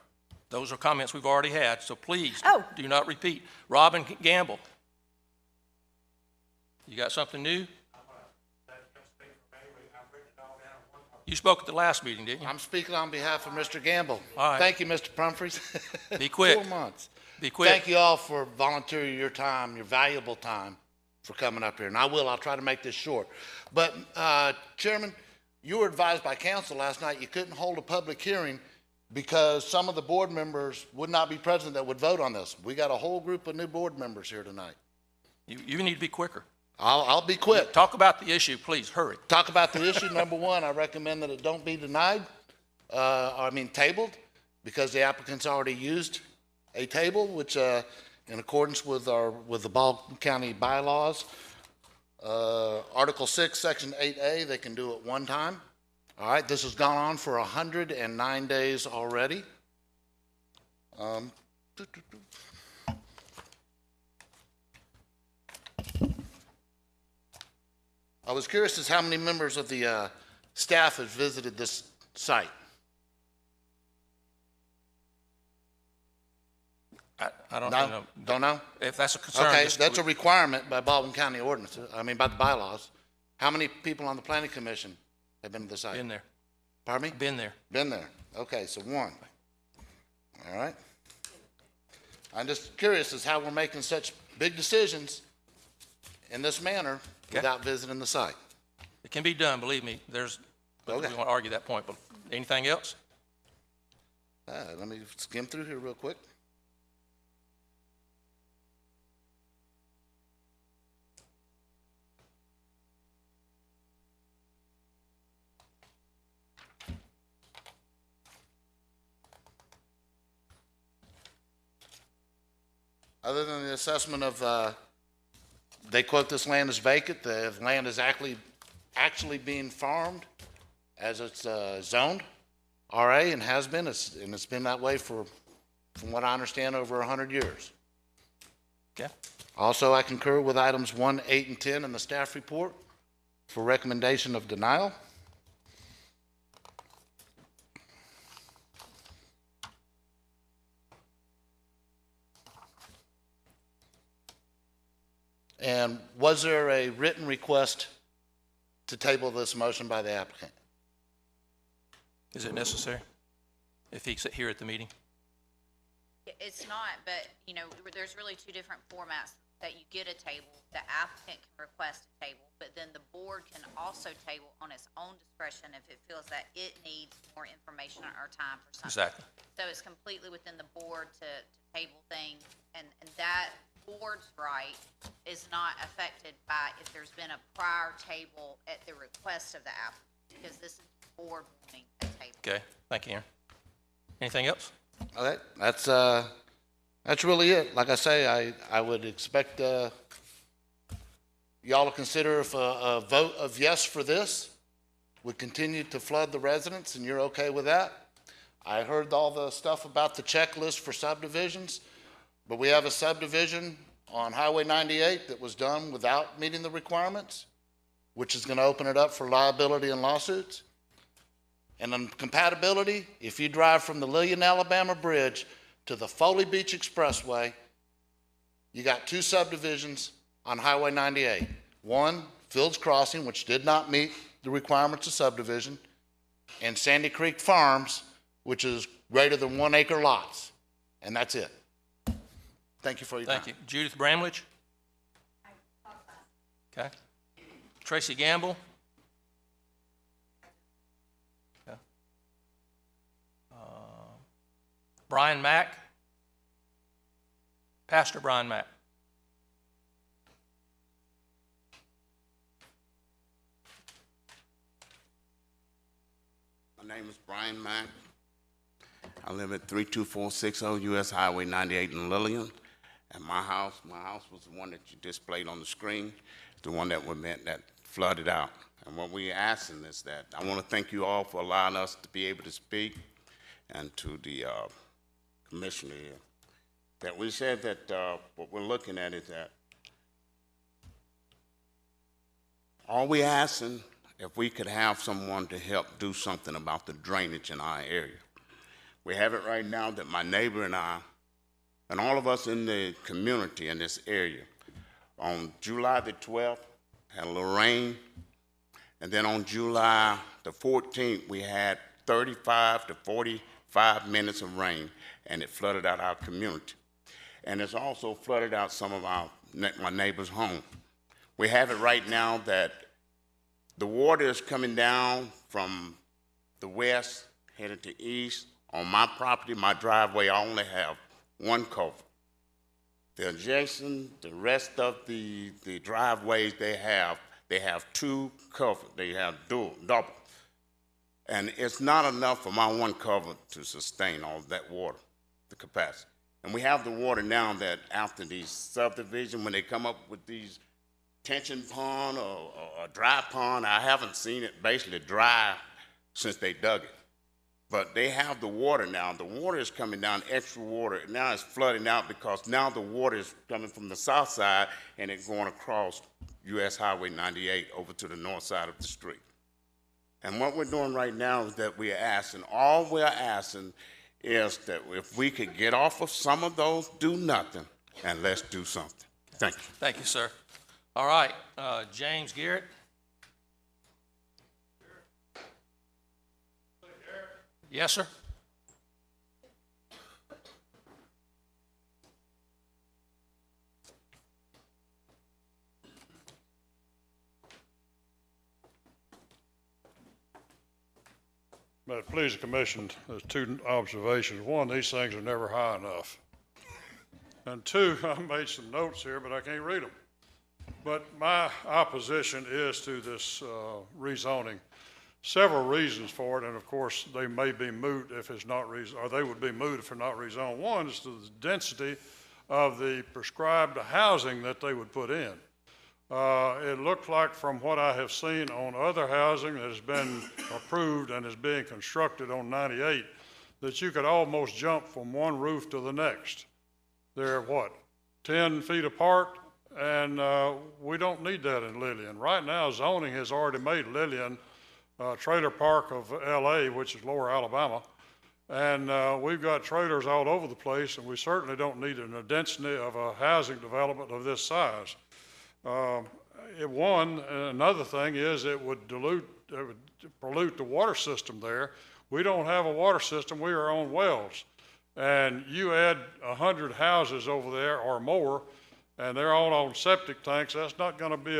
Those are comments we've already had, so please do not repeat. Robin Gamble, you got something new? You spoke at the last meeting, didn't you? I'm speaking on behalf of Mr. Gamble. All right. Thank you, Mr. Humphreys. Be quick. 4 months. Be quick. Thank you all for volunteering your time, your valuable time, for coming up here. And I'll try to make this short. But, Chairman, you were advised by council last night you couldn't hold a public hearing because some of the board members would not be present that would vote on this. We got a whole group of new board members here tonight. You need to be quicker. I'll be quick. Talk about the issue, please. Hurry. Talk about the issue. Number one, I recommend that it don't be denied, tabled, because the applicant's already used a table, which, in accordance with the Baldwin County bylaws, Article 6, Section 8A, they can do it one time. All right, this has gone on for 109 days already. I was curious as how many members of the staff have visited this site. I don't know. Don't know? If that's a concern. Okay, that's a requirement by Baldwin County ordinance, by the bylaws. How many people on the planning commission have been to the site? Been there. Pardon me? Been there. Been there. Okay, so 1. All right. I'm just curious as how we're making such big decisions in this manner without visiting the site. It can be done, believe me. We won't argue that point, but anything else? Let me skim through here real quick. Other than the assessment of, they quote this land as vacant, the land is actually being farmed as it's zoned, RA, and has been, and it's been that way for, from what I understand, over 100 years. Okay. Also, I concur with items 1, 8, and 10 in the staff report for recommendation of denial. And was there a written request to table this motion by the applicant? Is it necessary if he's here at the meeting? It's not, but, you know, there's really two different formats that you get a table. The applicant can request a table, but then the board can also table on its own discretion if it feels that it needs more information or time for something. Exactly. So it's completely within the board to table things, and that board's right is not affected by if there's been a prior table at the request of the applicant, because this is the board wanting a table. Okay, thank you, Aaron. Anything else? Okay, that's really it. Like I say, I would expect y'all to consider if a vote of yes for this would continue to flood the residents, and you're okay with that. I heard all the stuff about the checklist for subdivisions, but we have a subdivision on Highway 98 that was done without meeting the requirements, which is going to open it up for liability and lawsuits. And on compatibility, if you drive from the Lillian, Alabama bridge to the Foley Beach Expressway, you got two subdivisions on Highway 98. One, Fields Crossing, which did not meet the requirements of subdivision, and Sandy Creek Farms, which is greater than 1 acre lots. And that's it. Thank you for your time. Thank you. Judith Bramlage? Okay. Tracy Gamble? Okay. Brian Mack? Pastor Brian Mack? My name is Brian Mack. I live at 32460 US Highway 98 in Lillian. And my house was the one that you displayed on the screen, the one that flooded out. And what we're asking is that I want to thank you all for allowing us to be able to speak, and to the commissioner here, that we said that what we're looking at is that all we're asking, if we could have someone to help do something about the drainage in our area. We have it right now that my neighbor and I, and all of us in the community in this area, on July the 12th, had a little rain, and then on July the 14th, we had 35 to 45 minutes of rain, and it flooded out our community. And it's also flooded out some of my neighbors' home. We have it right now that the water is coming down from the west, headed to east. On my property, my driveway, I only have one culvert. The adjacent, the rest of the driveways they have two culverts. They have double. And it's not enough for my one culvert to sustain all that water, the capacity. And we have the water now that after these subdivision, when they come up with these tension pond or a dry pond, I haven't seen it basically dry since they dug it. But they have the water now. The water is coming down, extra water. Now it's flooding out because now the water is coming from the south side and it's going across US Highway 98 over to the north side of the street. And what we're doing right now is that all we're asking is that if we could get off of some of those, do nothing, and let's do something. Thank you. Thank you, sir. All right, James Garrett. Yes, sir. But please, the commission, there's two observations. One, these things are never high enough. And two, I made some notes here, but I can't read them. But my opposition is to this rezoning. Several reasons for it, and of course, they may be moot if it's not or they would be moot if they're not rezoned. One is the density of the prescribed housing that they would put in. It looked like from what I have seen on other housing that has been approved and is being constructed on 98, that you could almost jump from one roof to the next. They're 10 feet apart, and we don't need that in Lillian. Right now, zoning has already made Lillian trailer park of LA, which is lower Alabama. And we've got trailers all over the place, and we certainly don't need a density of a housing development of this size. Another thing is it would pollute the water system there. We don't have a water system, we are on wells. And you add 100 houses over there or more, and they're all on septic tanks, that's not gonna be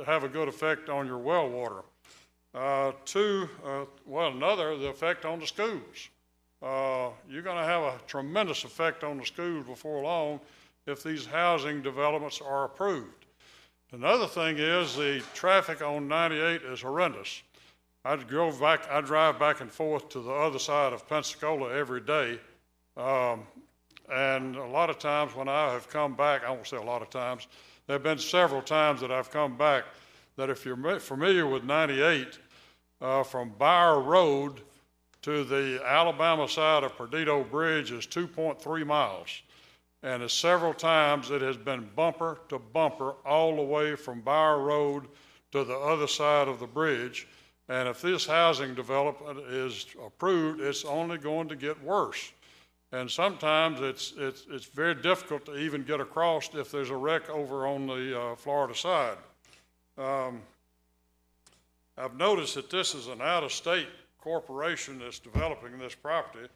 have a good effect on your well water. The effect on the schools. You're gonna have a tremendous effect on the schools before long if these housing developments are approved. Another thing is the traffic on 98 is horrendous. I drive back and forth to the other side of Pensacola every day. And a lot of times when I have come back, I won't say a lot of times, there have been several times that I've come back that if you're familiar with 98, from Bower Road to the Alabama side of Perdido Bridge is 2.3 miles. And several times it has been bumper to bumper all the way from Bower Road to the other side of the bridge. And if this housing development is approved, it's only going to get worse. And sometimes it's very difficult to even get across if there's a wreck over on the Florida side. I've noticed that this is an out-of-state corporation that's developing this property,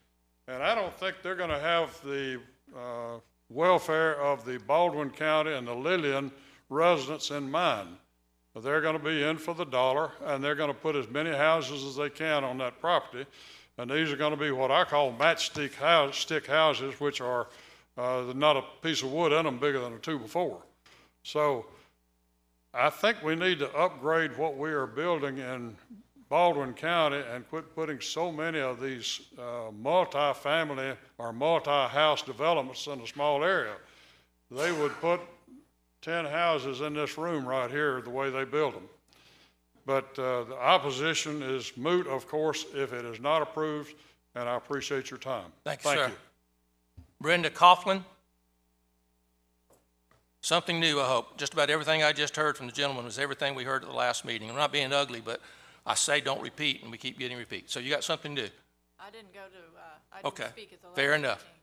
and I don't think they're going to have the welfare of the Baldwin County and the Lillian residents in mind. They're going to be in for the dollar, and they're going to put as many houses as they can on that property. And these are going to be what I call matchstick houses, which are not a piece of wood in them bigger than a 2x4. So I think we need to upgrade what we are building in Baldwin County and quit putting so many of these multi-family or multi-house developments in a small area. They would put 10 houses in this room right here the way they build them. But the opposition is moot, of course, if it is not approved, and I appreciate your time. Thank you, sir. Brenda Coughlin. Something new, I hope. Just about everything I just heard from the gentleman was everything we heard at the last meeting. I'm not being ugly, but I say don't repeat, and we keep getting repeat. So you got something new? I didn't go to, I didn't speak at the last fair enough. meeting.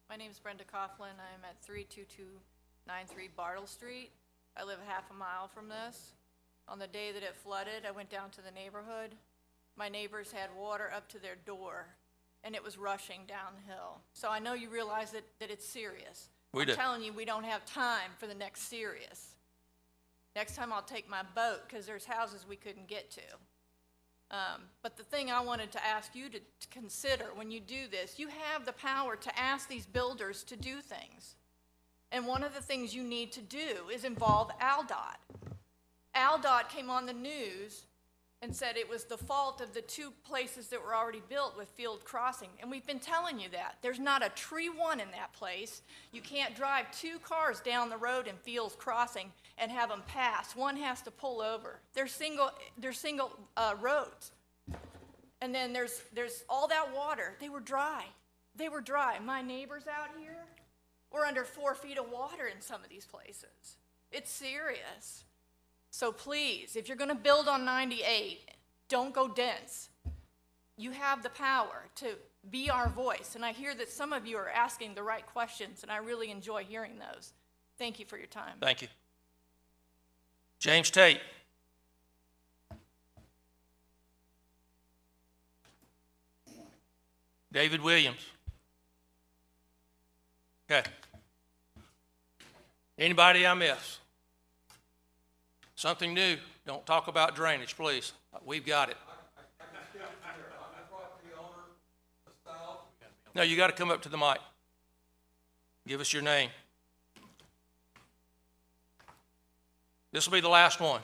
My name is Brenda Coughlin. I'm at 32293 Bartle Street. I live half a mile from this. On the day that it flooded, I went down to the neighborhood. My neighbors had water up to their door, and it was rushing downhill. So I know you realize that it's serious. I'm telling you, we don't have time for the next serious. Next time I'll take my boat, because there's houses we couldn't get to. But the thing I wanted to ask you to consider when you do this, you have the power to ask these builders to do things. And one of the things you need to do is involve ALDOT. ALDOT came on the news and said it was the fault of the two places that were already built with Field Crossing. And we've been telling you that. There's not a tree one in that place. You can't drive two cars down the road in Fields Crossing and have them pass. One has to pull over. They're single roads. And then there's all that water. They were dry. They were dry. My neighbors out here were under 4 feet of water in some of these places. It's serious. So please, if you're going to build on 98, don't go dense. You have the power to be our voice. And I hear that some of you are asking the right questions, and I really enjoy hearing those. Thank you for your time. Thank you. James Tate. David Williams. Okay. Anybody I miss? Something new. Don't talk about drainage, please. We've got it. No, you got to come up to the mic. Give us your name. This will be the last one.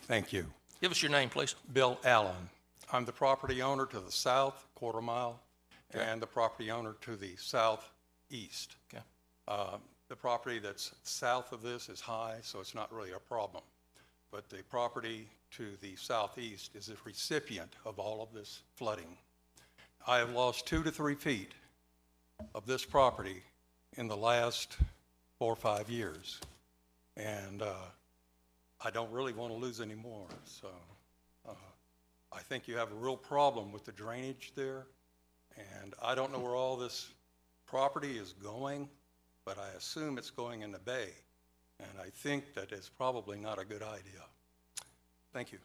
Thank you. Give us your name, please. Bill Allen. I'm the property owner to the south, quarter mile, and the property owner to the southeast. Okay. The property that's south of this is high, so it's not really a problem. But the property to the southeast is the recipient of all of this flooding. I have lost 2 to 3 feet of this property in the last 4 or 5 years. And I don't really want to lose any more. So I think you have a real problem with the drainage there. And I don't know where all this property is going, but I assume it's going in the bay. And I think that is probably not a good idea. Thank you.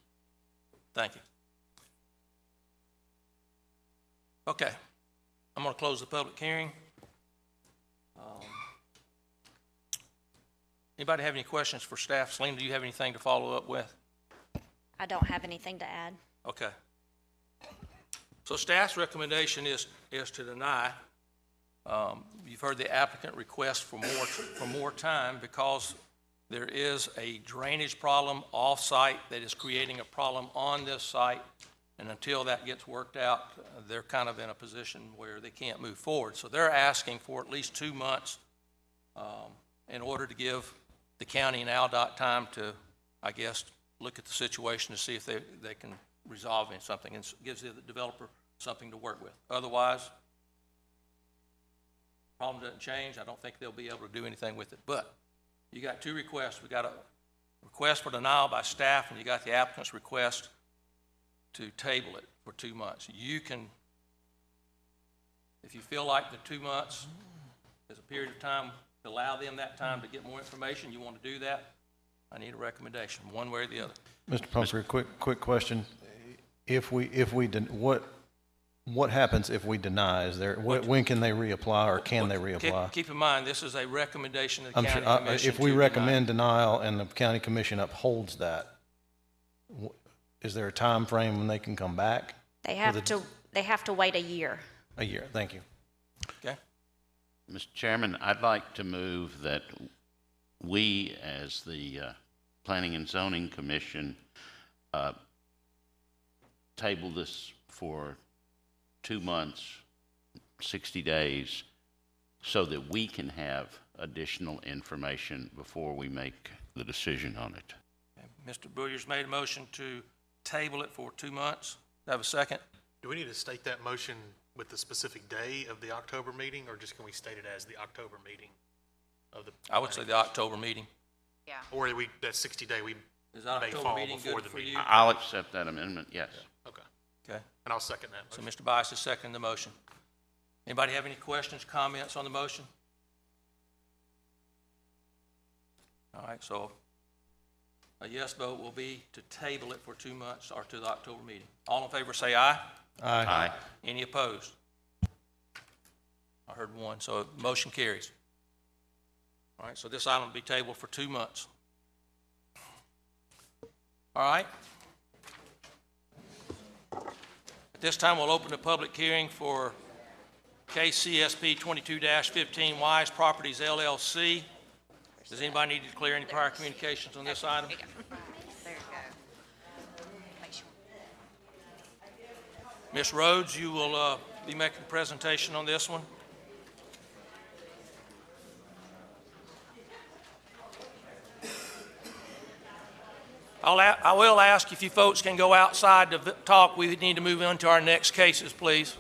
Thank you. Okay, I'm going to close the public hearing. Anybody have any questions for staff? Selena, do you have anything to follow up with? I don't have anything to add. Okay. So staff's recommendation is to deny. You've heard the applicant request for more time because there is a drainage problem off-site that is creating a problem on this site. And until that gets worked out, they're kind of in a position where they can't move forward. So they're asking for at least 2 months in order to give the county and ALDOT time to, I guess, look at the situation to see if they can resolve something, and gives the developer something to work with. Otherwise, problem doesn't change. I don't think they'll be able to do anything with it. But you got 2 requests. We got a request for denial by staff, and you got the applicant's request to table it for 2 months. You can, if you feel like the 2 months is a period of time, allow them that time to get more information, you want to do that, I need a recommendation, one way or the other. Mr. Pumphrey, quick question. What happens if we deny? When can they reapply, or can they reapply? Keep in mind, this is a recommendation of the county commission. If we recommend denial and the county commission upholds that, is there a time frame when they can come back? They have to wait a year. A year, thank you. Okay. Mr. Chairman, I'd like to move that we, as the Planning and Zoning Commission, table this for 2 months, 60 days, so that we can have additional information before we make the decision on it. Okay. Mr. Boyer's made a motion to table it for 2 months. Do I have a second? Do we need to state that motion with the specific day of the October meeting, or just can we state it as the October meeting of the? I would say the October meeting. Yeah. Or that 60 day we Is that may October fall meeting before good the for meeting. you? I'll accept that amendment, yes. Okay. Okay. And I'll second that So motion. Mr. Bias is seconding the motion. Anybody have any questions, comments on the motion? All right, so a yes vote will be to table it for 2 months or to the October meeting. All in favor say aye. Aye. Aye. Any opposed? I heard one, so motion carries. All right, so this item will be tabled for 2 months. All right. At this time, we'll open the public hearing for KCSP 22-15 Wise Properties LLC. Does anybody need to declare any prior communications on this item? There you go. Make sure. Ms. Rhodes, you will be making a presentation on this one. I will ask if you folks can go outside to talk. We need to move on to our next cases, please.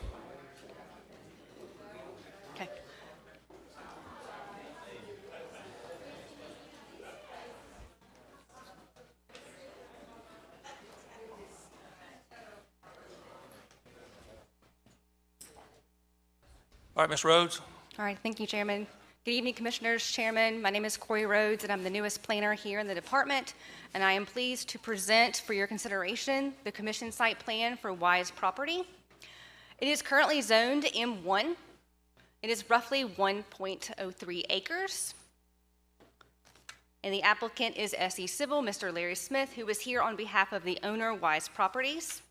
Okay. All right, Ms. Rhodes. All right, thank you, Chairman. Good evening, Commissioners, Chairman. My name is Corey Rhodes, and I'm the newest planner here in the department, and I am pleased to present for your consideration the Commission Site Plan for Wise Property. It is currently zoned M1. It is roughly 1.03 acres. And the applicant is SE Civil, Mr. Larry Smith, who is here on behalf of the owner, Wise Properties.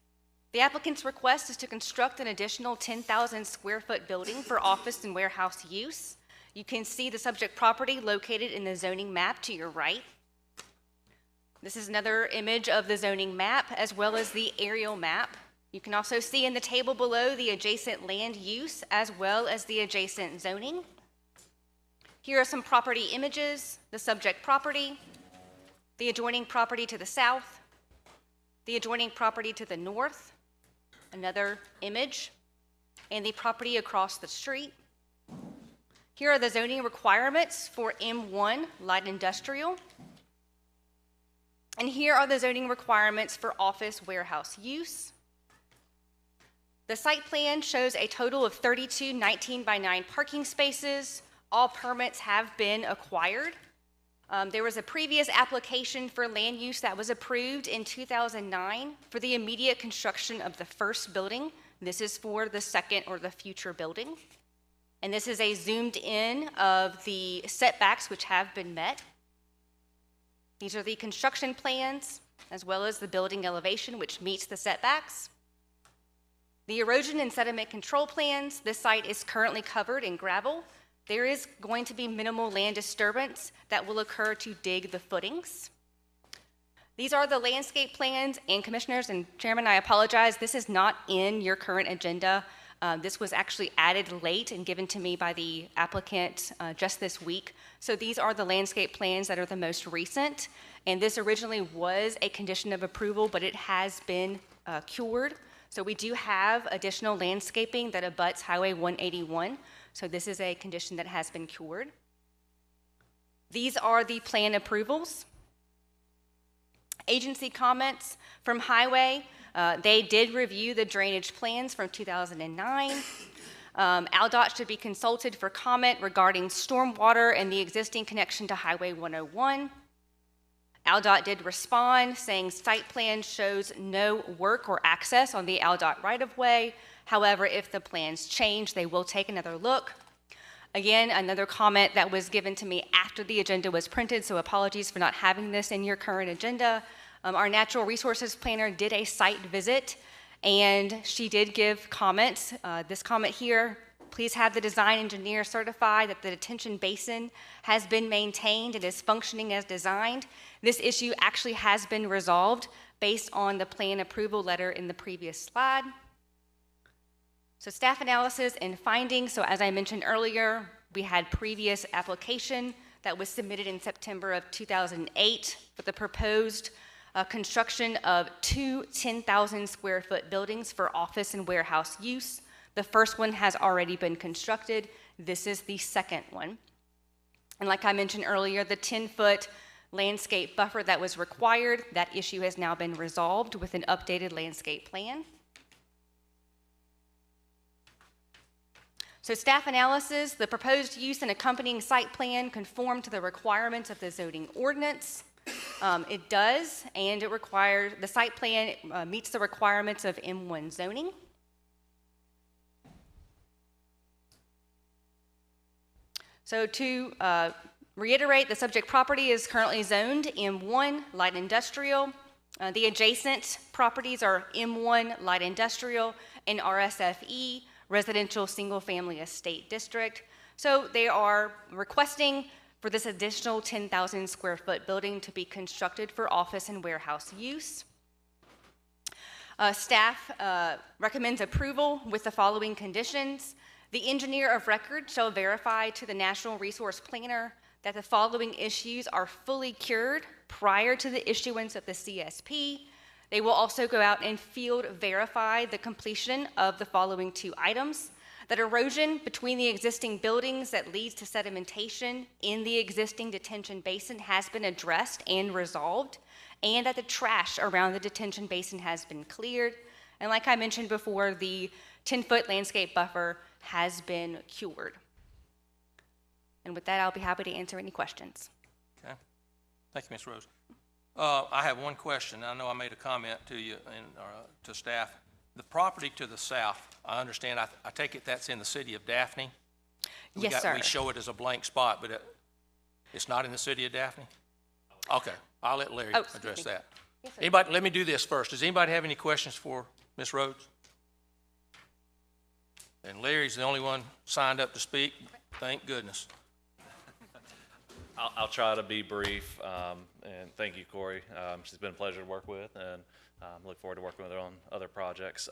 The applicant's request is to construct an additional 10,000 square foot building for office and warehouse use. You can see the subject property located in the zoning map to your right. This is another image of the zoning map as well as the aerial map. You can also see in the table below the adjacent land use as well as the adjacent zoning. Here are some property images: the subject property, the adjoining property to the south, the adjoining property to the north, another image, and the property across the street. Here are the zoning requirements for M1 light industrial. And here are the zoning requirements for office warehouse use. The site plan shows a total of 32 19-by-9 parking spaces. All permits have been acquired. There was a previous application for land use that was approved in 2009 for the immediate construction of the first building. This is for the second or the future building. And this is a zoomed in of the setbacks which have been met. These are the construction plans as well as the building elevation which meets the setbacks. The erosion and sediment control plans, this site is currently covered in gravel. There is going to be minimal land disturbance that will occur to dig the footings. These are the landscape plans, and Commissioners and Chairman, I apologize, this is not in your current agenda. This was actually added late and given to me by the applicant just this week. So these are the landscape plans that are the most recent, and this originally was a condition of approval, but it has been cured. So we do have additional landscaping that abuts Highway 181. So this is a condition that has been cured. These are the plan approvals. Agency comments from Highway. They did review the drainage plans from 2009. ALDOT should be consulted for comment regarding stormwater and the existing connection to Highway 101. ALDOT did respond, saying site plan shows no work or access on the ALDOT right-of-way. However, if the plans change, they will take another look. Again, another comment that was given to me after the agenda was printed, so apologies for not having this in your current agenda. Our natural resources planner did a site visit, and she did give comments. This comment here, please have the design engineer certify that the detention basin has been maintained and is functioning as designed. This issue actually has been resolved based on the plan approval letter in the previous slide. So staff analysis and findings. So as I mentioned earlier, we had previous application that was submitted in September of 2008 for the proposed construction of two 10,000 square foot buildings for office and warehouse use. The first one has already been constructed. This is the second one. And like I mentioned earlier, the 10-foot landscape buffer that was required, that issue has now been resolved with an updated landscape plan. So staff analysis, the proposed use and accompanying site plan conform to the requirements of the zoning ordinance. It does, and it requires, the site plan meets the requirements of M1 zoning. So to reiterate, the subject property is currently zoned M1 light industrial. The adjacent properties are M1 light industrial and RSFE residential single family estate district. So they are requesting for this additional 10,000 square foot building to be constructed for office and warehouse use. Staff recommends approval with the following conditions. The engineer of record shall verify to the National Resource Planner that the following issues are fully cured prior to the issuance of the CSP. They will also go out and field verify the completion of the following two items: that erosion between the existing buildings that leads to sedimentation in the existing detention basin has been addressed and resolved, and that the trash around the detention basin has been cleared. And like I mentioned before, the 10-foot landscape buffer has been cured. And with that, I'll be happy to answer any questions. Okay. Thank you, Ms. Rose. I have one question. I know I made a comment to you and to staff. The property to the south, I understand, I take it that's in the city of Daphne? Yes, sir. We show it as a blank spot, but it's not in the city of Daphne? Okay, I'll let Larry address that. Yes, sir. Anybody, let me do this first. Does anybody have any questions for Ms. Rhodes? And Larry's the only one signed up to speak. Thank goodness. I'll try to be brief, and thank you, Corey. She's been a pleasure to work with, and look forward to working with her on other projects.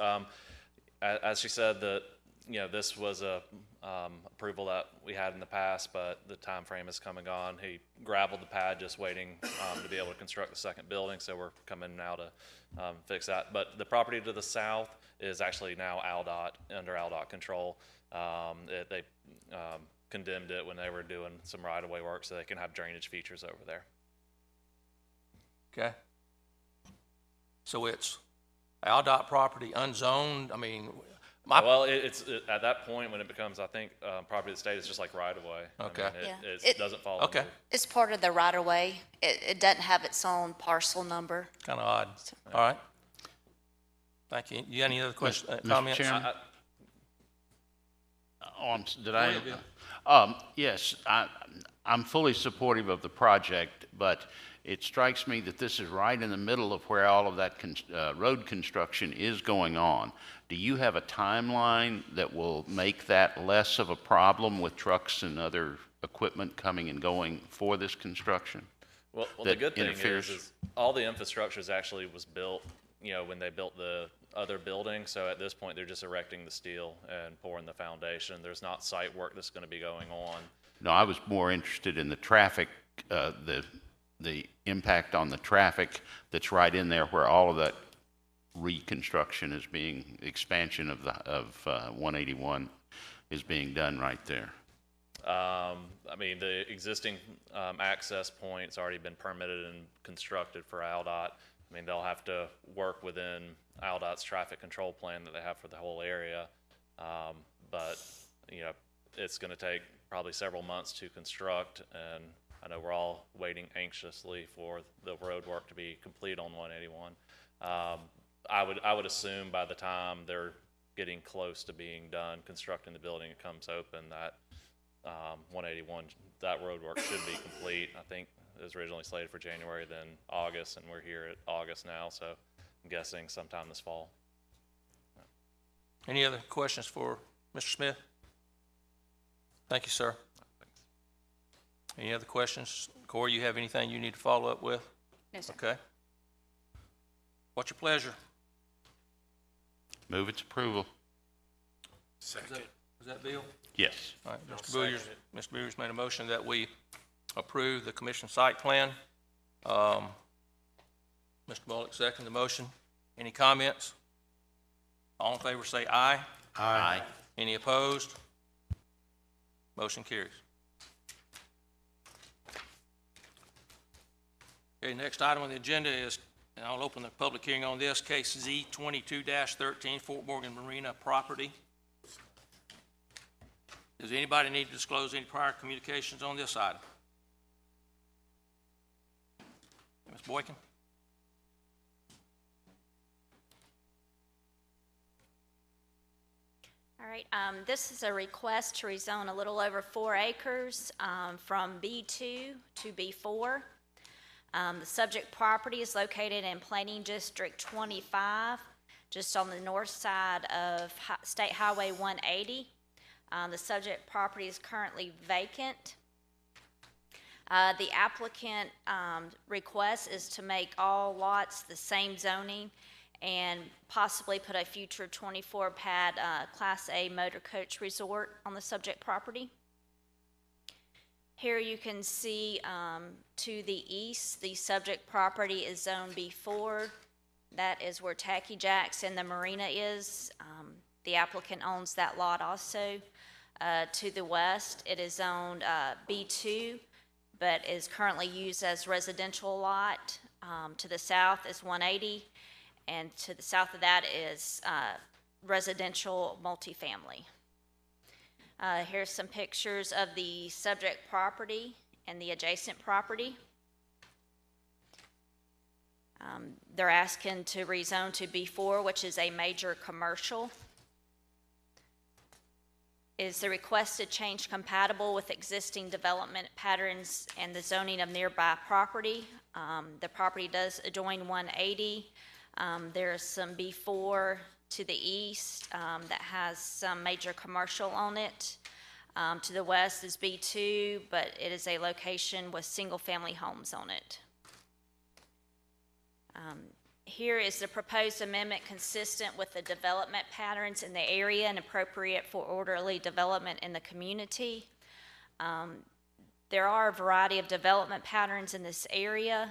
As she said, this was a approval that we had in the past, but the time frame is coming on. He gravelled the pad, just waiting to be able to construct the second building, so we're coming now to fix that. But the property to the south is actually now under ALDOT control. They condemned it when they were doing some right-of-way work, so they can have drainage features over there. Okay. So it's ALDOT property, unzoned. I mean, Well, at that point, when it becomes, I think, property of the state, it's just like right-of-way. Okay. I mean, Yeah. it doesn't fall Okay. under. It's part of the right-of-way. It doesn't have its own parcel number. Kind of odd. All right. Thank you. You got any other questions, Mr. comments? Chairman? Did Go I? ahead, Bill. Yes, I'm fully supportive of the project, but it strikes me that this is right in the middle of where all of that road construction is going on. Do you have a timeline that will make that less of a problem with trucks and other equipment coming and going for this construction? Well, the that good thing interferes? is all the infrastructure actually was built, when they built the other building. So at this point, they're just erecting the steel and pouring the foundation. There's not site work that's going to be going on. No, I was more interested in the traffic, the impact on the traffic that's right in there where all of that reconstruction is being, expansion of 181 is being done right there. I mean, the existing access point's already been permitted and constructed for ALDOT. I mean, they'll have to work within ALDOT's traffic control plan that they have for the whole area. But, it's going to take probably several months to construct, and I know we're all waiting anxiously for the road work to be complete on 181. I would assume by the time they're getting close to being done constructing the building, it comes open, that 181, that road work should be complete. I think it was originally slated for January, then August, and we're here at August now, so I'm guessing sometime this fall. Any other questions for Mr. Smith? Thank you, sir. Any other questions? Corey, you have anything you need to follow up with? No, sir. Okay. What's your pleasure? Move its approval. Second. Was that Bill? Yes. All right, Mr. Bowyer's made a motion that we approve the commission site plan. Mr. Bullock seconded the motion. Any comments? All in favor say aye. Aye. Any opposed? Motion carries. Okay, next item on the agenda is, and I'll open the public hearing on this, case Z22-13, Fort Morgan Marina property. Does anybody need to disclose any prior communications on this item? Ms. Boykin? All right, this is a request to rezone a little over 4 acres from B2 to B4. The subject property is located in Planning District 25, just on the north side of State Highway 180. The subject property is currently vacant. The applicant request is to make all lots the same zoning and possibly put a future 24-pad Class A motor coach resort on the subject property. Here you can see to the east, the subject property is Zone B4. That is where Tacky Jacks and the marina is. The applicant owns that lot also. To the west, it is zoned B2, but is currently used as residential lot. To the south is 180, and to the south of that is residential multifamily. Here's some pictures of the subject property and the adjacent property. They're asking to rezone to B4, which is a major commercial. Is the requested change compatible with existing development patterns and the zoning of nearby property? The property does adjoin 180. There's some B4 to the east that has some major commercial on it. To the west is B2, but it is a location with single-family homes on it. Here is the proposed amendment consistent with the development patterns in the area and appropriate for orderly development in the community. There are a variety of development patterns in this area.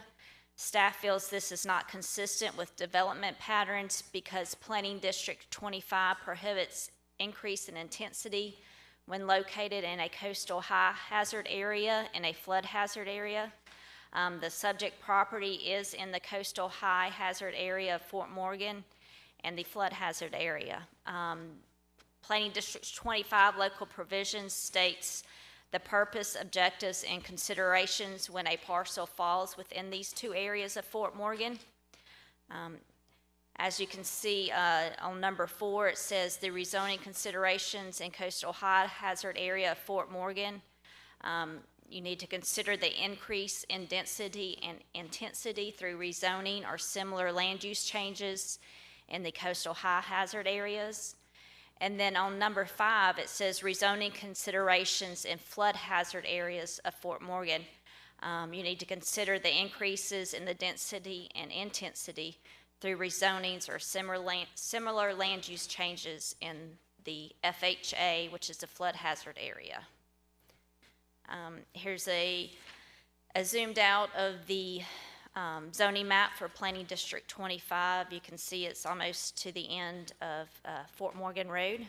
Staff feels this is not consistent with development patterns because Planning District 25 prohibits increase in intensity when located in a coastal high hazard area and a flood hazard area. The subject property is in the coastal high hazard area of Fort Morgan and the flood hazard area. Planning District 25 local provisions states the purpose, objectives, and considerations when a parcel falls within these two areas of Fort Morgan. As you can see on number 4, it says the rezoning considerations in coastal high hazard area of Fort Morgan. You need to consider the increase in density and intensity through rezoning or similar land use changes in the coastal high hazard areas. And then on number 5, it says rezoning considerations in flood hazard areas of Fort Morgan. You need to consider the increases in the density and intensity through rezonings or similar land use changes in the FHA, which is the flood hazard area. Here's a zoomed out of the zoning map for Planning District 25. You can see it's almost to the end of Fort Morgan Road.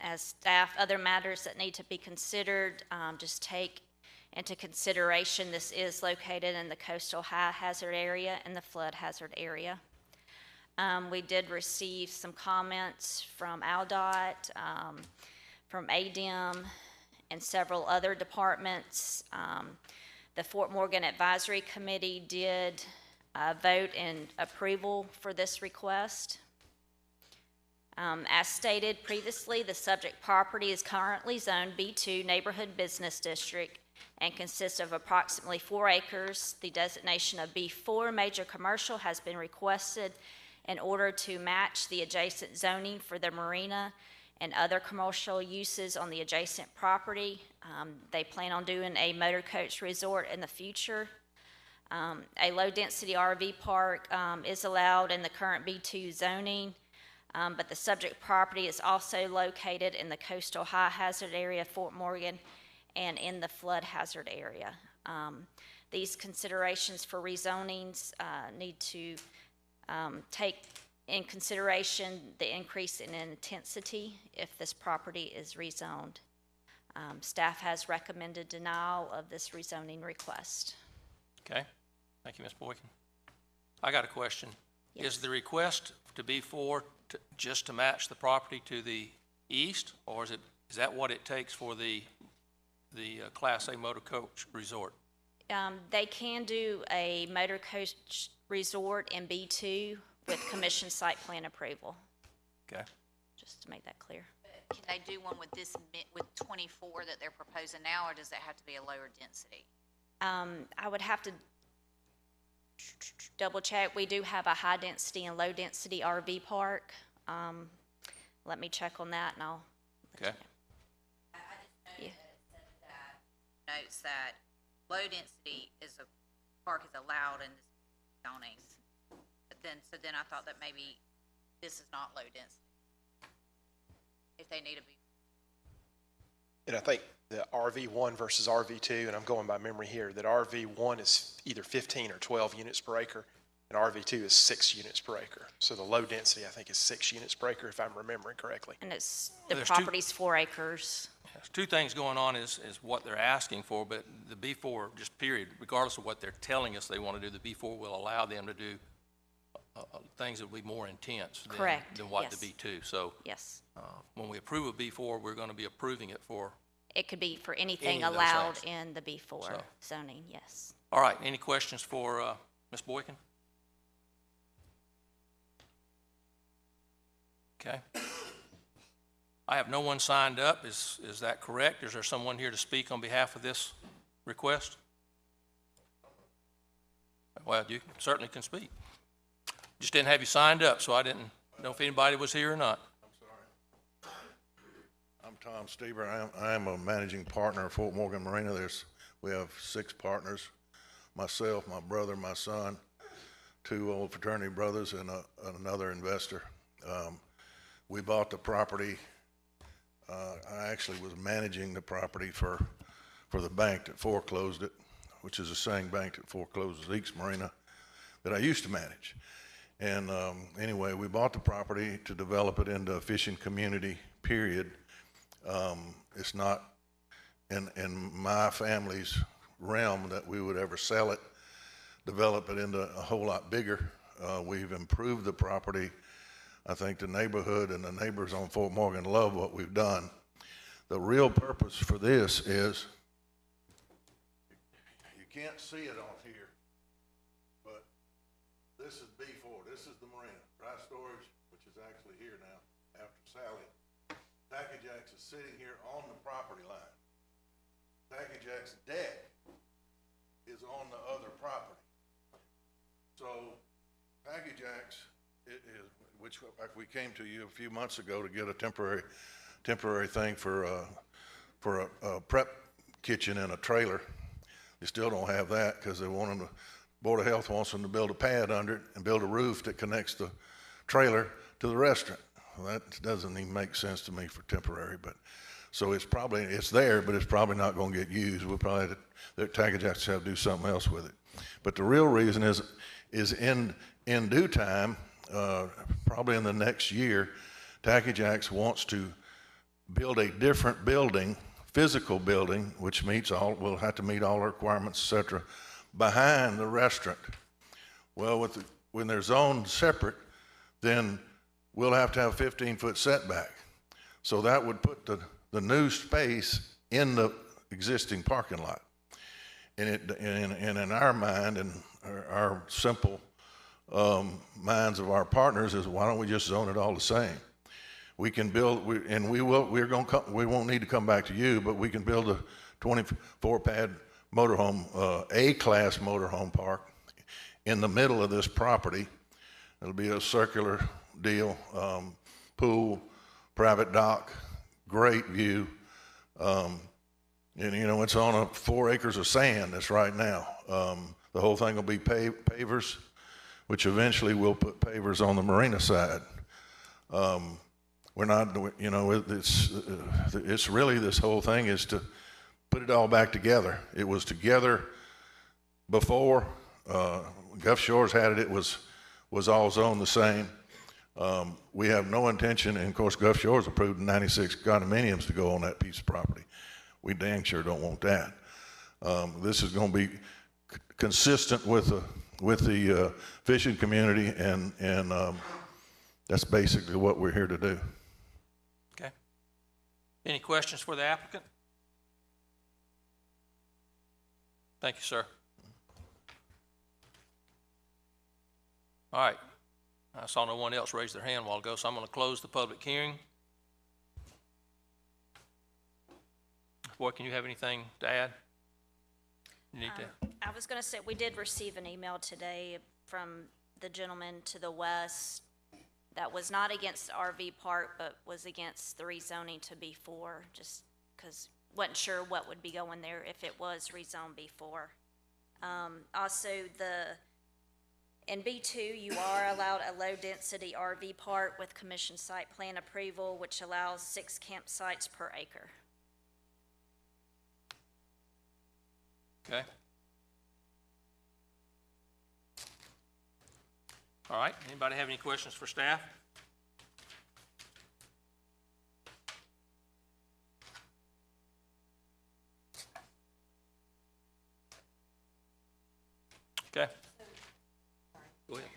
As staff, other matters that need to be considered, just take into consideration this is located in the coastal high hazard area and the flood hazard area. We did receive some comments from ALDOT, from ADEM, and several other departments. The Fort Morgan Advisory Committee did vote in approval for this request. As stated previously, the subject property is currently zoned B2 Neighborhood Business District and consists of approximately 4 acres. The designation of B4 Major Commercial has been requested in order to match the adjacent zoning for the marina and other commercial uses on the adjacent property. They plan on doing a motor coach resort in the future. A low-density RV park is allowed in the current B2 zoning, but the subject property is also located in the coastal high hazard area of Fort Morgan and in the flood hazard area. These considerations for rezonings need to take in consideration the increase in intensity if this property is rezoned. Staff has recommended denial of this rezoning request. Okay, thank you, Ms. Boykin. I got a question. Yes. Is the request to B4 just to match the property to the east, or is that what it takes for the Class A motor coach resort? They can do a motor coach resort in B2 with commission site plan approval. Okay. Just to make that clear. Can they do one with with 24 that they're proposing now, or does it have to be a lower density? I would have to double check. We do have a high density and low density RV park. Let me check on that and I'll. Okay. Notes that low density park is allowed in this zoning. But then I thought that maybe this is not low density. If they need to be. And I think the RV1 versus RV2, and I'm going by memory here, that RV1 is either 15 or 12 units per acre, and RV2 is 6 units per acre. So the low density, I think, is 6 units per acre, if I'm remembering correctly. And the property's 4 acres. There's 2 things going on is what they're asking for, but the B4, just period, regardless of what they're telling us they want to do, the B4 will allow them to do things that will be more intense than what yes. the B2. So yes. When we approve a B4, we're going to be approving it for. It could be for anything any of those allowed things. in the B4 zoning, yes. All right, any questions for Ms. Boykin? Okay. I have no one signed up. Is that correct? Is there someone here to speak on behalf of this request? Well, you certainly can speak. Just didn't have you signed up, so I didn't know if anybody was here or not. I'm Tom Steber. I am a managing partner of Fort Morgan Marina. We have 6 partners, myself, my brother, my son, 2 old fraternity brothers, and another investor. We bought the property. I actually was managing the property for the bank that foreclosed it, which is the same bank that forecloses East Marina that I used to manage. And anyway, we bought the property to develop it into a fishing community, period. It's not in my family's realm that we would ever sell it, develop it into a whole lot bigger. We've improved the property I think the neighborhood and the neighbors on Fort Morgan love what we've done. The real purpose for this is, you can't see it on here, but this is B4. This is the marina. Dry storage, which is actually here now after Sally. Tacky Jack's is sitting here on the property line. Tacky Jack's deck is on the other property. So Tacky Jack's is, which we came to you a few months ago to get a temporary thing for a prep kitchen and a trailer. They still don't have that because they want them to, Board of Health wants them to build a pad under it and build a roof that connects the trailer to the restaurant. Well, that doesn't even make sense to me for temporary, but so it's there, but it's probably not going to get used. We'll probably, the Tacky Jacks have to do something else with it. But the real reason is in due time, probably in the next year, Tacky Jacks wants to build a different building, physical building, which will have to meet all the requirements, et cetera, behind the restaurant. Well, when they're zoned separate, then we'll have to have a 15-foot setback. So that would put the new space in the existing parking lot. And in our mind and our simple minds of our partners is, why don't we just zone it all the same? We can build, we won't need to come back to you, but we can build a 24-pad motorhome, A-class motorhome park in the middle of this property. It'll be a circular deal, pool, private dock, great view. And it's on 4 acres of sand that's right now. The whole thing will be pavers, which eventually we'll put pavers on the marina side. We're not, it's really, this whole thing is to put it all back together. It was together before, Gulf Shores had it, it was all zoned the same. We have no intention, and of course Gulf Shores approved 96 condominiums to go on that piece of property. We dang sure don't want that. This is going to be consistent with the fishing community, and that's basically what we're here to do. Okay. Any questions for the applicant? Thank you, sir. All right. I saw no one else raise their hand a while ago, so I'm going to close the public hearing. Boy, can you have anything to add? You need to. I was going to say, we did receive an email today from the gentleman to the west that was not against the RV park, but was against the rezoning to B4, just because wasn't sure what would be going there if it was rezoned B4. Also, in B2, you are allowed a low-density RV park with commission site plan approval, which allows 6 campsites per acre. Okay. All right. Anybody have any questions for staff? Okay. Go ahead.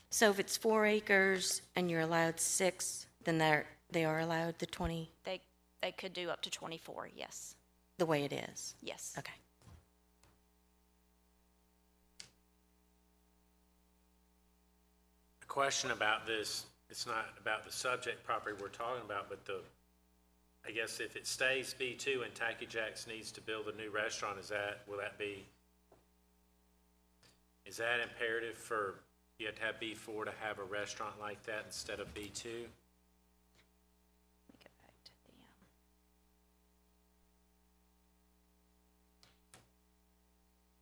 So if it's 4 acres and you're allowed 6, then they are allowed the 20? They could do up to 24, yes. The way it is? Yes. Okay. A question about this, it's not about the subject property we're talking about, but I guess if it stays B2 and Tacky Jack's needs to build a new restaurant, is that imperative for, you have to have B4 to have a restaurant like that instead of B2?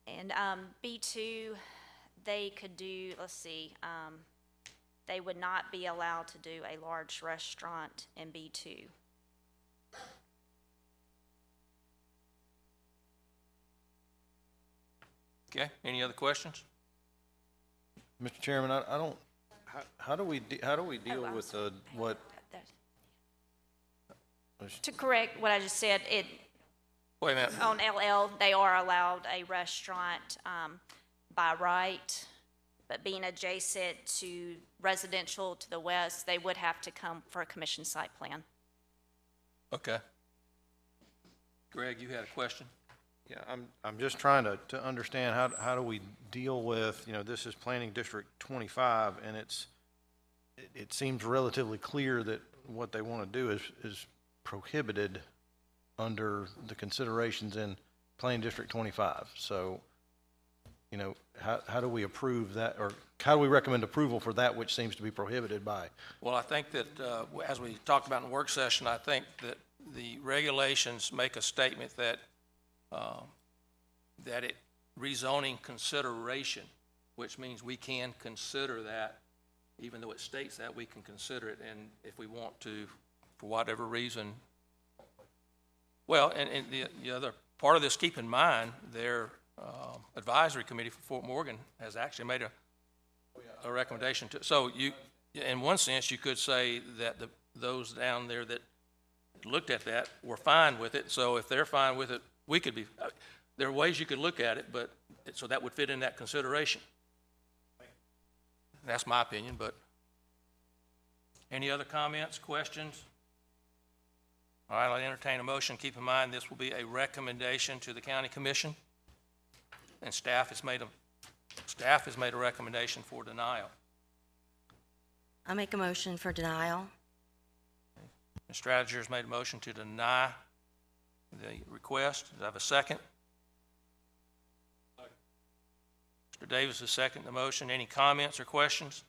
And B2, they could do, let's see, they would not be allowed to do a large restaurant in B2. Okay. Any other questions? Mr. Chairman, I don't, how do we deal with what? To correct what I just said, Wait a minute. on LL, they are allowed a restaurant by right but being adjacent to residential to the west, they would have to come for a commission site plan. Okay. Greg, you had a question? Yeah, I'm just trying to understand how do we deal with, this is Planning District 25, and it seems relatively clear that what they want to do is prohibited under the considerations in Planning District 25. So, how do we approve that, or how do we recommend approval for that which seems to be prohibited by? Well, I think that, as we talked about in the work session, I think that the regulations make a statement that rezoning consideration, which means we can consider that, even though it states that, we can consider it, and if we want to, for whatever reason. Well, and the other part of this, keep in mind, their advisory committee for Fort Morgan has actually made a recommendation to, so you, in one sense, you could say that those down there that looked at that were fine with it, so if they're fine with it, we could be, there are ways you could look at it, but, so that would fit in that consideration. That's my opinion, but any other comments, questions? All right, I'll entertain a motion. Keep in mind, this will be a recommendation to the county commission, and staff has made a recommendation for denial. I make a motion for denial. The strateger has made a motion to deny the request. Do I have a second? Mr. Davis has seconded the motion. Any comments or questions?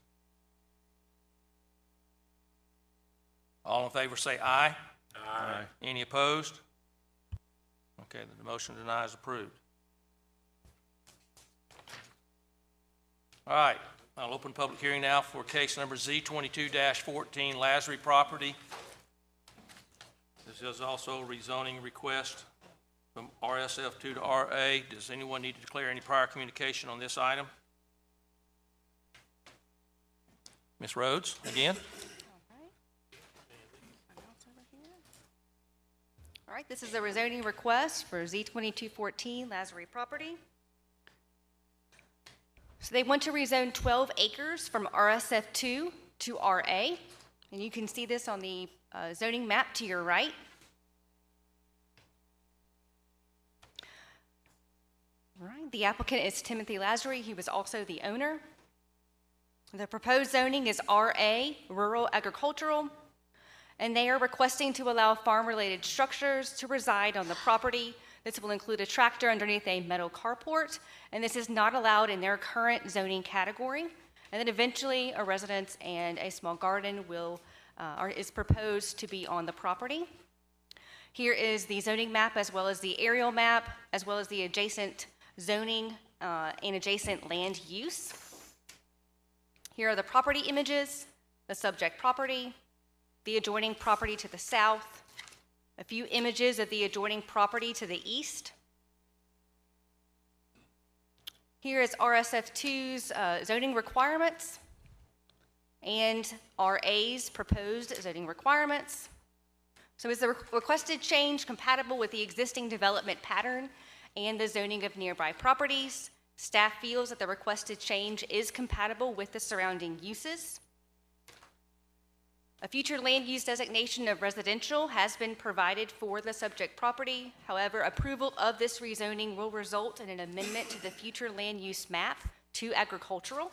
All in favor say aye. Aye. Any opposed? Okay, the motion to deny is approved. All right, I'll open public hearing now for case number Z22-14, Lazary property. This is also a rezoning request from RSF2 to RA. Does anyone need to declare any prior communication on this item? Ms. Rhodes, again. All right, this is a rezoning request for Z2214 Lazary property. So they want to rezone 12 acres from RSF2 to RA, and you can see this on the zoning map to your right. All right, the applicant is Timothy Lazary. He was also the owner. The proposed zoning is RA, Rural Agricultural, and they are requesting to allow farm-related structures to reside on the property. This will include a tractor underneath a metal carport, and this is not allowed in their current zoning category. And then eventually, a residence and a small garden is proposed to be on the property. Here is the zoning map, as well as the aerial map, as well as the adjacent zoning and adjacent land use. Here are the property images, the subject property, the adjoining property to the south, a few images of the adjoining property to the east. Here is RSF2's zoning requirements and RA's proposed zoning requirements. So is the requested change compatible with the existing development pattern and the zoning of nearby properties? Staff feels that the requested change is compatible with the surrounding uses. A future land use designation of residential has been provided for the subject property. However, approval of this rezoning will result in an amendment to the future land use map to agricultural.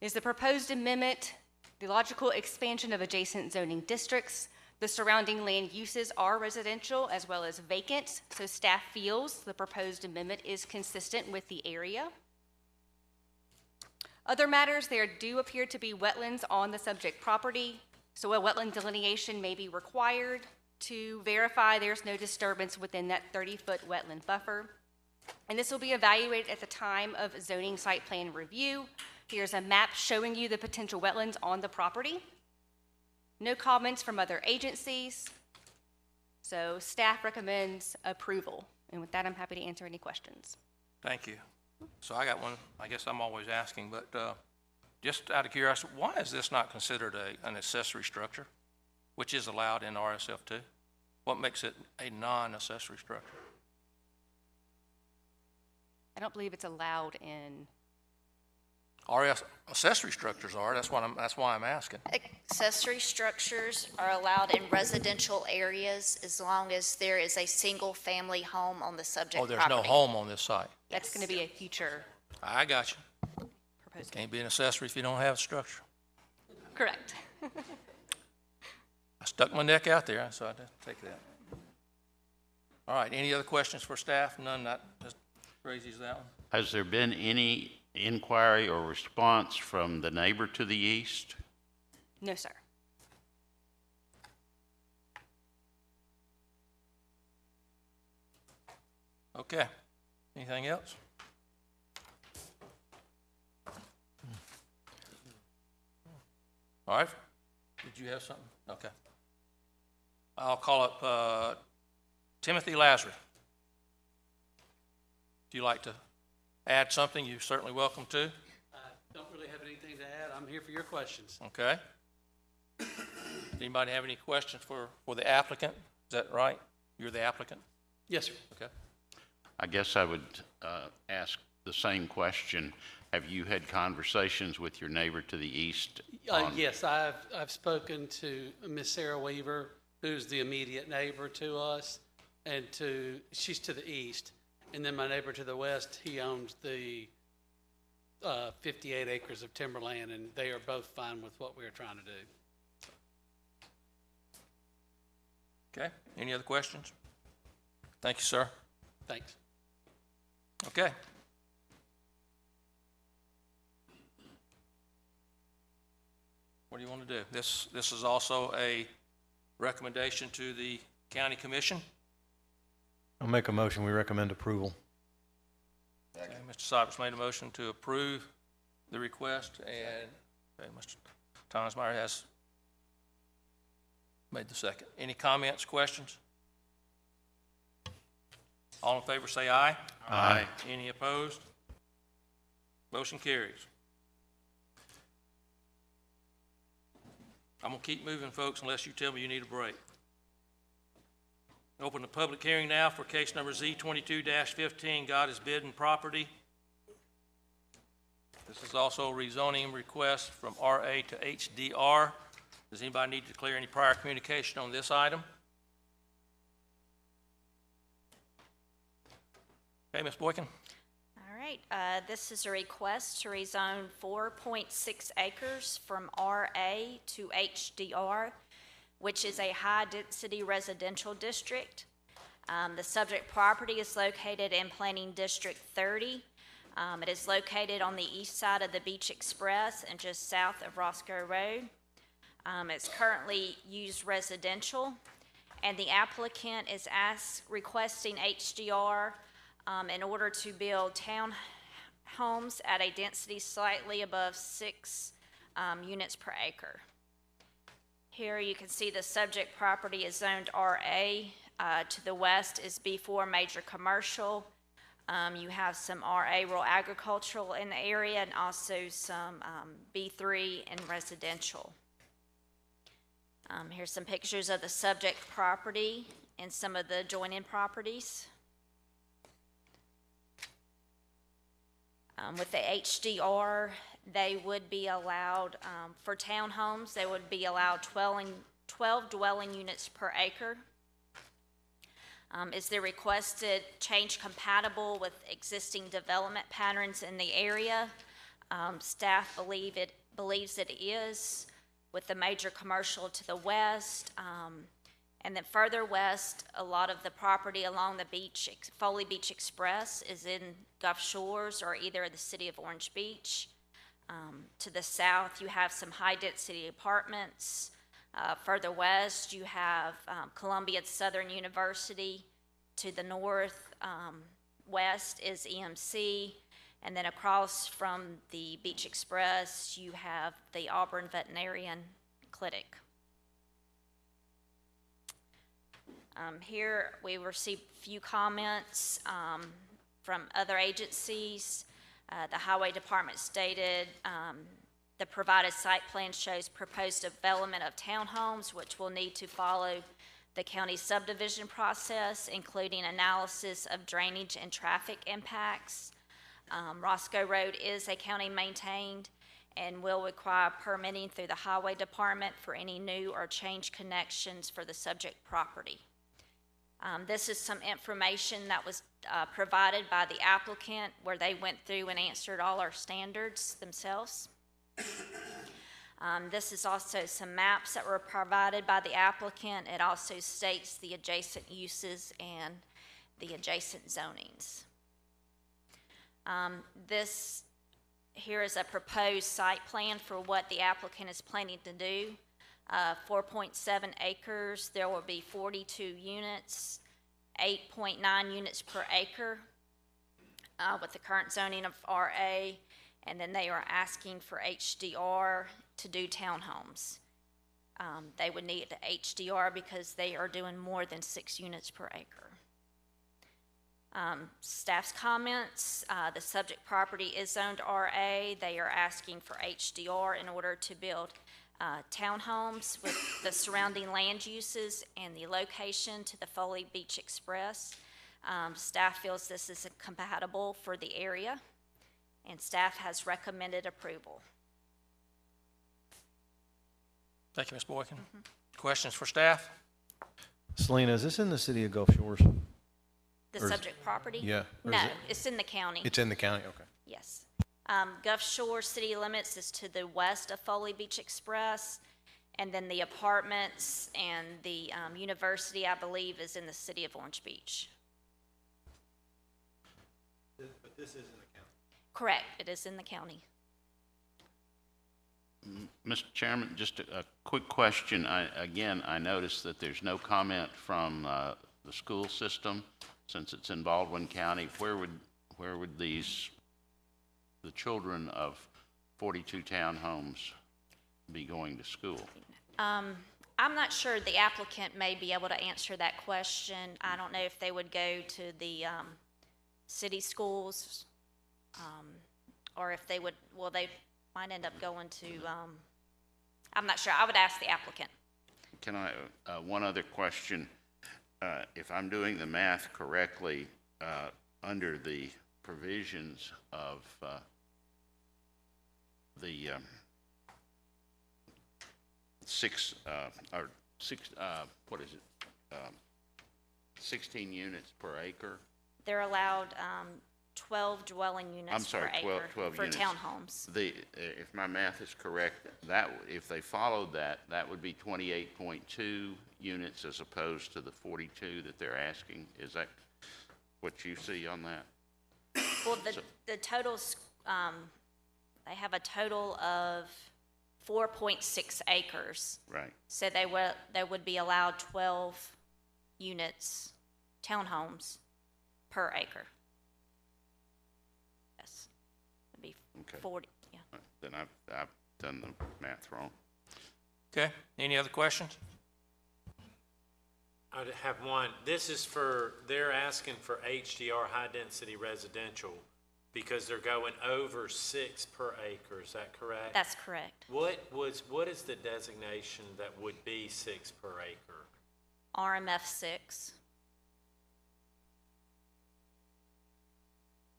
Is the proposed amendment the logical expansion of adjacent zoning districts? The surrounding land uses are residential as well as vacant, so staff feels the proposed amendment is consistent with the area. Other matters, there do appear to be wetlands on the subject property, so a wetland delineation may be required to verify there's no disturbance within that 30-foot wetland buffer. And this will be evaluated at the time of zoning site plan review. Here's a map showing you the potential wetlands on the property. No comments from other agencies, so staff recommends approval. And with that, I'm happy to answer any questions. Thank you. So I got one, I guess I'm always asking, but just out of curiosity, why is this not considered an accessory structure, which is allowed in RSF2? What makes it a non-accessory structure? I don't believe it's allowed in, Accessory structures are, that's why I'm asking. Accessory structures are allowed in residential areas as long as there is a single-family home on the subject Oh, property. there's no home on this site. that's going to be a future I got you. proposal. Can't be an accessory if you don't have a structure. Correct. I stuck my neck out there, so I had to take that. All right, any other questions for staff? None, that just raises that one. Has there been any inquiry or response from the neighbor to the east? No, sir. Okay, anything else? All right, did you have something? Okay. I'll call up Timothy Lazary. If you'd like to add something, you're certainly welcome to. Don't really have anything to add. I'm here for your questions. Okay. Anybody have any questions for the applicant? Is that right? You're the applicant? Yes, sir. Okay. I guess I would ask the same question. Have you had conversations with your neighbor to the east? Yes, I've spoken to Miss Sarah Weaver, who's the immediate neighbor to us, and she's to the east. And then my neighbor to the west, he owns the 58 acres of timberland, and they are both fine with what we're trying to do. Okay, any other questions? Thank you, sir. Thanks. Okay. What do you want to do? This is also a recommendation to the county commission. I'll make a motion. We recommend approval. Okay, Mr. Cybers made a motion to approve the request, and okay, Mr. Thomasmeyer has made the second. Any comments, questions? All in favor say aye. Aye. Any opposed? Motion carries. I'm going to keep moving, folks, unless you tell me you need a break. Open the public hearing now for case number Z22-15, God is Bidding Property. This is also a rezoning request from RA to HDR. Does anybody need to declare any prior communication on this item? Okay, Ms. Boykin. All right, this is a request to rezone 4.6 acres from RA to HDR, which is a high-density residential district. The subject property is located in Planning District 30. It is located on the east side of the Beach Express and just south of Roscoe Road. It's currently used residential, and the applicant is requesting HDR in order to build townhomes at a density slightly above 6 units per acre. Here you can see the subject property is zoned RA. To the west is B4 major commercial. You have some RA rural agricultural in the area and also some B3 and residential. Here's some pictures of the subject property and some of the adjoining properties. With the HDR, they would be allowed, for townhomes, they would be allowed 12 dwelling units per acre. Is the requested change compatible with existing development patterns in the area? Staff believes it is, with the major commercial to the west. And then further west, a lot of the property along the beach, Foley Beach Express, is in Gulf Shores or either the city of Orange Beach. To the south, you have some high-density apartments. Further west, you have Columbia Southern University. To the north, west is EMC. And then across from the Beach Express, you have the Auburn Veterinarian Clinic. Here we received a few comments from other agencies. The Highway Department stated the provided site plan shows proposed development of townhomes, which will need to follow the county subdivision process, including analysis of drainage and traffic impacts. Roscoe Road is a county-maintained and will require permitting through the Highway Department for any new or changed connections for the subject property. This is some information that was provided by the applicant where they went through and answered all our standards themselves. This is also some maps that were provided by the applicant. It also states the adjacent uses and the adjacent zonings. This here is a proposed site plan for what the applicant is planning to do. 4.7 acres, there will be 42 units, 8.9 units per acre with the current zoning of RA, and then they are asking for HDR to do townhomes. They would need the HDR because they are doing more than 6 units per acre. Staff's comments, the subject property is zoned RA. They are asking for HDR in order to build townhomes with the surrounding land uses and the location to the Foley Beach Express. Staff feels this is compatible for the area, and staff has recommended approval. Thank you, Ms. Boykin. Questions for staff? Selena, is this in the city of Gulf Shores? The Or is- subject property? Yeah. Or No, is it- it's in the county. It's in the county, okay. Yes. Gulf Shore city limits is to the west of Foley Beach Express, and then the apartments and the university, I believe, is in the city of Orange Beach. But this is in the county. Correct, it is in the county. Mr. Chairman, just a quick question. I noticed that there's no comment from the school system since it's in Baldwin County. Where would the children of 42 townhomes be going to school? I'm not sure. The applicant may be able to answer that question. I don't know if they would go to the city schools, or if they would, well, they might end up going to, I'm not sure. I would ask the applicant. Can I, one other question. If I'm doing the math correctly, under the provisions of the 16 units per acre? They're allowed 12 dwelling units I'm sorry, per 12 acre for units. townhomes. If my math is correct, if they followed that, that would be 28.2 units as opposed to the 42 that they're asking. Is that what you see on that? Well, the totals, they have a total of 4.6 acres. Right. So they would be allowed 12 units, townhomes, per acre. Yes, it'd be Okay. 40, yeah. Then I've done the math wrong. Okay, any other questions? I have one. This is they're asking for HDR, high-density residential, because they're going over 6 per acre. Is that correct? That's correct. What is the designation that would be 6 per acre? RMF 6.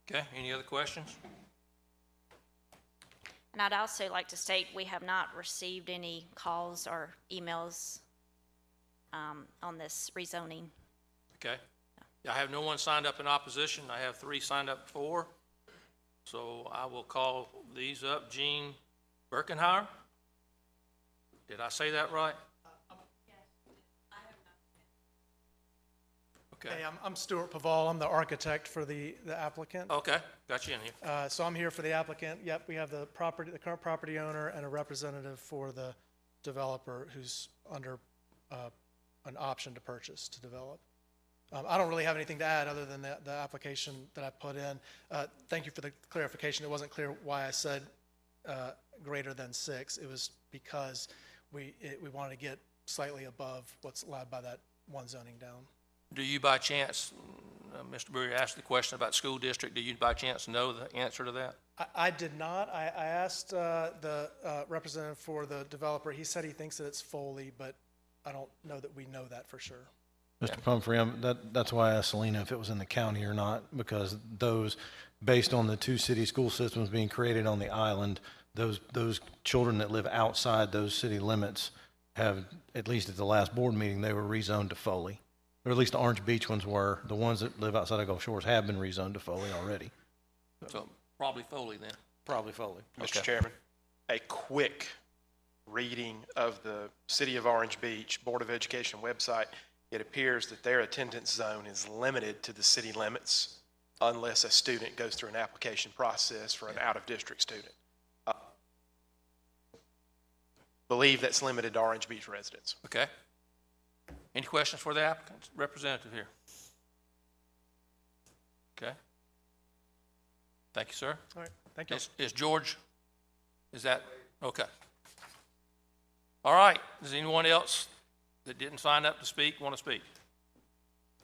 Okay, any other questions? And I'd also like to state we have not received any calls or emails on this rezoning. Okay. I have no one signed up in opposition. I have 3 signed up for. So I will call these up. Jean Birkenhauer. Did I say that right? Okay. Hey, I'm Stuart Paval. I'm the architect for the applicant. Okay, got you in here. So I'm here for the applicant. Yep, we have the current property owner and a representative for the developer who's under an option to purchase, to develop. I don't really have anything to add other than the application that I put in. Thank you for the clarification. It wasn't clear why I said greater than 6. It was because we wanted to get slightly above what's allowed by that one zoning down. Do you by chance, Mr. Brewer asked the question about school district, do you by chance know the answer to that? I did not. I asked the representative for the developer. He said he thinks that it's Foley, but I don't know that we know that for sure. Mr. Pumphrey, that's why I asked Selena if it was in the county or not, because those, based on the two city school systems being created on the island, those children that live outside those city limits have, at least at the last board meeting, they were rezoned to Foley. Or at least the Orange Beach ones were. The ones that live outside of Gulf Shores have been rezoned to Foley already. So probably Foley then. Probably Foley. Mr. Chairman, a quick reading of the City of Orange Beach Board of Education website, it appears that their attendance zone is limited to the city limits unless a student goes through an application process for an out-of-district student. Believe that's limited to Orange Beach residents. Okay. Any questions for the applicant representative here? Okay. Thank you, sir. All right, thank you. Is George, is that, okay. All right, does anyone else that didn't sign up to speak want to speak?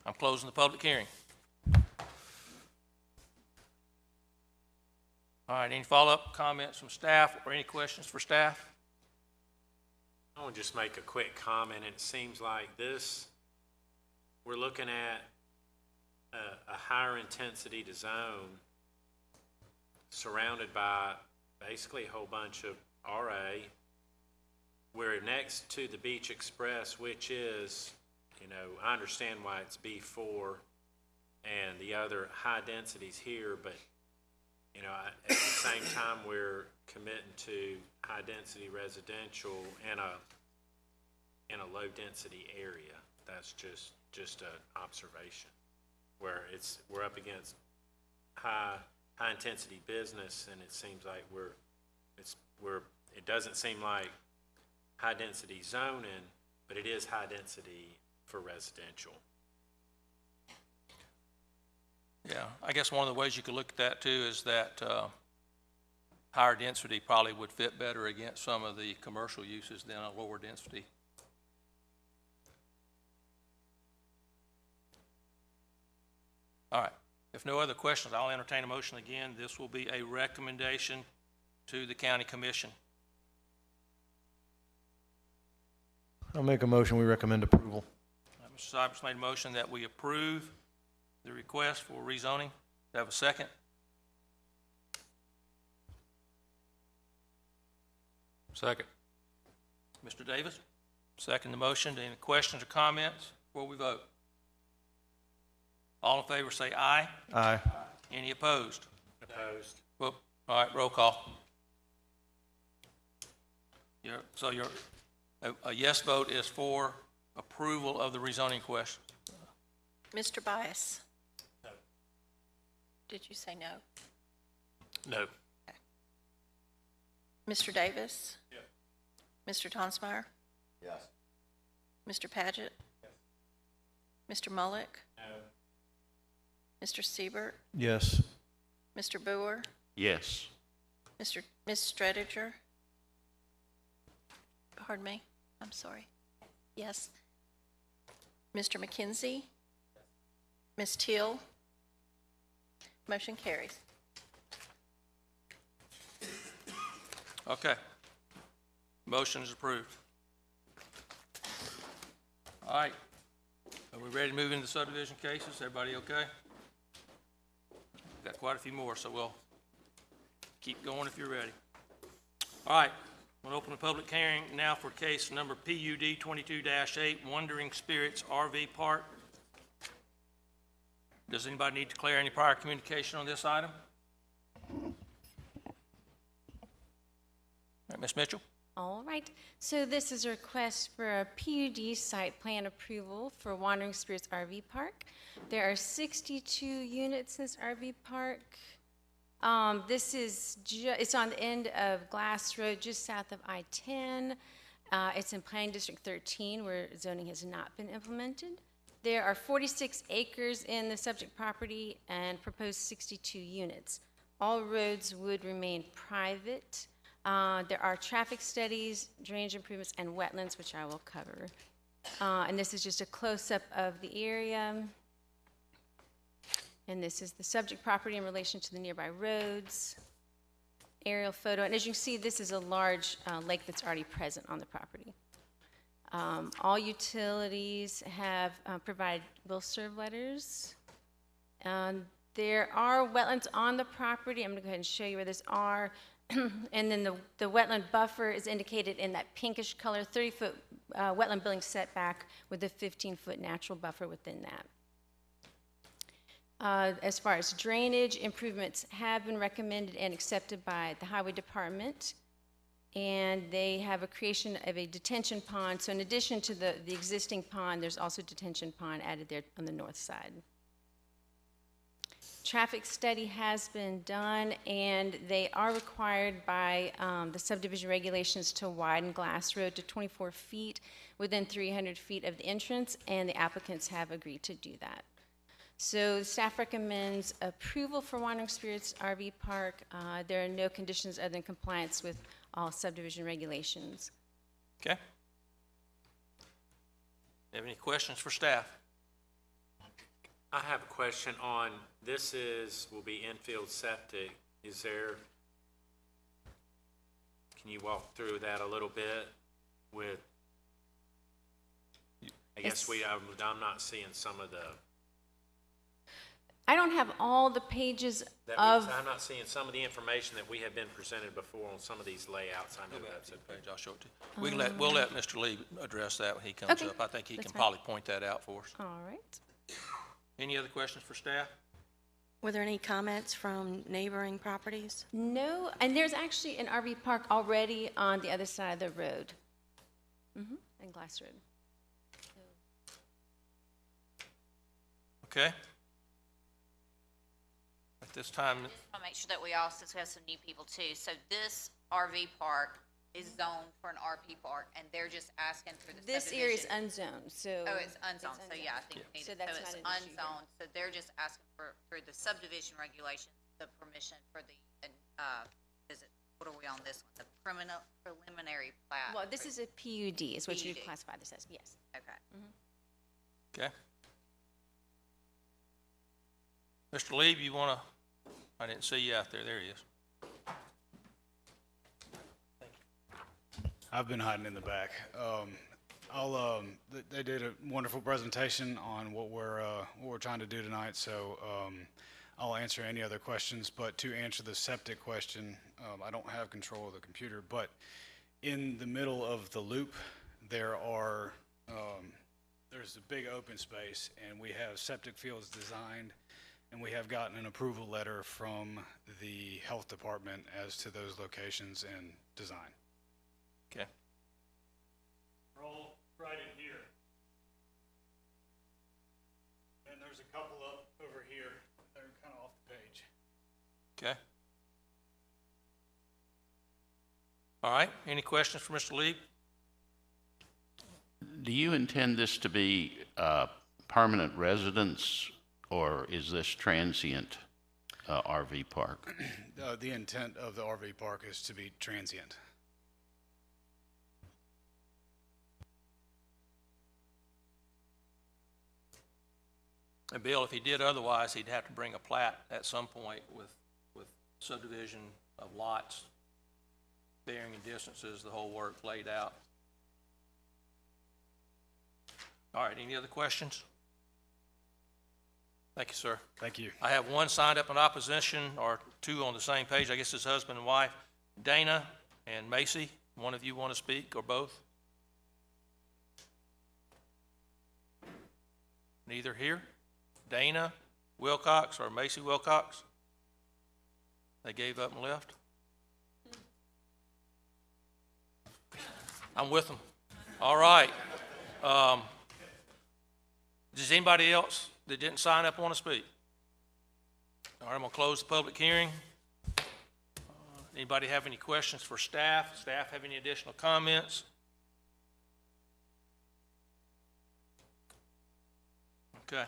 I'm closing the public hearing. All right, any follow-up comments from staff or any questions for staff? I want to just make a quick comment. It seems like this, we're looking at a higher intensity to zone surrounded by basically a whole bunch of RA. We're next to the Beach Express, which is, you know, I understand why it's B4 and the other high densities here, but, you know, at the same time, we're committing to high density residential in a low density area. That's just an observation where we're up against high intensity business, and it seems like it doesn't seem like high density zoning, but it is high density for residential. Yeah, I guess one of the ways you could look at that too is that higher density probably would fit better against some of the commercial uses than a lower density. All right, if no other questions, I'll entertain a motion again. This will be a recommendation to the county commission. I'll make a motion, we recommend approval. Mr. Cybers made a motion that we approve the request for rezoning. Do I have a second? Second. Mr. Davis, second the motion. Any questions or comments before we vote? All in favor say aye. Aye. Any opposed? Opposed. Well, all right, roll call. A yes vote is for approval of the rezoning question. Mr. Bias? No. Did you say no? No. Okay. Mr. Davis? Yes. Mr. Tonsmeyer? Yes. Mr. Paget? Yes. Mr. Mullick? No. Mr. Siebert? Yes. Mr. Boer? Yes. Ms. Strediger? Pardon me? I'm sorry. Yes. Mr. McKenzie? Ms. Teal? Motion carries. Okay. Motion is approved. All right. Are we ready to move into subdivision cases? Everybody okay? Got quite a few more, so we'll keep going if you're ready. All right. I'm going to open the public hearing now for case number PUD 22-8, Wandering Spirits RV Park. Does anybody need to declare any prior communication on this item? All right, Ms. Mitchell. All right, so this is a request for a PUD site plan approval for Wandering Spirits RV Park. There are 62 units in this RV park. This is it's on the end of Glass Road, just south of I-10. It's in Planning District 13, where zoning has not been implemented. There are 46 acres in the subject property and proposed 62 units. All roads would remain private. There are traffic studies, drainage improvements, and wetlands, which I will cover. And this is just a close-up of the area. And this is the subject property in relation to the nearby roads. Aerial photo. And as you can see, this is a large lake that's already present on the property. All utilities have provided will serve letters. There are wetlands on the property. I'm going to go ahead and show you where those are. And then the wetland buffer is indicated in that pinkish color, 30-foot wetland building setback with a 15-foot natural buffer within that. As far as drainage, improvements have been recommended and accepted by the Highway Department. And they have a creation of a detention pond. So in addition to the existing pond, there's also a detention pond added there on the north side. Traffic study has been done, and they are required by the subdivision regulations to widen Glass Road to 24 feet within 300 feet of the entrance, and the applicants have agreed to do that. So staff recommends approval for Wandering Spirits RV Park. There are no conditions other than compliance with all subdivision regulations. Okay. Have any questions for staff? I have a question on, this will be infield septic. Is there, can you walk through that a little bit with, I guess I'm not seeing some of the. I don't have all the pages I'm not seeing some of the information that we have been presented before on some of these layouts. I know that's a page. I'll show it to you. We'll let Mr. Lee address that when he comes up. I think he can probably point that out for us. All right. Any other questions for staff? Were there any comments from neighboring properties? No, and there's actually an RV park already on the other side of the road. In Glass Road. Okay. At this time, I just want to make sure that we all, since we have some new people too, so this RV park is zoned for an RV park, and they're just asking for the This area is unzoned, so. Oh, it's unzoned, so yeah, I think we need So it. that's So it's not an issue here. unzoned, so they're just asking for, through the subdivision regulations, the permission for the, what are we on this one? The preliminary plat. Well, this is a PUD, is what you PUD. classify this as, yes. Okay. okay. Mr. Lee, you want to, I didn't see you out there. There he is. I've been hiding in the back. They did a wonderful presentation on what we're trying to do tonight, so I'll answer any other questions. But to answer the septic question, I don't have control of the computer, but in the middle of the loop, there's a big open space, and we have septic fields designed, and we have gotten an approval letter from the health department as to those locations and design. Okay. They're all right in here. And there's a couple up over here. They're kind of off the page. Okay. All right. Any questions for Mr. Lee? Do you intend this to be permanent residence, or is this transient RV park? The intent of the RV park is to be transient. And Bill, if he did otherwise, he'd have to bring a plat at some point with subdivision of lots, bearing and distances, the whole work laid out. All right, any other questions? Thank you, sir. Thank you. I have one signed up in opposition, or two on the same page. I guess it's husband and wife. Dana and Macy, one of you want to speak, or both? Neither here. Dana Wilcox or Macy Wilcox? They gave up and left? I'm with them. All right. Does anybody else that didn't sign up want to speak? All right, I'm going to close the public hearing. Anybody have any questions for staff? Staff have any additional comments? Okay.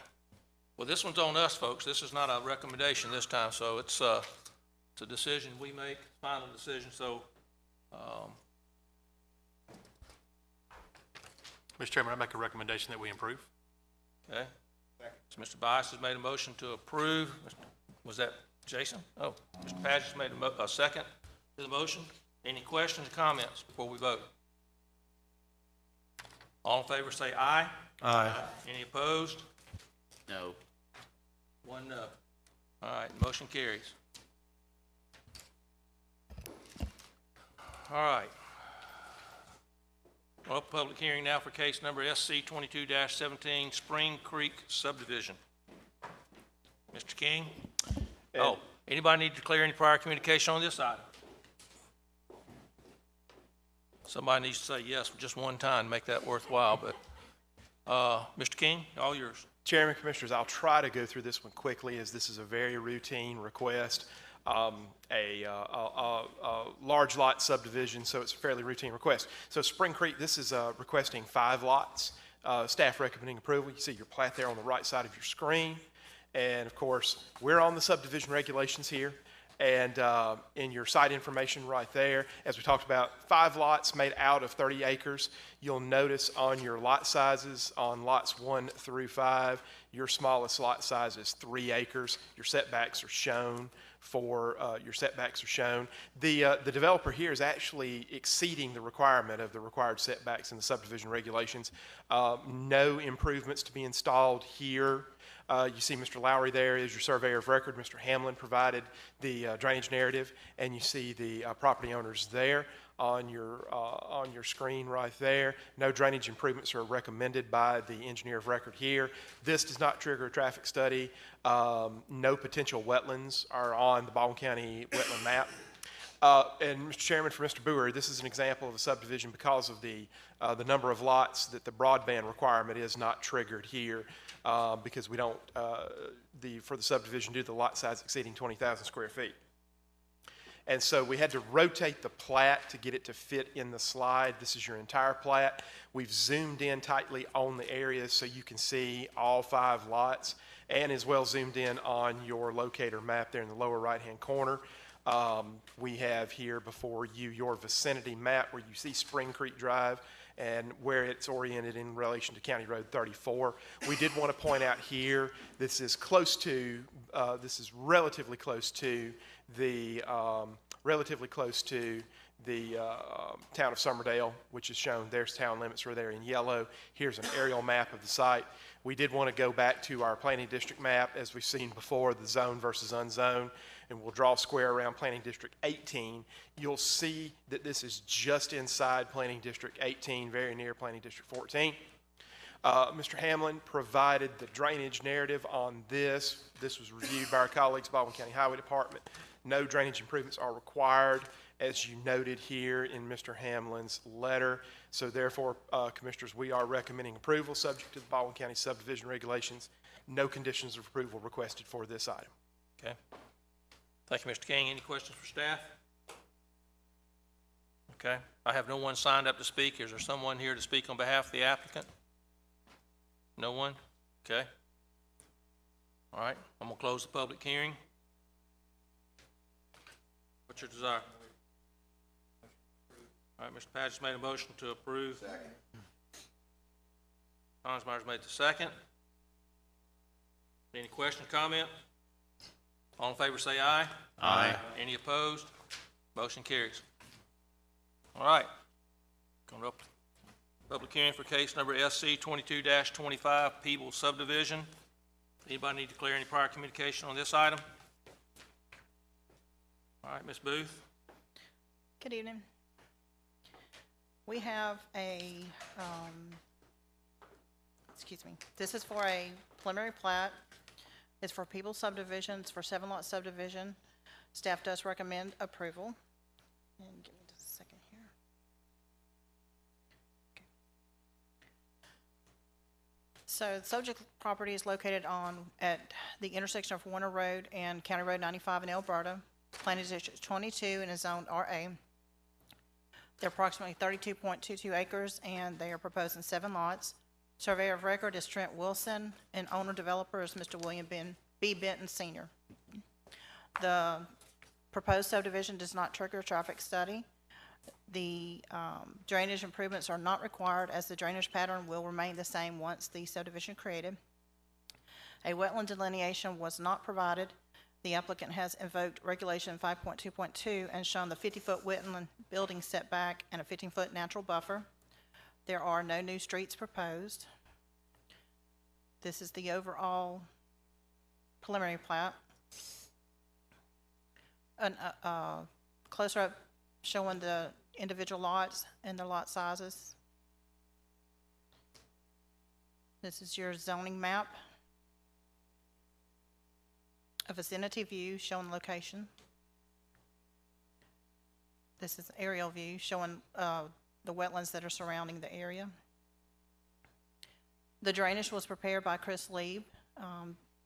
Well, this one's on us, folks. This is not a recommendation this time, so it's a decision we make, final decision. So, Mr. Chairman, I make a recommendation that we improve. okay. So Mr. Bias has made a motion to approve. Was that Jason? Oh, Mr. Padgett has made a second to the motion. Any questions or comments before we vote? All in favor say aye. Aye. Any opposed? No. One no. All right, motion carries. All right. Well, public hearing now for case number SC 22-17, Spring Creek Subdivision. Mr. King? Oh, anybody need to declare any prior communication on this item? Somebody needs to say yes just one time, make that worthwhile, but, Mr. King, all yours. Chairman, Commissioners, I'll try to go through this one quickly as this is a very routine request. A large lot subdivision, so it's a fairly routine request. So Spring Creek, this is requesting 5 lots. Staff recommending approval. You see your plat there on the right side of your screen. And of course, we're on the subdivision regulations here. And in your site information right there, as we talked about, 5 lots made out of 30 acres. You'll notice on your lot sizes, on lots 1 through 5, your smallest lot size is 3 acres. Your setbacks are shown The developer here is actually exceeding the requirement of the required setbacks in the subdivision regulations. No improvements to be installed here. You see Mr. Lowry there is your surveyor of record. Mr. Hamlin provided the drainage narrative, and you see the property owners there on your screen right there. No drainage improvements are recommended by the engineer of record here. This does not trigger a traffic study. No potential wetlands are on the Baldwin County wetland map. And Mr. Chairman, for Mr. Boer, this is an example of a subdivision because of the number of lots that the broadband requirement is not triggered here because we don't, for the subdivision, due to the lot size exceeding 20,000 square feet. And so we had to rotate the plat to get it to fit in the slide. This is your entire plat. We've zoomed in tightly on the areas so you can see all 5 lots, and as well zoomed in on your locator map there in the lower right-hand corner. We have here before you your vicinity map where you see Spring Creek Drive and where it's oriented in relation to County Road 34. We did want to point out here, this is relatively close to the town of Summerdale, which is shown. There's town limits are there in yellow. Here's an aerial map of the site. We did want to go back to our planning district map, as we've seen before, the zone versus unzone, and we'll draw a square around planning district 18. You'll see that this is just inside planning district 18, very near planning district 14. Mr. Hamlin provided the drainage narrative on this. This was reviewed by our colleagues, Baldwin County Highway Department. No drainage improvements are required, as you noted here in Mr. Hamlin's letter. So therefore, Commissioners, we are recommending approval subject to the Baldwin County subdivision regulations. No conditions of approval requested for this item. Okay. Thank you, Mr. King. Any questions for staff? Okay. I have no one signed up to speak. Is there someone here to speak on behalf of the applicant? No one? Okay. All right. I'm going to close the public hearing. What's your desire? All right, Mr. Patches made a motion to approve. Second. Myers made the second. Any question, comment? All in favor say aye. Aye. Any opposed? Motion carries. All right. Coming up, public hearing for case number SC 22-25, Peebles Subdivision. Anybody need to declare any prior communication on this item? All right, Ms. Booth. Good evening. We have this is for a preliminary plat. It's for Peebles Subdivision. It's for 7-lot subdivision. Staff does recommend approval. And give me just a second here. Okay. So the subject property is located at the intersection of Warner Road and County Road 95 in Alberta. Planning District 22 and is zoned RA. They're approximately 32.22 acres, and they are proposing 7 lots. Surveyor of record is Trent Wilson, and owner-developer is Mr. William B. Benton Sr. The proposed subdivision does not trigger a traffic study. The drainage improvements are not required, as the drainage pattern will remain the same once the subdivision created. A wetland delineation was not provided. The applicant has invoked Regulation 5.2.2 and shown the 50-foot wetland building setback and a 15-foot natural buffer. There are no new streets proposed. This is the overall preliminary plat. An closer up showing the individual lots and the lot sizes. This is your zoning map. A vicinity view showing location. This is aerial view showing the wetlands that are surrounding the area. The drainage was prepared by Chris Lieb.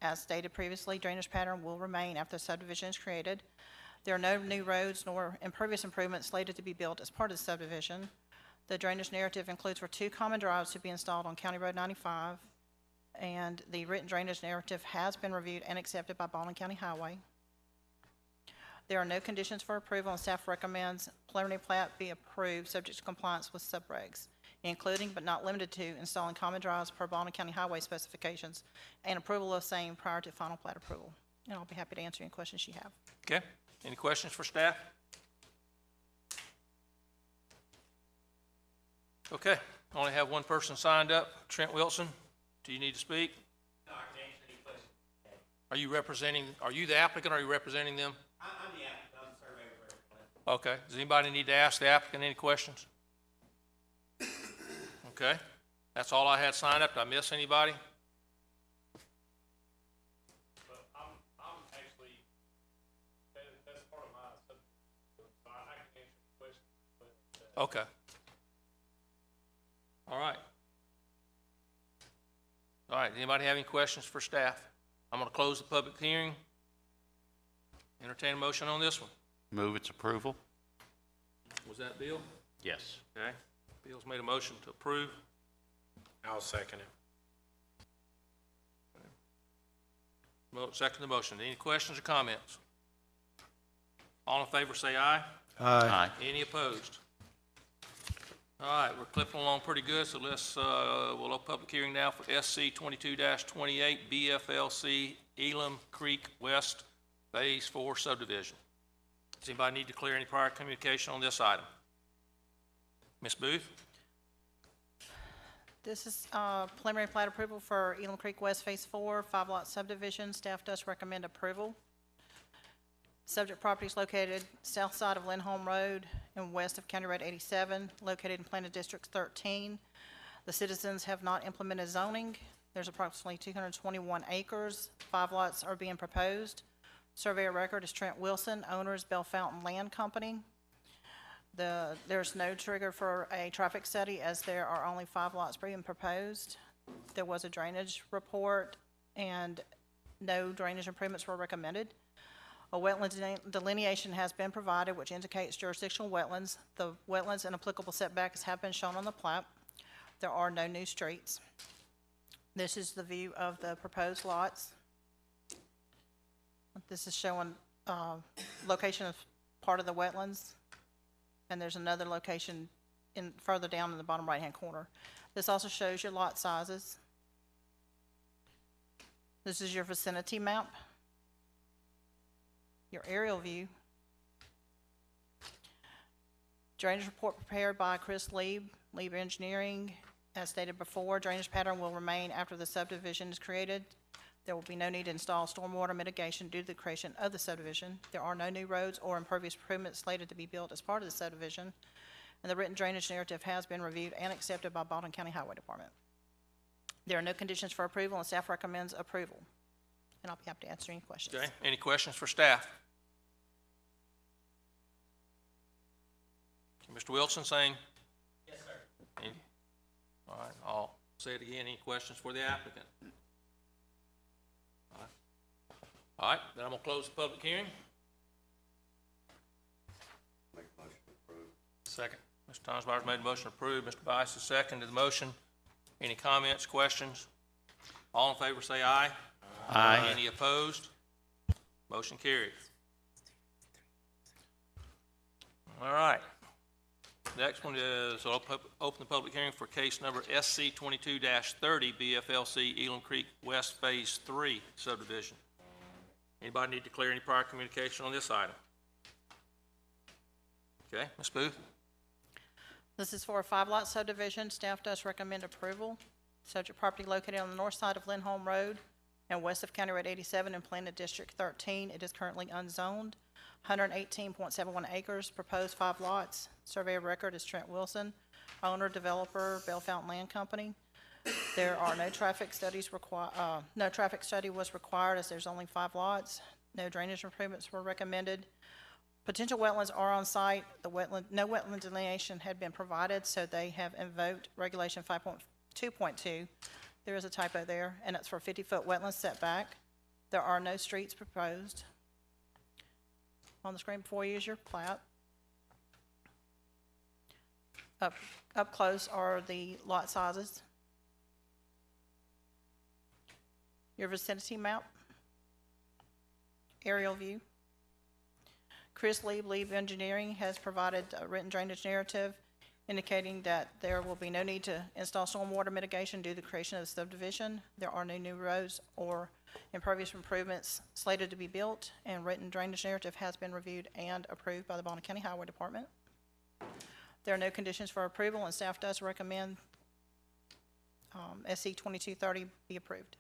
As stated previously, drainage pattern will remain after the subdivision is created. There are no new roads nor impervious improvements slated to be built as part of the subdivision. The drainage narrative includes for 2 common drives to be installed on County Road 95, and the written drainage narrative has been reviewed and accepted by Baldwin County Highway. There are no conditions for approval, and staff recommends preliminary plat be approved subject to compliance with subregs, including but not limited to installing common drives per Baldwin County Highway specifications and approval of same prior to final plat approval. And I'll be happy to answer any questions you have. Okay, any questions for staff? Okay, I only have one person signed up. Trent Wilson, do you need to speak? No, I can answer any questions. Are you the applicant or are you representing them? I'm the applicant, I'm the surveyor for everyone. Okay, does anybody need to ask the applicant any questions? Okay, that's all I had signed up. Did I miss anybody? I'm actually, that's part of my subject, so I can answer the questions. Okay. All right. All right, anybody have any questions for staff? I'm going to close the public hearing. Entertain a motion on this one. Move its approval? Was that Bill? Yes. Okay. Bill's made a motion to approve. I'll second it. Second the motion. Any questions or comments? All in favor say aye. Aye. Any opposed? All right, we're clipping along pretty good, so we'll open public hearing now for SC 22-28 BFLC Elam Creek West Phase 4 subdivision. Does anybody need to clear any prior communication on this item? Ms. Booth? This is preliminary plat approval for Elam Creek West Phase 4, 5-lot subdivision. Staff does recommend approval. Subject property is located south side of Lindholm Road and west of County Road 87, located in Planted District 13. The citizens have not implemented zoning. There's approximately 221 acres. 5 lots are being proposed. Surveyor record is Trent Wilson, owner is Bell Fountain Land Company. There's no trigger for a traffic study as there are only 5 lots being proposed. There was a drainage report and no drainage improvements were recommended. A wetland delineation has been provided which indicates jurisdictional wetlands. The wetlands and applicable setbacks have been shown on the plat. There are no new streets. This is the view of the proposed lots. This is showing location of part of the wetlands, and there's another location further down in the bottom right-hand corner. This also shows your lot sizes. This is your vicinity map, your aerial view. Drainage report prepared by Chris Lieb Engineering. As stated before, drainage pattern will remain after the subdivision is created. There will be no need to install stormwater mitigation due to the creation of the subdivision. There are no new roads or impervious improvements slated to be built as part of the subdivision. And the written drainage narrative has been reviewed and accepted by Baldwin County Highway Department. There are no conditions for approval, and staff recommends approval. And I'll be happy to answer any questions. Okay, any questions for staff? Mr. Wilson saying? Yes, sir. Any? All right, I'll say it again. Any questions for the applicant? All right, then I'm going to close the public hearing. Make a motion to approve. Second. Mr. Tonsmeyer's made a motion to approve. Mr. Bice is second to the motion. Any comments, questions? All in favor say aye. Aye. Any opposed? Motion carries. All right. Next one is open the public hearing for case number SC 22-30 BFLC Elam Creek West Phase 3 subdivision. Anybody need to clear any prior communication on this item? Okay, Ms. Booth. This is for a 5-lot subdivision. Staff does recommend approval. Subject property located on the north side of Lindholm Road and west of County Road 87 in Planted District 13. It is currently unzoned. 118.71 acres, proposed 5 lots. Survey of record is Trent Wilson. Owner, developer, Bell Fountain Land Company. There are no traffic studies no traffic study was required as there's only 5 lots. No drainage improvements were recommended. Potential wetlands are on site. No wetland delineation had been provided, so they have invoked Regulation 5.2.2. There is a typo there, and it's for 50-foot wetland setback. There are no streets proposed. On the screen before you is your plat. Up close are the lot sizes. Your vicinity map. Aerial view. Chris Lieb Engineering has provided a written drainage narrative indicating that there will be no need to install stormwater mitigation due to the creation of the subdivision. There are no new roads or impervious improvements slated to be built, and written drainage narrative has been reviewed and approved by the Baldwin County Highway Department. There are no conditions for approval, and staff does recommend SC 2230 be approved.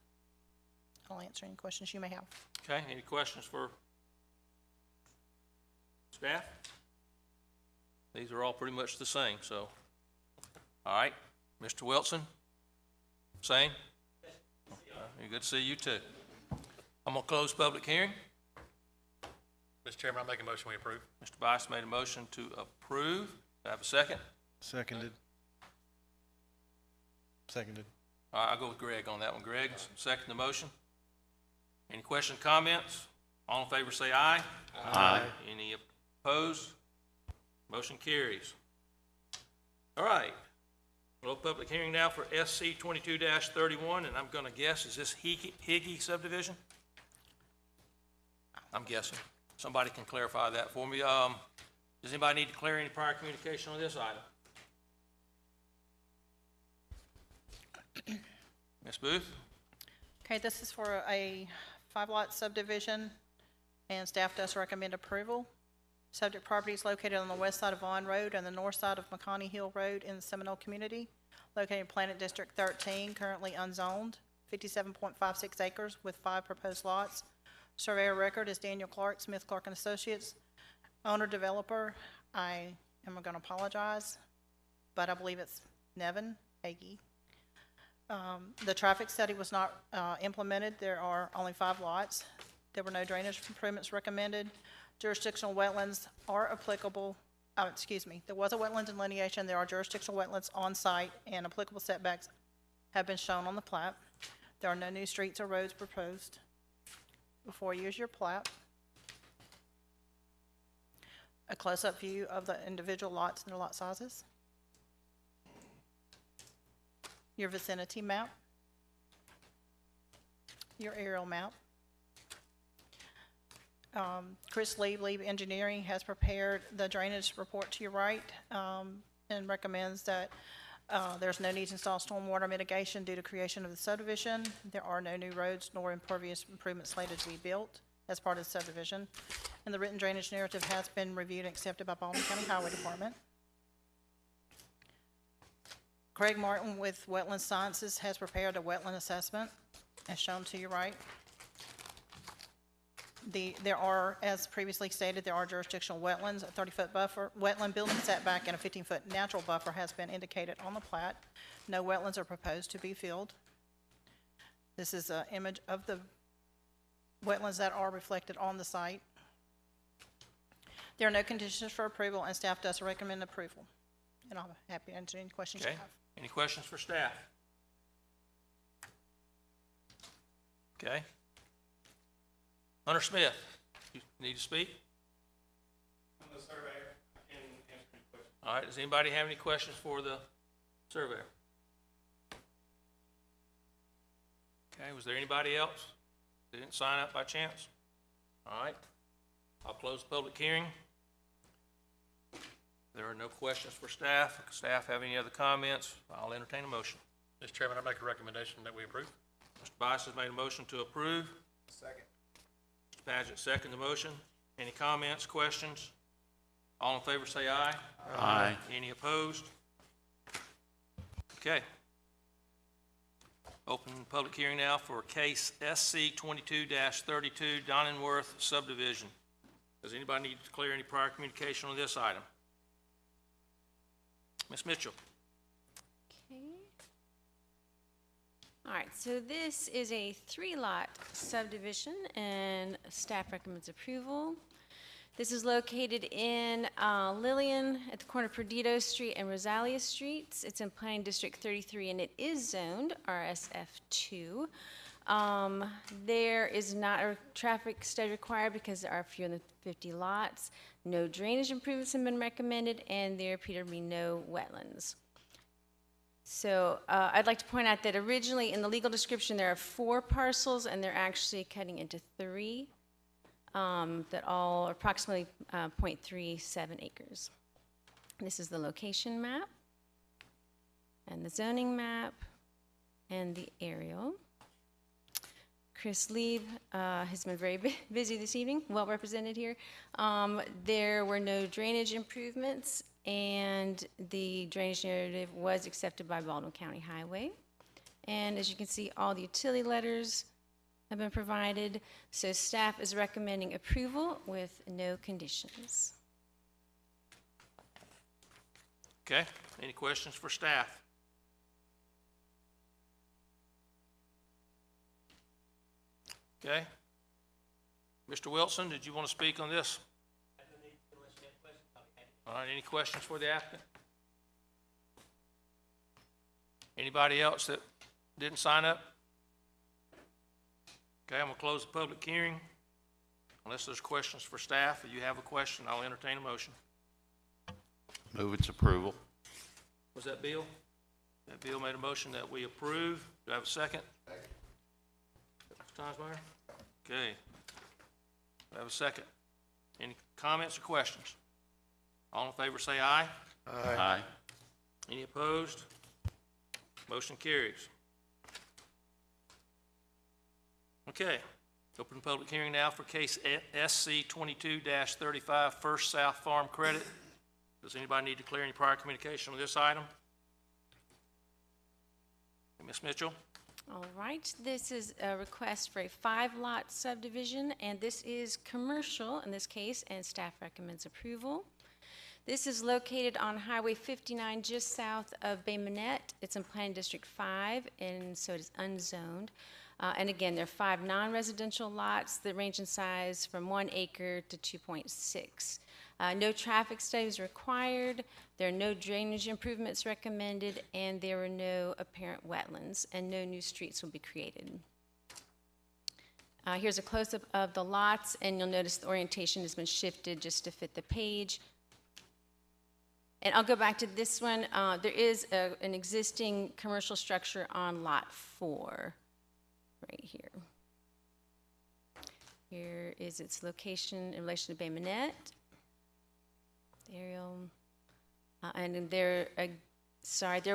I'll answer any questions you may have. Okay, any questions for staff? These are all pretty much the same, so. All right, Mr. Wilson? Same? Good to see you too. I'm gonna close public hearing. Mr. Chairman, I make a motion we approve. Mr. Bice made a motion to approve. Do I have a second? Seconded. Seconded. All right, I'll go with Greg on that one. Greg, second the motion. Any questions, comments? All in favor say aye. Aye. Any opposed? Motion carries. All right. Close public hearing now for SC 22-31, and I'm gonna guess, is this Higgy subdivision? I'm guessing. Somebody can clarify that for me. Does anybody need to clear any prior communication on this item? Ms. Booth? Okay, this is for a 5-lot subdivision, and staff does recommend approval. Subject property is located on the west side of Vaughn Road and the north side of McConney Hill Road in the Seminole community, located in Planted District 13, currently unzoned, 57.56 acres with 5 proposed lots. Surveyor record is Daniel Clark, Smith Clark and Associates. Owner developer, I am going to apologize, but I believe it's Nevin Hagee. The traffic study was not implemented. There are only 5 lots. There were no drainage improvements recommended. Jurisdictional wetlands are applicable. There was a wetland delineation. There are jurisdictional wetlands on site, and applicable setbacks have been shown on the plat. There are no new streets or roads proposed. Before you is your plat. A close-up view of the individual lots and their lot sizes. Your vicinity map. Your aerial map. Chris Lieb Engineering has prepared the drainage report to your right and recommends that there's no need to install stormwater mitigation due to creation of the subdivision. There are no new roads nor impervious improvements slated to be built as part of the subdivision. And the written drainage narrative has been reviewed and accepted by Baldwin County Highway Department. Craig Martin with Wetland Sciences has prepared a wetland assessment as shown to your right. There are, as previously stated, there are jurisdictional wetlands, a 30-foot buffer, wetland building setback, and a 15-foot natural buffer has been indicated on the plat. No wetlands are proposed to be filled. This is an image of the wetlands that are reflected on the site. There are no conditions for approval, and staff does recommend approval. And I'm happy to answer any questions you Okay. have. Any questions for staff? Okay. Hunter Smith, you need to speak? I'm the surveyor. I can answer any questions. All right, does anybody have any questions for the surveyor? Okay, was there anybody else that didn't sign up by chance? All right, I'll close the public hearing. There are no questions for staff. If staff have any other comments, I'll entertain a motion. Mr. Chairman, I make a recommendation that we approve. Mr. Bice has made a motion to approve. Second. Mr. Paget, second the motion. Any comments, questions? All in favor say aye. Aye. Any opposed? Okay. Open public hearing now for case SC 22-32, Donningworth Subdivision. Does anybody need to clear any prior communication on this item? Ms. Mitchell? Okay. All right, so this is a 3-lot subdivision, and staff recommends approval. This is located in Lillian at the corner of Perdido Street and Rosalia Streets. It's in Planning District 33, and it is zoned RSF2. There is not a traffic study required because there are fewer than 50 lots. No drainage improvements have been recommended, and there appear to be no wetlands. So I'd like to point out that originally in the legal description there are 4 parcels, and they're actually cutting into 3. That all are approximately 0.37 acres. This is the location map, and the zoning map, and the aerial. Chris Lieb has been very busy this evening, well represented here. There were no drainage improvements, and the drainage narrative was accepted by Baldwin County Highway. And as you can see, all the utility letters have been provided, so staff is recommending approval with no conditions. Okay, any questions for staff? Okay. Mr. Wilson, did you want to speak on this? All right, any questions for the applicant? Anybody else that didn't sign up? Okay, I'm going to close the public hearing. Unless there's questions for staff, if you have a question, I'll entertain a motion. Move its approval. Was that Bill? That Bill made a motion that we approve. Do I have a second? Second. Mr. Tonsmeyer? Okay. Do I have a second? Any comments or questions? All in favor say aye. Aye. Aye. Any opposed? Motion carries. Okay, open public hearing now for case SC 22-35, First South Farm Credit. Does anybody need to clear any prior communication on this item? Ms. Mitchell? All right, this is a request for a 5-lot subdivision, and this is commercial in this case, and staff recommends approval. This is located on Highway 59 just south of Bay Minette. It's in Planning District 5, and so it is unzoned. And again, there are 5 non-residential lots that range in size from 1 acre to 2.6. No traffic studies required. There are no drainage improvements recommended, and there are no apparent wetlands, and no new streets will be created. Here's a close-up of the lots, and you'll notice the orientation has been shifted just to fit the page. And I'll go back to this one. There is an existing commercial structure on Lot 4. Right here. Here is its location in relation to Bay Minette. Aerial. And there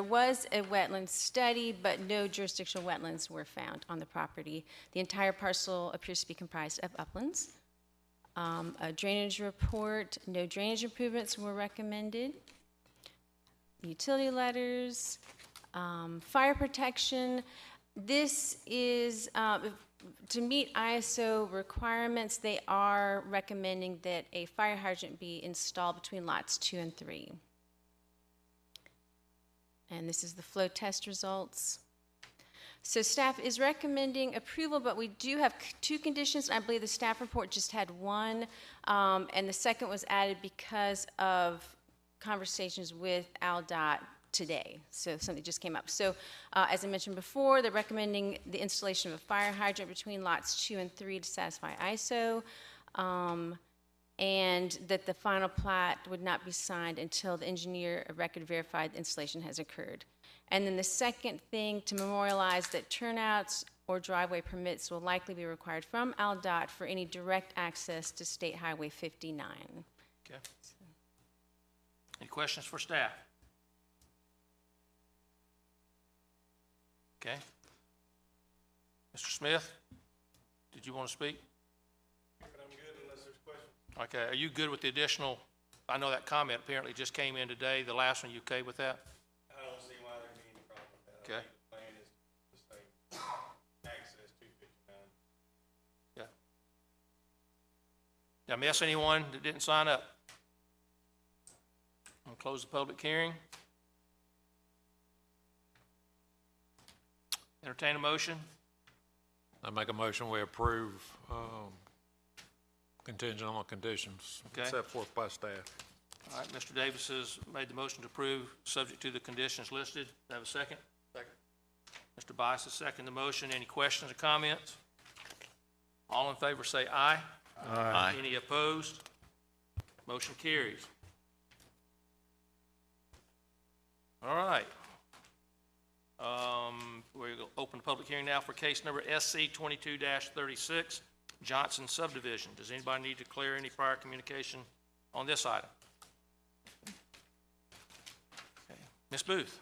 was a wetland study, but no jurisdictional wetlands were found on the property. The entire parcel appears to be comprised of uplands. A drainage report, no drainage improvements were recommended. Utility letters, fire protection. This is, to meet ISO requirements, they are recommending that a fire hydrant be installed between lots 2 and 3. And this is the flow test results. So staff is recommending approval, but we do have 2 conditions. I believe the staff report just had 1, and the second was added because of conversations with ALDOT today, so something just came up. So as I mentioned before, they're recommending the installation of a fire hydrant between lots 2 and 3 to satisfy ISO, and that the final plat would not be signed until the engineer of record verified the installation has occurred. And then the second thing, to memorialize that turnouts or driveway permits will likely be required from ALDOT for any direct access to State Highway 59. Okay. Any questions for staff? Okay. Mr. Smith, did you want to speak? I'm good unless there's questions. Okay, are you good with the additional, I know that comment apparently just came in today, the last one, you okay with that? I don't see why there'd be any problem. Okay. The plan is to stay access 259. Yeah. Did I miss anyone that didn't sign up? I'll close the public hearing. Entertain a motion. I make a motion, we approve, contingent on conditions Okay. set forth by staff. All right, Mr. Davis has made the motion to approve, subject to the conditions listed. Do I have a second? Second. Mr. Bice has seconded the motion. Any questions or comments? All in favor say aye. Aye. Any opposed? Motion carries. All right. We'll open the public hearing now for case number SC 22-36, Johnson Subdivision. Does anybody need to clear any prior communication on this item? Okay. Ms. Booth.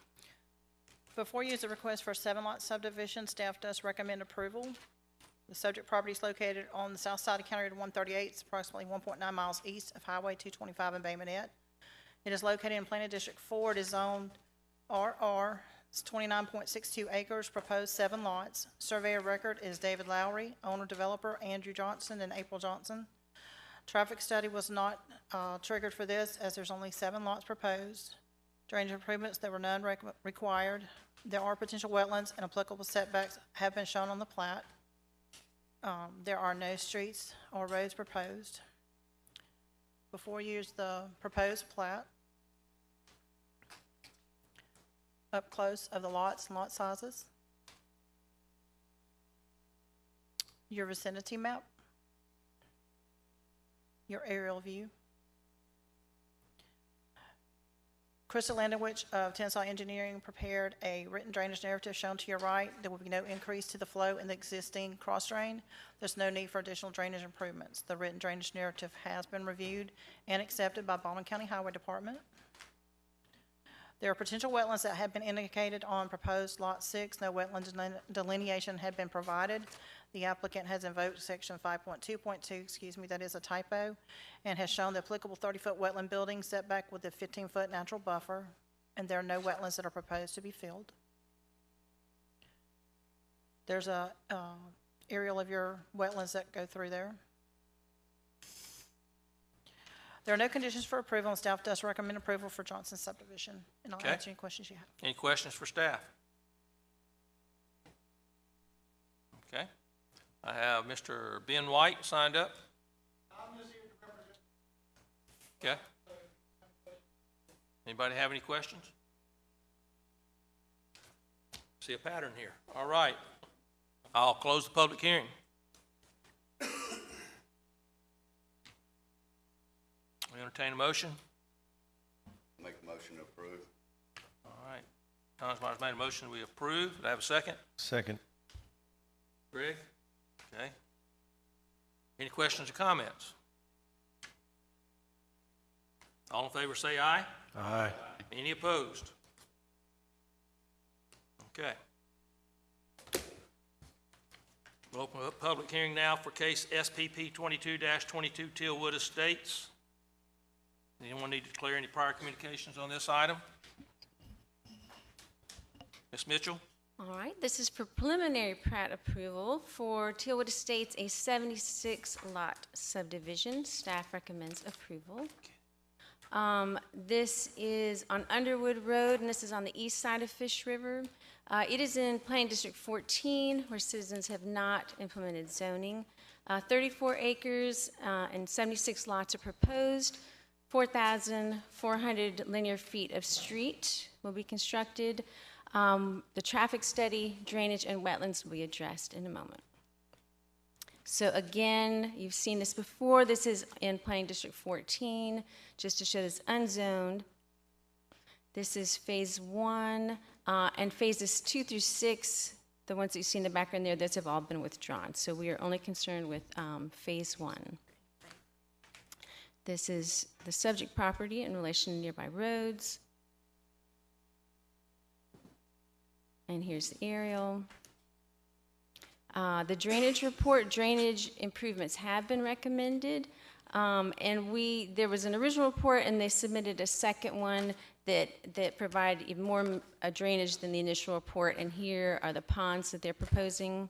Before you is a request for a 7-lot subdivision. Staff does recommend approval. The subject property is located on the south side of County Road 138. It's approximately 1.9 miles east of Highway 225 in Bay Minette. It is located in Planning District 4. It is zoned RR. It's 29.62 acres, proposed 7 lots. Surveyor record is David Lowry, owner developer Andrew Johnson and April Johnson. Traffic study was not triggered for this as there's only 7 lots proposed. Drainage improvements, there were none required. There are potential wetlands and applicable setbacks have been shown on the plat. There are no streets or roads proposed. Before you is the proposed plat. Up close of the lots and lot sizes. Your vicinity map. Your aerial view. Krista Landowich of Tensai Engineering prepared a written drainage narrative shown to your right. There will be no increase to the flow in the existing cross drain. There's no need for additional drainage improvements. The written drainage narrative has been reviewed and accepted by Baldwin County Highway Department. There are potential wetlands that have been indicated on proposed Lot 6. No wetlands delineation had been provided. The applicant has invoked Section 5.2.2, that is a typo, and has shown the applicable 30-foot wetland building setback with a 15-foot natural buffer, and there are no wetlands that are proposed to be filled. There's a aerial of your wetlands that go through there. There are no conditions for approval, and staff does recommend approval for Johnson subdivision. And I'll answer any questions you have. Any questions for staff? Okay. I have Mr. Ben White signed up. Okay. Anybody have any questions? See a pattern here. All right. I'll close the public hearing. We entertain a motion. Make a motion to approve. All right. Thomas Myers made a motion. We approve. Do I have a second? Second. Greg? Okay. Any questions or comments? All in favor say aye. Aye. Any opposed? Okay. We'll open up public hearing now for case SPP 22-22 Tealwood Estates. Anyone need to declare any prior communications on this item? Ms. Mitchell? All right, this is for preliminary plat approval for Tealwood Estates, a 76-lot subdivision. Staff recommends approval. This is on Underwood Road, and this is on the east side of Fish River. It is in Planning District 14, where citizens have not implemented zoning. 34 acres and 76 lots are proposed. 4,400 linear feet of street will be constructed. The traffic study, drainage, and wetlands will be addressed in a moment. So again, you've seen this before. This is in Planning District 14, just to show this unzoned. This is phase 1, and phases 2 through 6, the ones that you see in the background there, those have all been withdrawn. So we are only concerned with phase 1. This is the subject property in relation to nearby roads. And here's the aerial. The drainage report, drainage improvements have been recommended. And there was an original report, and they submitted a second one that provided even more drainage than the initial report. And here are the ponds that they're proposing.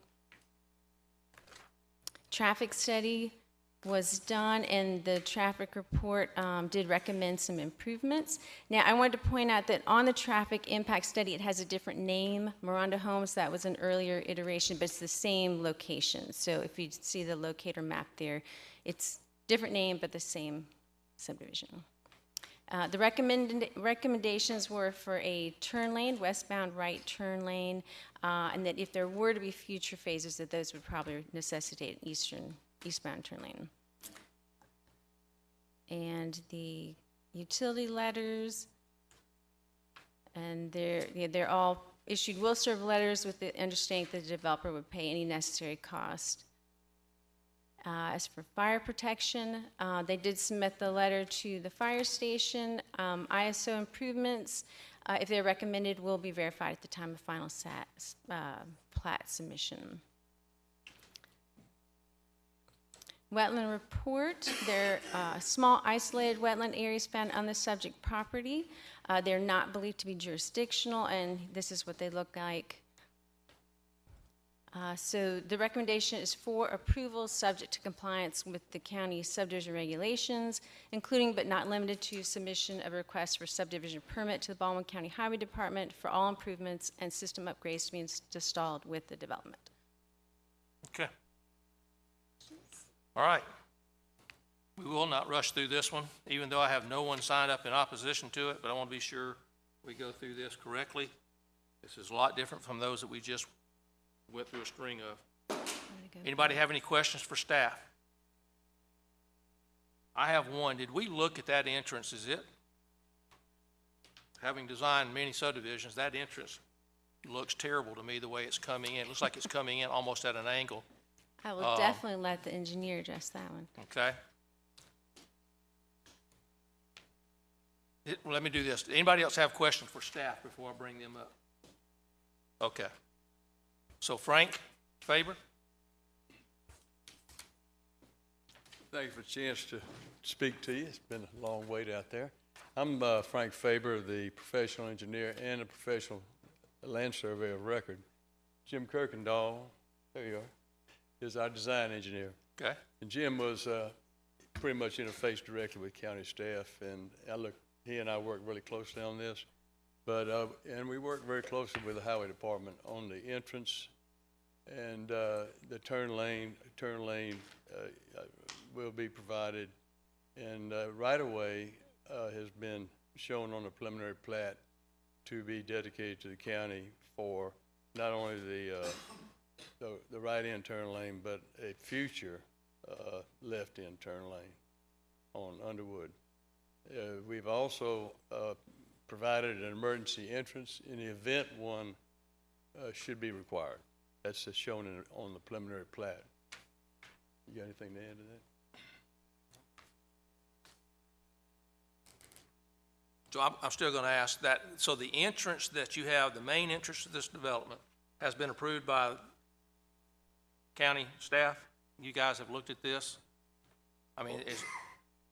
Traffic study was done, and the traffic report did recommend some improvements. Now, I wanted to point out that on the traffic impact study, it has a different name, Miranda Homes. That was an earlier iteration, but it's the same location. So if you see the locator map there, it's different name, but the same subdivision. The recommendations were for a turn lane, westbound right turn lane, and that if there were to be future phases, that those would probably necessitate an eastbound turn lane. And the utility letters, and they're all issued will-serve letters with the understanding that the developer would pay any necessary cost. As for fire protection, they did submit the letter to the fire station. ISO improvements, if they're recommended, will be verified at the time of final plat submission. Wetland report, there are small isolated wetland areas found on the subject property. They're not believed to be jurisdictional, and this is what they look like. So the recommendation is for approval subject to compliance with the county subdivision regulations, including but not limited to submission of a request for subdivision permit to the Baldwin County Highway Department for all improvements and system upgrades to be installed with the development. Okay. All right. We will not rush through this one, even though I have no one signed up in opposition to it, but I want to be sure we go through this correctly. This is a lot different from those that we just went through a string of. Anybody have any questions for staff? I have one. Did we look at that entrance? Is it, having designed many subdivisions, that entrance looks terrible to me the way it's coming in. It looks like it's coming in almost at an angle. I will definitely let the engineer address that one. Okay. Let me do this. Anybody else have questions for staff before I bring them up? Okay. So Frank Faber? Thank you for the chance to speak to you. It's been a long wait out there. I'm Frank Faber, the professional engineer and a professional land surveyor of record. Jim Kirkendall, there you are, is our design engineer. Okay. And Jim was pretty much interfaced directly with county staff, and he and I worked really closely on this. But and we worked very closely with the highway department on the entrance and the turn lane. Will be provided, and right of way has been shown on the preliminary plat to be dedicated to the county for not only the right-end turn lane, but a future left-end turn lane on Underwood. We've also provided an emergency entrance in the event one should be required. That's just shown on the preliminary plat. You got anything to add to that? So I'm still going to ask that. So the entrance that you have, the main entrance to this development, has been approved by county staff? You guys have looked at this? I mean,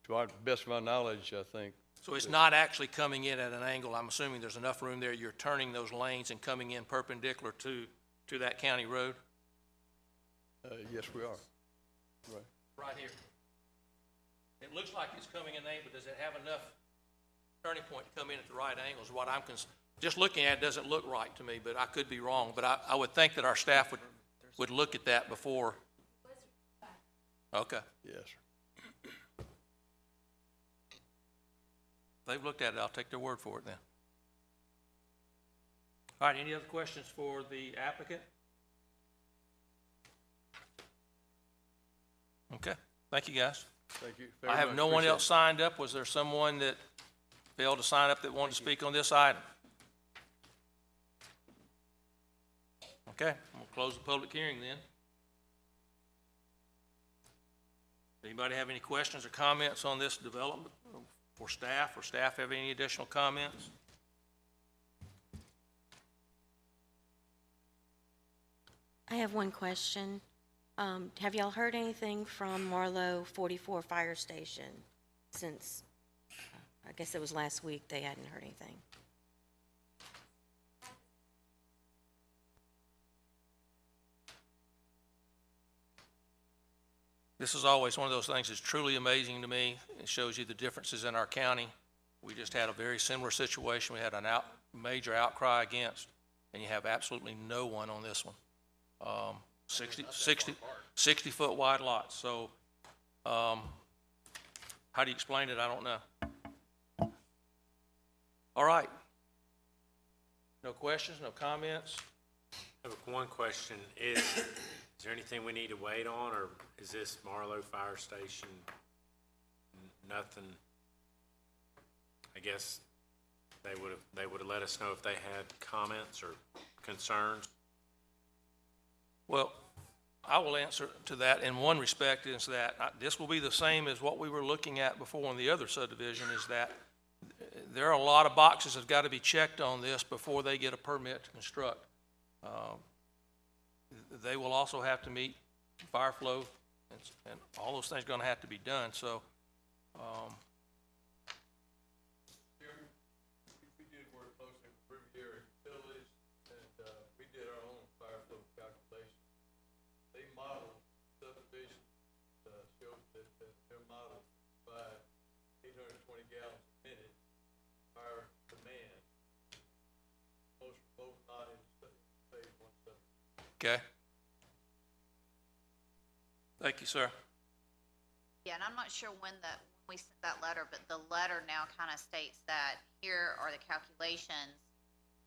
to our best of my knowledge, I think. So it's not actually coming in at an angle. I'm assuming there's enough room there. You're turning those lanes and coming in perpendicular to that county road? Yes, we are. Right. Right here. It looks like it's coming in angle. Does it have enough turning point to come in at the right angles? What I'm just looking at it doesn't look right to me, but I could be wrong. But I would think that our staff would look at that before. Okay. Yes, sir. If they've looked at it, I'll take their word for it then. All right, any other questions for the applicant? Okay, thank you, guys. Thank you. I have no one else signed up. Was there someone that failed to sign up that wanted to speak on this item? Okay, we'll close the public hearing then. Anybody have any questions or comments on this development for staff, or staff have any additional comments? I have one question. Have y'all heard anything from Marlowe 44 Fire Station since, I guess it was last week, they hadn't heard anything? This is always one of those things that's truly amazing to me. It shows you the differences in our county. We just had a very similar situation. We had a major outcry against, and you have absolutely no one on this one. 60-foot wide lots. So, how do you explain it? I don't know. All right. No questions, no comments? I have one question. Is there anything we need to wait on, or is this Marlowe Fire Station nothing? I guess they would have let us know if they had comments or concerns. Well, I will answer to that in one respect, is that this will be the same as what we were looking at before in the other subdivision, is that there are a lot of boxes that have got to be checked on this before they get a permit to construct. They will also have to meet fire flow, and all those things are going to have to be done. So, We did work closely with Riviera Utilities, and we did our own fire flow calculation. They modeled subdivision, showed that their model provided 820 gallons a minute fire demand. Most remote not in phase 1 subdivision. okay. Thank you, sir. Yeah, and I'm not sure when we sent that letter, but the letter now kind of states that here are the calculations.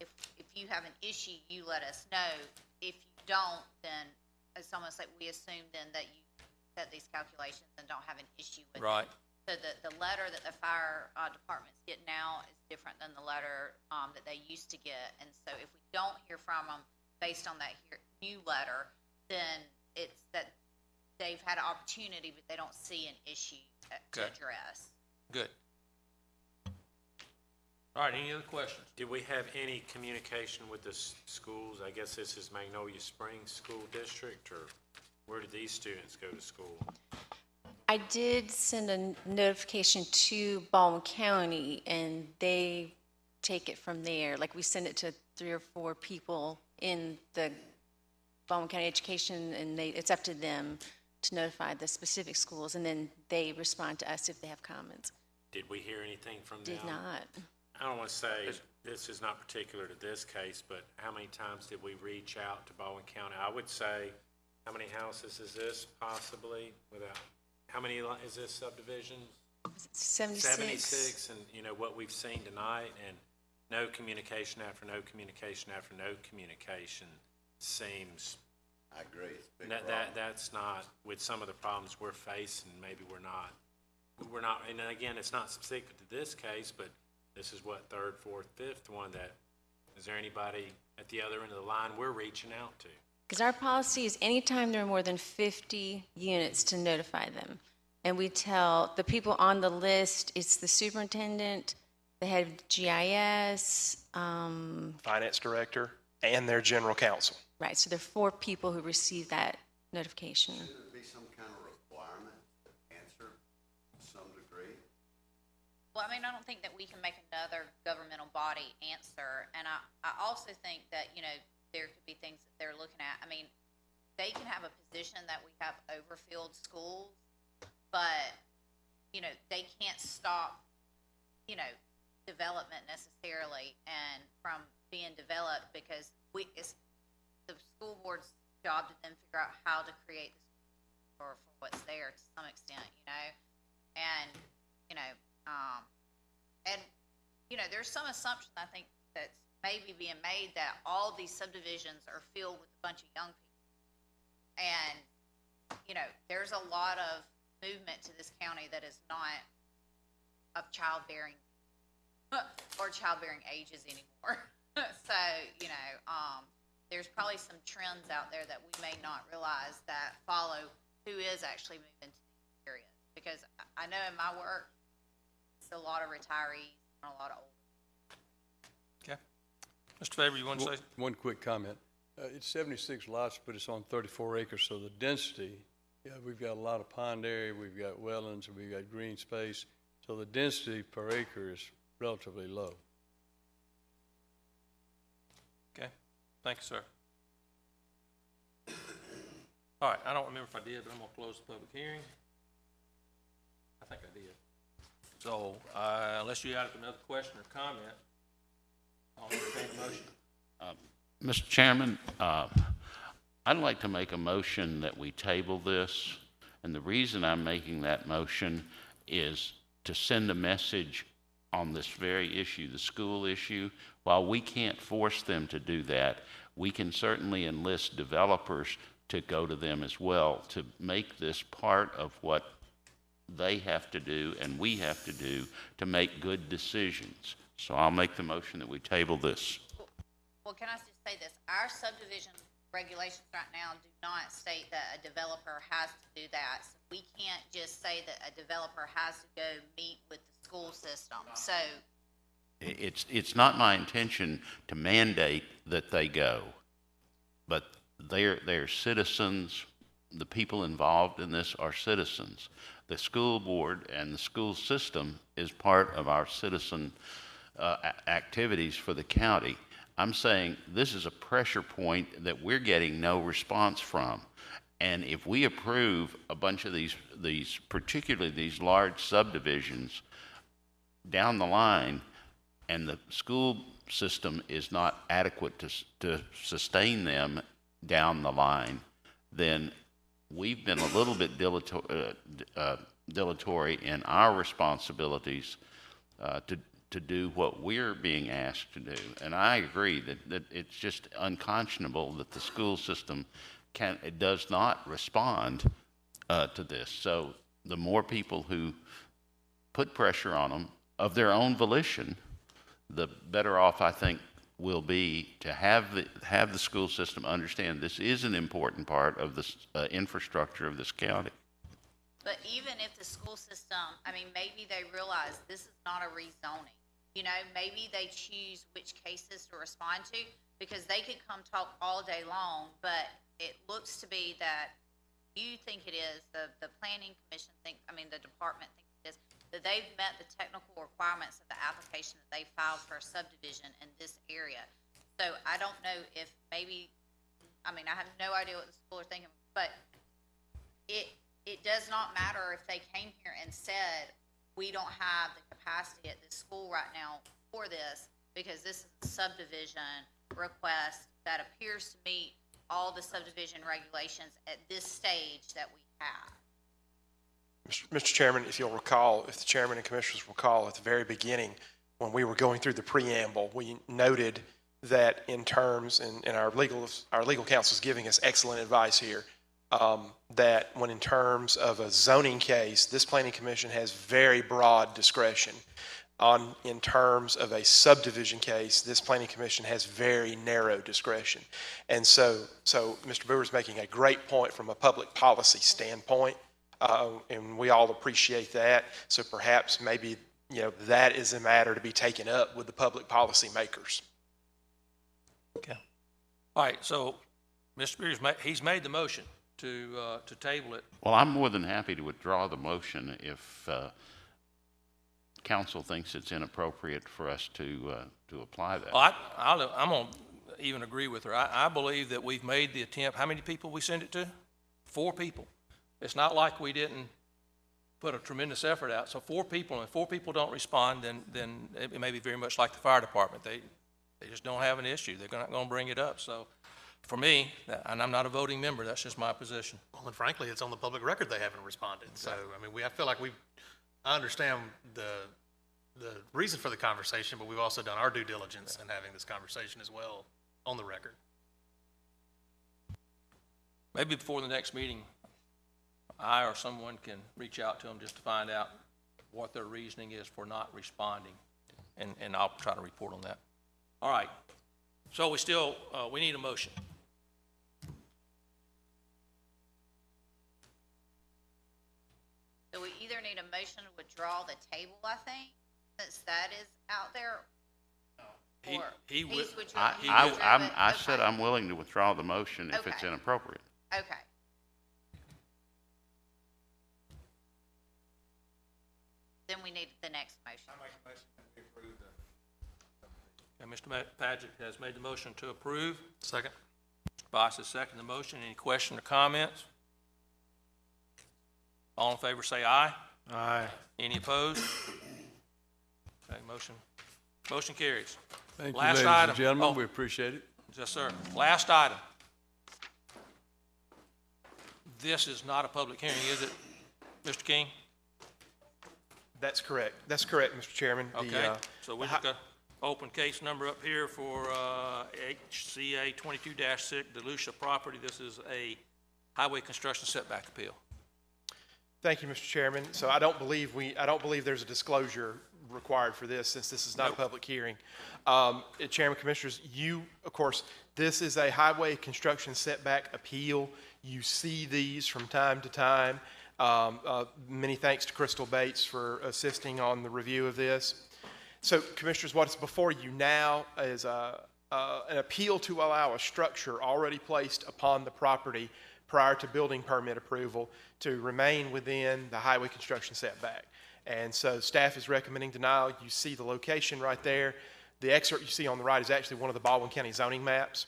If you have an issue, you let us know. If you don't, then it's almost like we assume then that you set these calculations and don't have an issue with Right. it. So the letter that the fire departments get now is different than the letter that they used to get. And so if we don't hear from them based on that new letter, then it's that they've had an opportunity, but they don't see an issue to Okay. address. Good. All right, any other questions? Did we have any communication with the schools? I guess this is Magnolia Springs School District, or where did these students go to school? I did send a notification to Baldwin County, and they take it from there. Like, we send it to 3 or 4 people in the Baldwin County Education, and it's up to them to notify the specific schools, and then they respond to us if they have comments. Did we hear anything from them? Did not. I don't want to say this is not particular to this case, but how many times did we reach out to Baldwin County? I would say, how many houses is this possibly without, how many is this subdivision? 76. 76, and you know what we've seen tonight, and no communication after no communication after no communication seems. I agree. It's a big problem. That's not, with some of the problems we're facing, maybe we're not, and again, it's not specific to this case, but this is what, 3rd, 4th, 5th one that, is there anybody at the other end of the line we're reaching out to? Because our policy is anytime there are more than 50 units to notify them. And we tell the people on the list, it's the superintendent, the head of GIS. Finance director and their general counsel. Right, so there are 4 people who receive that notification. Should there be some kind of requirement to answer to some degree? Well, I mean, I don't think that we can make another governmental body answer. And I also think that, you know, there could be things that they're looking at. I mean, they can have a position that we have overfilled schools, but, you know, they can't stop, you know, development necessarily and from being developed, because it's the school board's job to then figure out how to create the school for what's there to some extent, you know? And, you know, there's some assumption, I think, that's maybe being made that all these subdivisions are filled with a bunch of young people. And, you know, there's a lot of movement to this county that is not of childbearing or childbearing ages anymore. So, you know, there's probably some trends out there that we may not realize that follow who is actually moving to these areas. Because I know in my work, it's a lot of retirees and a lot of older. Okay. Mr. Faber, you want to say? One quick comment. It's 76 lots, but it's on 34 acres, so the density, yeah, we've got a lot of pond area, we've got wetlands, we've got green space, so the density per acre is relatively low. Okay, thank you, sir. All right, I don't remember if I did, but I'm gonna close the public hearing. I think I did. So, unless you have another question or comment, I'll entertain a motion. Mr. Chairman, I'd like to make a motion that we table this, and the reason I'm making that motion is to send a message on this very issue, the school issue. While we can't force them to do that, we can certainly enlist developers to go to them as well, to make this part of what they have to do and we have to do to make good decisions. So I'll make the motion that we table this. Well, can I just say this? Our subdivision regulations right now do not state that a developer has to do that. So we can't just say that a developer has to go meet with the school system. So It's not my intention to mandate that they go, but they're citizens. The people involved in this are citizens. The school board and the school system is part of our citizen activities for the county. I'm saying this is a pressure point that we're getting no response from. And if we approve a bunch of these particularly these large subdivisions down the line, and the school system is not adequate to sustain them down the line, then we've been a little bit dilatory in our responsibilities to do what we're being asked to do. And I agree that it's just unconscionable that the school system does not respond to this. So the more people who put pressure on them of their own volition, the better off I think will be to have the school system understand this is an important part of the infrastructure of this county. but even if the school system, I mean, maybe they realize this is not a rezoning. You know, maybe they choose which cases to respond to, because they could come talk all day long, but it looks to be that you think it is, the planning commission the department thinks it is, that they've met the technical requirements of the application that they filed for a subdivision in this area. So I don't know if maybe, I have no idea what the school are thinking, but it does not matter if they came here and said, we don't have the capacity at this school right now for this, because this is a subdivision request that appears to meet all the subdivision regulations at this stage that we have. Mr. Chairman, if the chairman and commissioners recall, at the very beginning, when we were going through the preamble, we noted that in terms, and our legal counsel is giving us excellent advice here, that when in terms of a zoning case, this planning commission has very broad discretion. In terms of a subdivision case, this planning commission has very narrow discretion. And so Mr. Brewer's making a great point from a public policy standpoint, and we all appreciate that. So perhaps maybe, that is a matter to be taken up with the public policy makers. Okay. All right, so Mr. Spears, he's made the motion to table it. Well, I'm more than happy to withdraw the motion if council thinks it's inappropriate for us to apply that. Well, I'm going to even agree with her. I believe that we've made the attempt. How many people we send it to? 4 people. It's not like we didn't put a tremendous effort out. So 4 people, and if 4 people don't respond, then it may be very much like the fire department. They just don't have an issue. They're not going to bring it up. So for me, and I'm not a voting member, that's just my position. Well, and frankly, it's on the public record they haven't responded. So, I feel like I understand the reason for the conversation, but we've also done our due diligence in having this conversation as well on the record. Maybe before the next meeting, I or someone can reach out to them just to find out what their reasoning is for not responding, and I'll try to report on that. All right. So we need a motion. So we either need a motion to withdraw the table, I think, since that is out there. Or he would- he's withdraw- I, he I, withdrew I'm, it? I said Okay. I'm willing to withdraw the motion if it's Okay. inappropriate. Okay. Then we need the next motion. And Mr. Paget has made the motion to approve. Second. Mr. Boss has seconded the motion. Any question or comments? All in favor say aye. Aye. Any opposed? Okay, motion carries. Thank you, Last ladies item. and gentlemen. Oh. We appreciate it. Yes, sir. Last item. This is not a public hearing, is it, Mr. King? That's correct. That's correct, Mr. Chairman. The, Okay, so we just got open case number up here for HCA 22-6 DeLucia property. This is a highway construction setback appeal. Thank you, Mr. Chairman. So I don't believe there's a disclosure required for this, since this is not a public hearing. Chairman, Commissioners, of course, this is a highway construction setback appeal. You see these from time to time. Many thanks to Crystal Bates for assisting on the review of this. So, Commissioners, what's before you now is an appeal to allow a structure already placed upon the property prior to building permit approval to remain within the highway construction setback. And so staff is recommending denial. You see the location right there. The excerpt you see on the right is actually one of the Baldwin County zoning maps.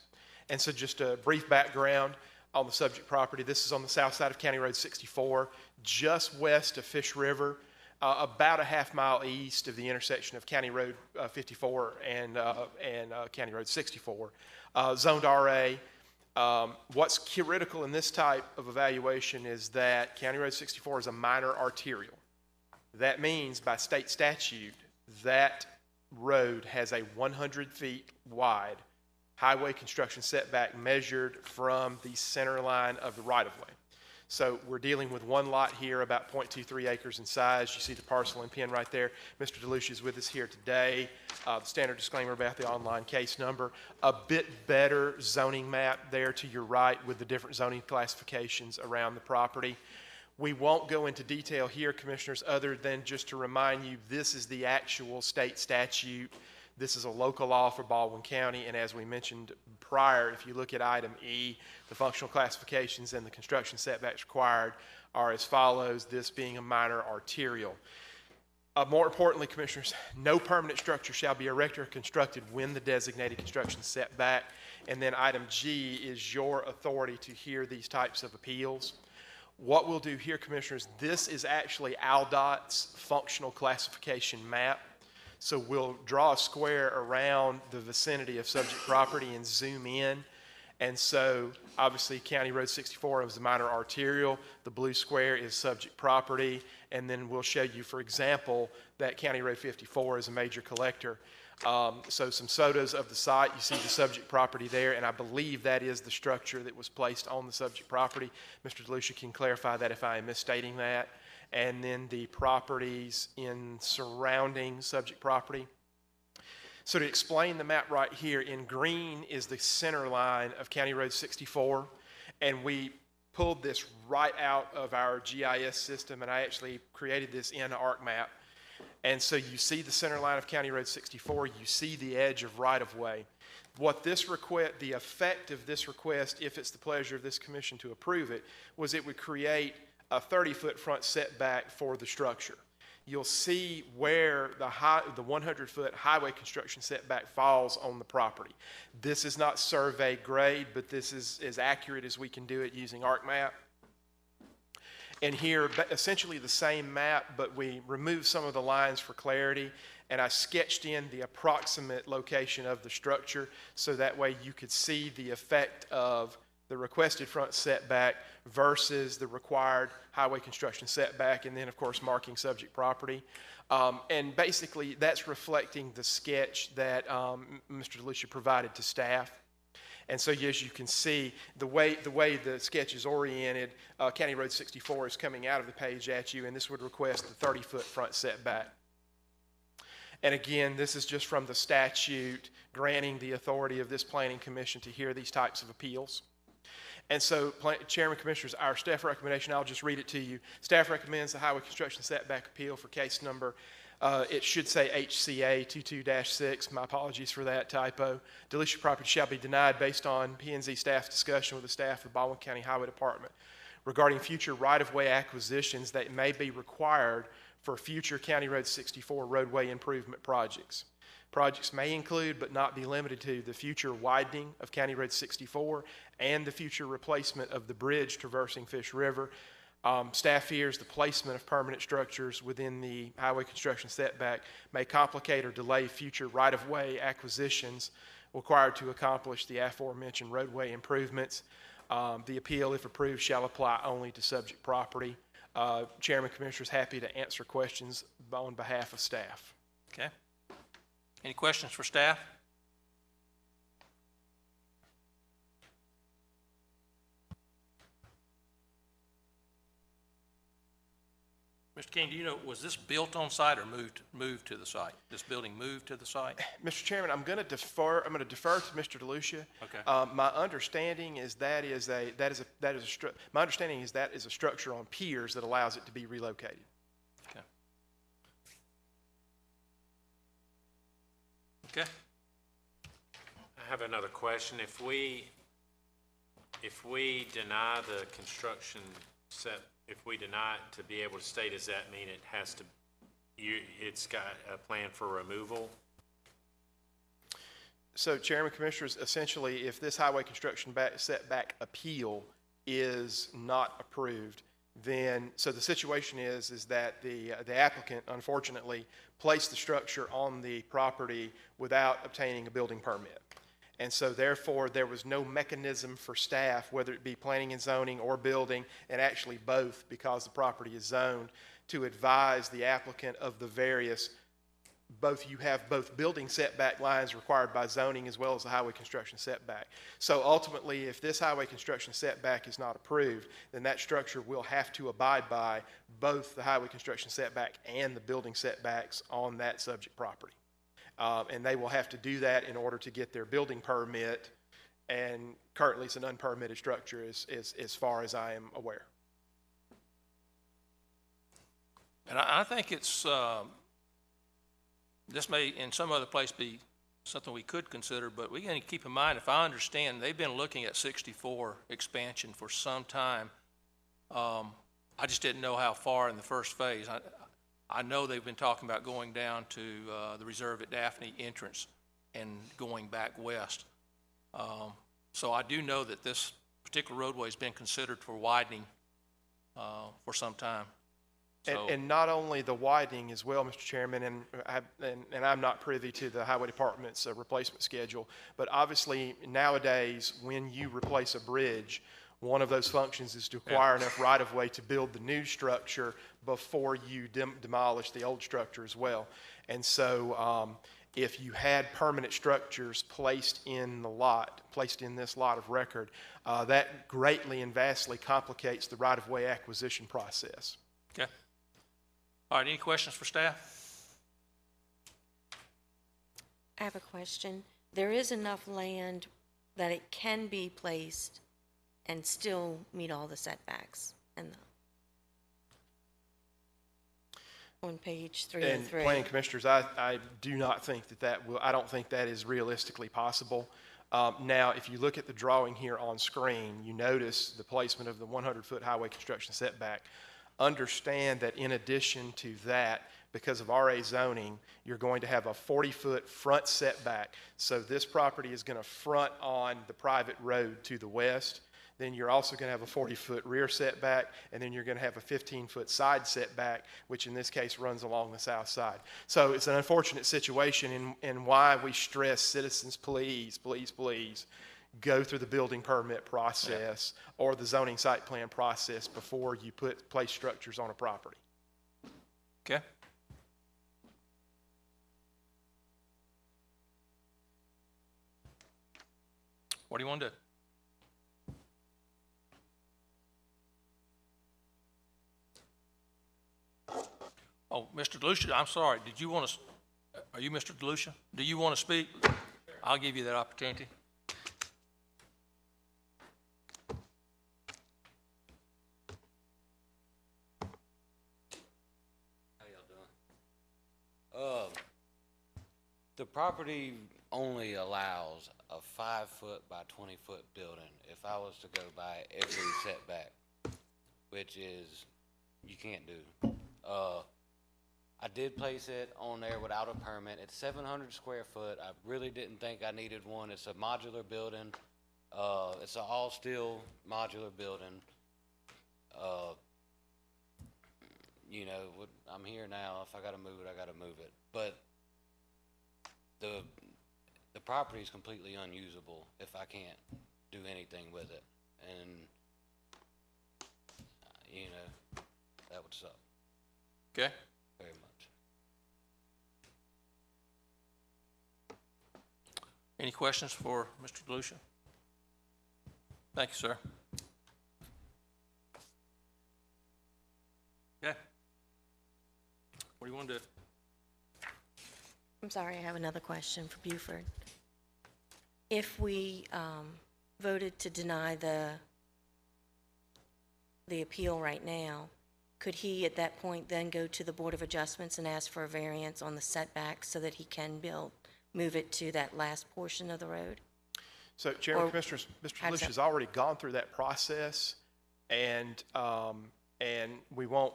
And so just a brief background on the subject property. This is on the south side of County Road 64, just west of Fish River, about a half-mile east of the intersection of County Road 54 and County Road 64. Zoned RA. What's critical in this type of evaluation is that County Road 64 is a minor arterial. That means by state statute, that road has a 100 feet wide highway construction setback measured from the center line of the right-of-way. So we're dealing with one lot here, about 0.23 acres in size. You see the parcel and pin right there. Mr. DeLucia is with us here today. The standard disclaimer about the online case number. A bit better zoning map there to your right with the different zoning classifications around the property. We won't go into detail here, Commissioners, other than just to remind you this is the actual state statute. This is a local law for Baldwin County, and as we mentioned prior, if you look at item E, the functional classifications and the construction setbacks required are as follows, this being a minor arterial. More importantly, Commissioners, no permanent structure shall be erected or constructed when the designated construction setback. And then item G is your authority to hear these types of appeals. What we'll do here, Commissioners, this is actually ALDOT's functional classification map. So we'll draw a square around the vicinity of subject property and zoom in. And so obviously County Road 64 is the minor arterial. The blue square is subject property. And then we'll show you, for example, that County Road 54 is a major collector. So some photos of the site. You see the subject property there, and I believe that is the structure that was placed on the subject property. Mr. DeLucia can clarify that if I am misstating that. And then the properties in surrounding subject property. So to explain the map right here, in green is the center line of County Road 64, and we pulled this right out of our GIS system, and I actually created this in ArcMap. And so you see the center line of County Road 64, you see the edge of right-of-way. What this request, the effect of this request, if it's the pleasure of this commission to approve it, was it would create a 30-foot front setback for the structure. You'll see where the 100-foot highway construction setback falls on the property. This is not survey grade, but this is as accurate as we can do it using ArcMap. And here, essentially the same map, but we removed some of the lines for clarity, and I sketched in the approximate location of the structure so that way you could see the effect of the requested front setback versus the required highway construction setback, and then of course marking subject property. And basically that's reflecting the sketch that Mr. DeLucia provided to staff. And so as you can see, the way the sketch is oriented, County Road 64 is coming out of the page at you, and this would request the 30-foot front setback. And again, this is just from the statute granting the authority of this planning commission to hear these types of appeals. And so, Chairman, Commissioners, our staff recommendation, I'll just read it to you. Staff recommends the highway construction setback appeal for case number It should say HCA 22-6. My apologies for that typo. Deletion property shall be denied based on P&Z staff discussion with the staff of the Baldwin County Highway Department regarding future right-of-way acquisitions that may be required for future County Road 64 roadway improvement projects. Projects may include, but not be limited to, the future widening of County Road 64 and the future replacement of the bridge traversing Fish River. Staff fears the placement of permanent structures within the highway construction setback may complicate or delay future right-of-way acquisitions required to accomplish the aforementioned roadway improvements. The appeal, if approved, shall apply only to subject property. Chairman, Commissioners, happy to answer questions on behalf of staff. Okay. Any questions for staff? Mr. King, do you know, was this built on site or moved to the site? This building moved to the site? Mr. Chairman, I'm going to defer to Mr. DeLucia. Okay. My understanding is that is a structure on piers that allows it to be relocated. Okay. Okay. I have another question. If we deny the construction if we deny it to be able to stay, does that mean it has to, it's got a plan for removal? So, Chairman, Commissioners, essentially, if this highway construction setback appeal is not approved, then, so the situation is that the applicant, unfortunately, placed the structure on the property without obtaining a building permit. And so therefore, there was no mechanism for staff, whether it be planning and zoning or building, and actually both, because the property is zoned, to advise the applicant of the various, you have both building setback lines required by zoning as well as the highway construction setback. So ultimately, if this highway construction setback is not approved, then that structure will have to abide by both the highway construction setback and the building setbacks on that subject property. And they will have to do that in order to get their building permit, and currently it's an unpermitted structure as far as I am aware. And I think it's, this may in some other place be something we could consider, but we got to keep in mind, if I understand, they've been looking at 64 expansion for some time. I just didn't know how far in the first phase. I know they've been talking about going down to the reserve at Daphne entrance and going back west. So I do know that this particular roadway has been considered for widening for some time. So, and not only the widening as well, Mr. Chairman, and I'm not privy to the Highway Department's replacement schedule, but obviously nowadays when you replace a bridge, one of those functions is to acquire enough right-of-way to build the new structure before you demolish the old structure as well. And so if you had permanent structures placed in this lot of record, that greatly and vastly complicates the right-of-way acquisition process. okay. All right, any questions for staff? I have a question. There is enough land that it can be placed and still meet all the setbacks and on page 303. And Planning Commissioners, I do not think I don't think that is realistically possible. Now, if you look at the drawing here on screen, you notice the placement of the 100-foot highway construction setback. Understand that in addition to that, because of RA zoning, you're going to have a 40-foot front setback. So this property is going to front on the private road to the west. Then you're also going to have a 40-foot rear setback, and then you're going to have a 15-foot side setback, which in this case runs along the south side. So it's an unfortunate situation, and why we stress citizens, please, please, please, go through the building permit process or the zoning site plan process before you place structures on a property. Okay. What do you want to do? Oh, Mr. DeLucia, I'm sorry. Did you want to, are you Mr. DeLucia? Do you want to speak? I'll give you that opportunity. How y'all doing? The property only allows a 5-foot by 20-foot building. If I was to go by every setback, which is, you can't do. I did place it on there without a permit. It's 700 square foot. I really didn't think I needed one. It's a modular building. It's an all-steel modular building. You know, I'm here now. If I gotta move it, I gotta move it. But the property is completely unusable if I can't do anything with it. And, you know, that would suck. Okay. Very much. Any questions for Mr. DeLucia? Thank you, sir. Okay. What do you want to do? I'm sorry, I have another question for Buford. If we voted to deny the appeal right now, could he at that point then go to the Board of Adjustments and ask for a variance on the setback so that he can move it to that last portion of the road? So, Chairman, Commissioners, Mr. DeLucia has already gone through that process, and we won't,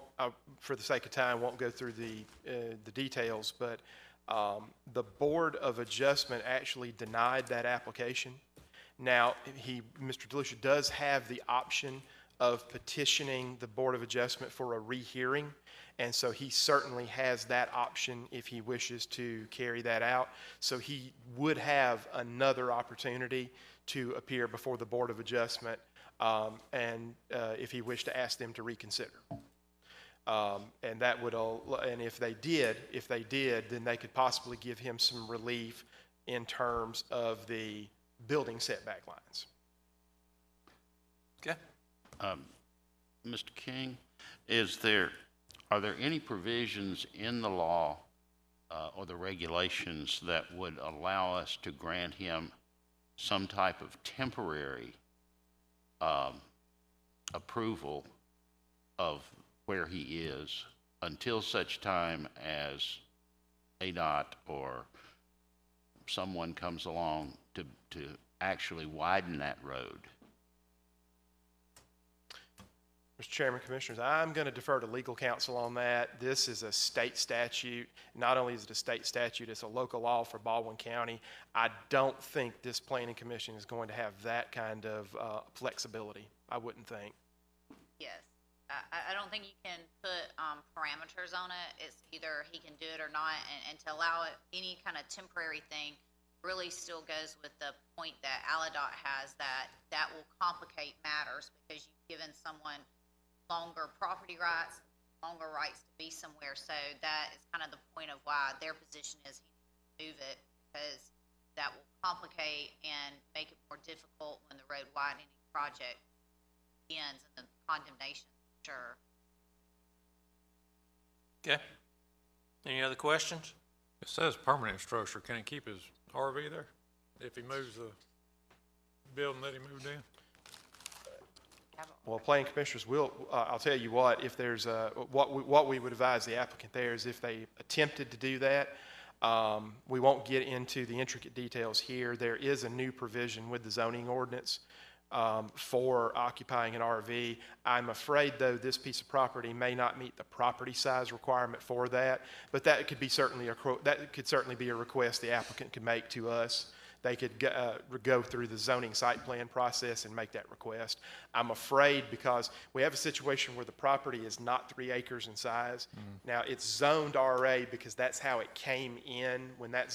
for the sake of time, won't go through the details, but the Board of Adjustment actually denied that application. Now, Mr. DeLucia does have the option of petitioning the Board of Adjustment for a rehearing, and so he certainly has that option if he wishes to carry that out. So he would have another opportunity to appear before the Board of Adjustment, and if he wished to ask them to reconsider. And that would, and if they did, then they could possibly give him some relief in terms of the building setback lines. Okay. Mr. King, are there any provisions in the law or the regulations that would allow us to grant him some type of temporary approval of where he is until such time as ADOT or someone comes along to actually widen that road? Mr. Chairman, Commissioners, I'm going to defer to legal counsel on that. This is a state statute. Not only is it a state statute, it's a local law for Baldwin County. I don't think this Planning Commission is going to have that kind of flexibility. I wouldn't think. Yes. I don't think you can put parameters on it. It's either he can do it or not, and to allow it any kind of temporary thing really still goes with the point that ALADOT has that will complicate matters because you've given someone longer property rights, longer rights to be somewhere. So that is kind of the point of why their position is he needs to move it, because that will complicate and make it more difficult when the road widening project ends and the condemnation. Sure. Okay. Any other questions? It says permanent structure. Can he keep his RV there if he moves the building that he moved in? Well, Planning Commissioners, I'll tell you what, if there's what we would advise the applicant there is if they attempted to do that, we won't get into the intricate details here. There is a new provision with the zoning ordinance for occupying an RV. I'm afraid, though, this piece of property may not meet the property size requirement for that, but that could certainly be a request the applicant could make to us. They could go through the zoning site plan process and make that request. I'm afraid because we have a situation where the property is not 3 acres in size. Now, it's zoned RA because that's how it came in when that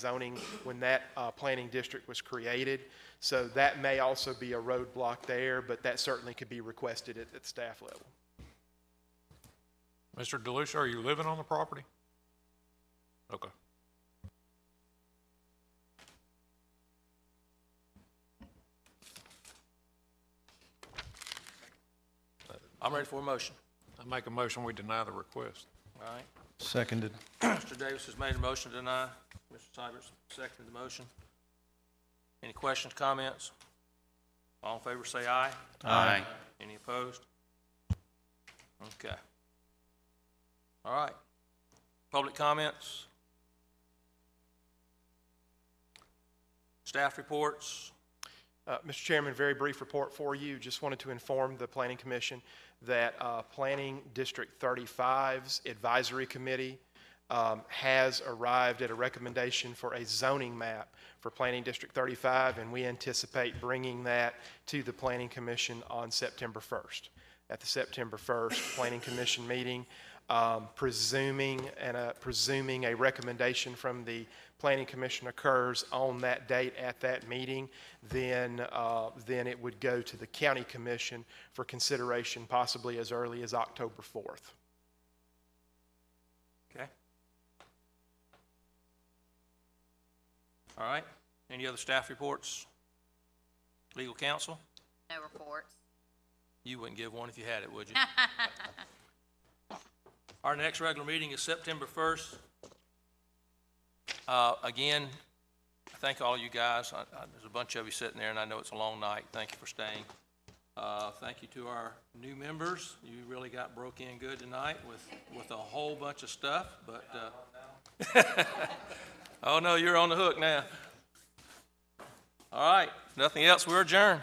planning district was created. So that may also be a roadblock there, but that certainly could be requested at the staff level. Mr. DeLucia, are you living on the property? Okay. I'm ready for a motion. I make a motion we deny the request. All right. Seconded. Mr. Davis has made a motion to deny. Mr. Cybers seconded the motion. Any questions, comments? All in favor say aye. Aye. Any opposed? Okay. All right. Public comments? Staff reports. Mr. Chairman, very brief report for you. Just wanted to inform the Planning Commission that Planning District 35's Advisory Committee has arrived at a recommendation for a zoning map for Planning District 35, and we anticipate bringing that to the Planning Commission on September 1st. At the September 1st Planning Commission meeting, presuming a recommendation from the Planning Commission occurs on that date at that meeting, then it would go to the County Commission for consideration possibly as early as October 4th. Okay. All right. Any other staff reports? Legal counsel? No reports. You wouldn't give one if you had it, would you? Our next regular meeting is September 1st. Again, thank all you guys. There's a bunch of you sitting there, and I know it's a long night. Thank you for staying. Thank you to our new members. You really got broke in good tonight with a whole bunch of stuff. But oh no, you're on the hook now. All right, nothing else. We're adjourned.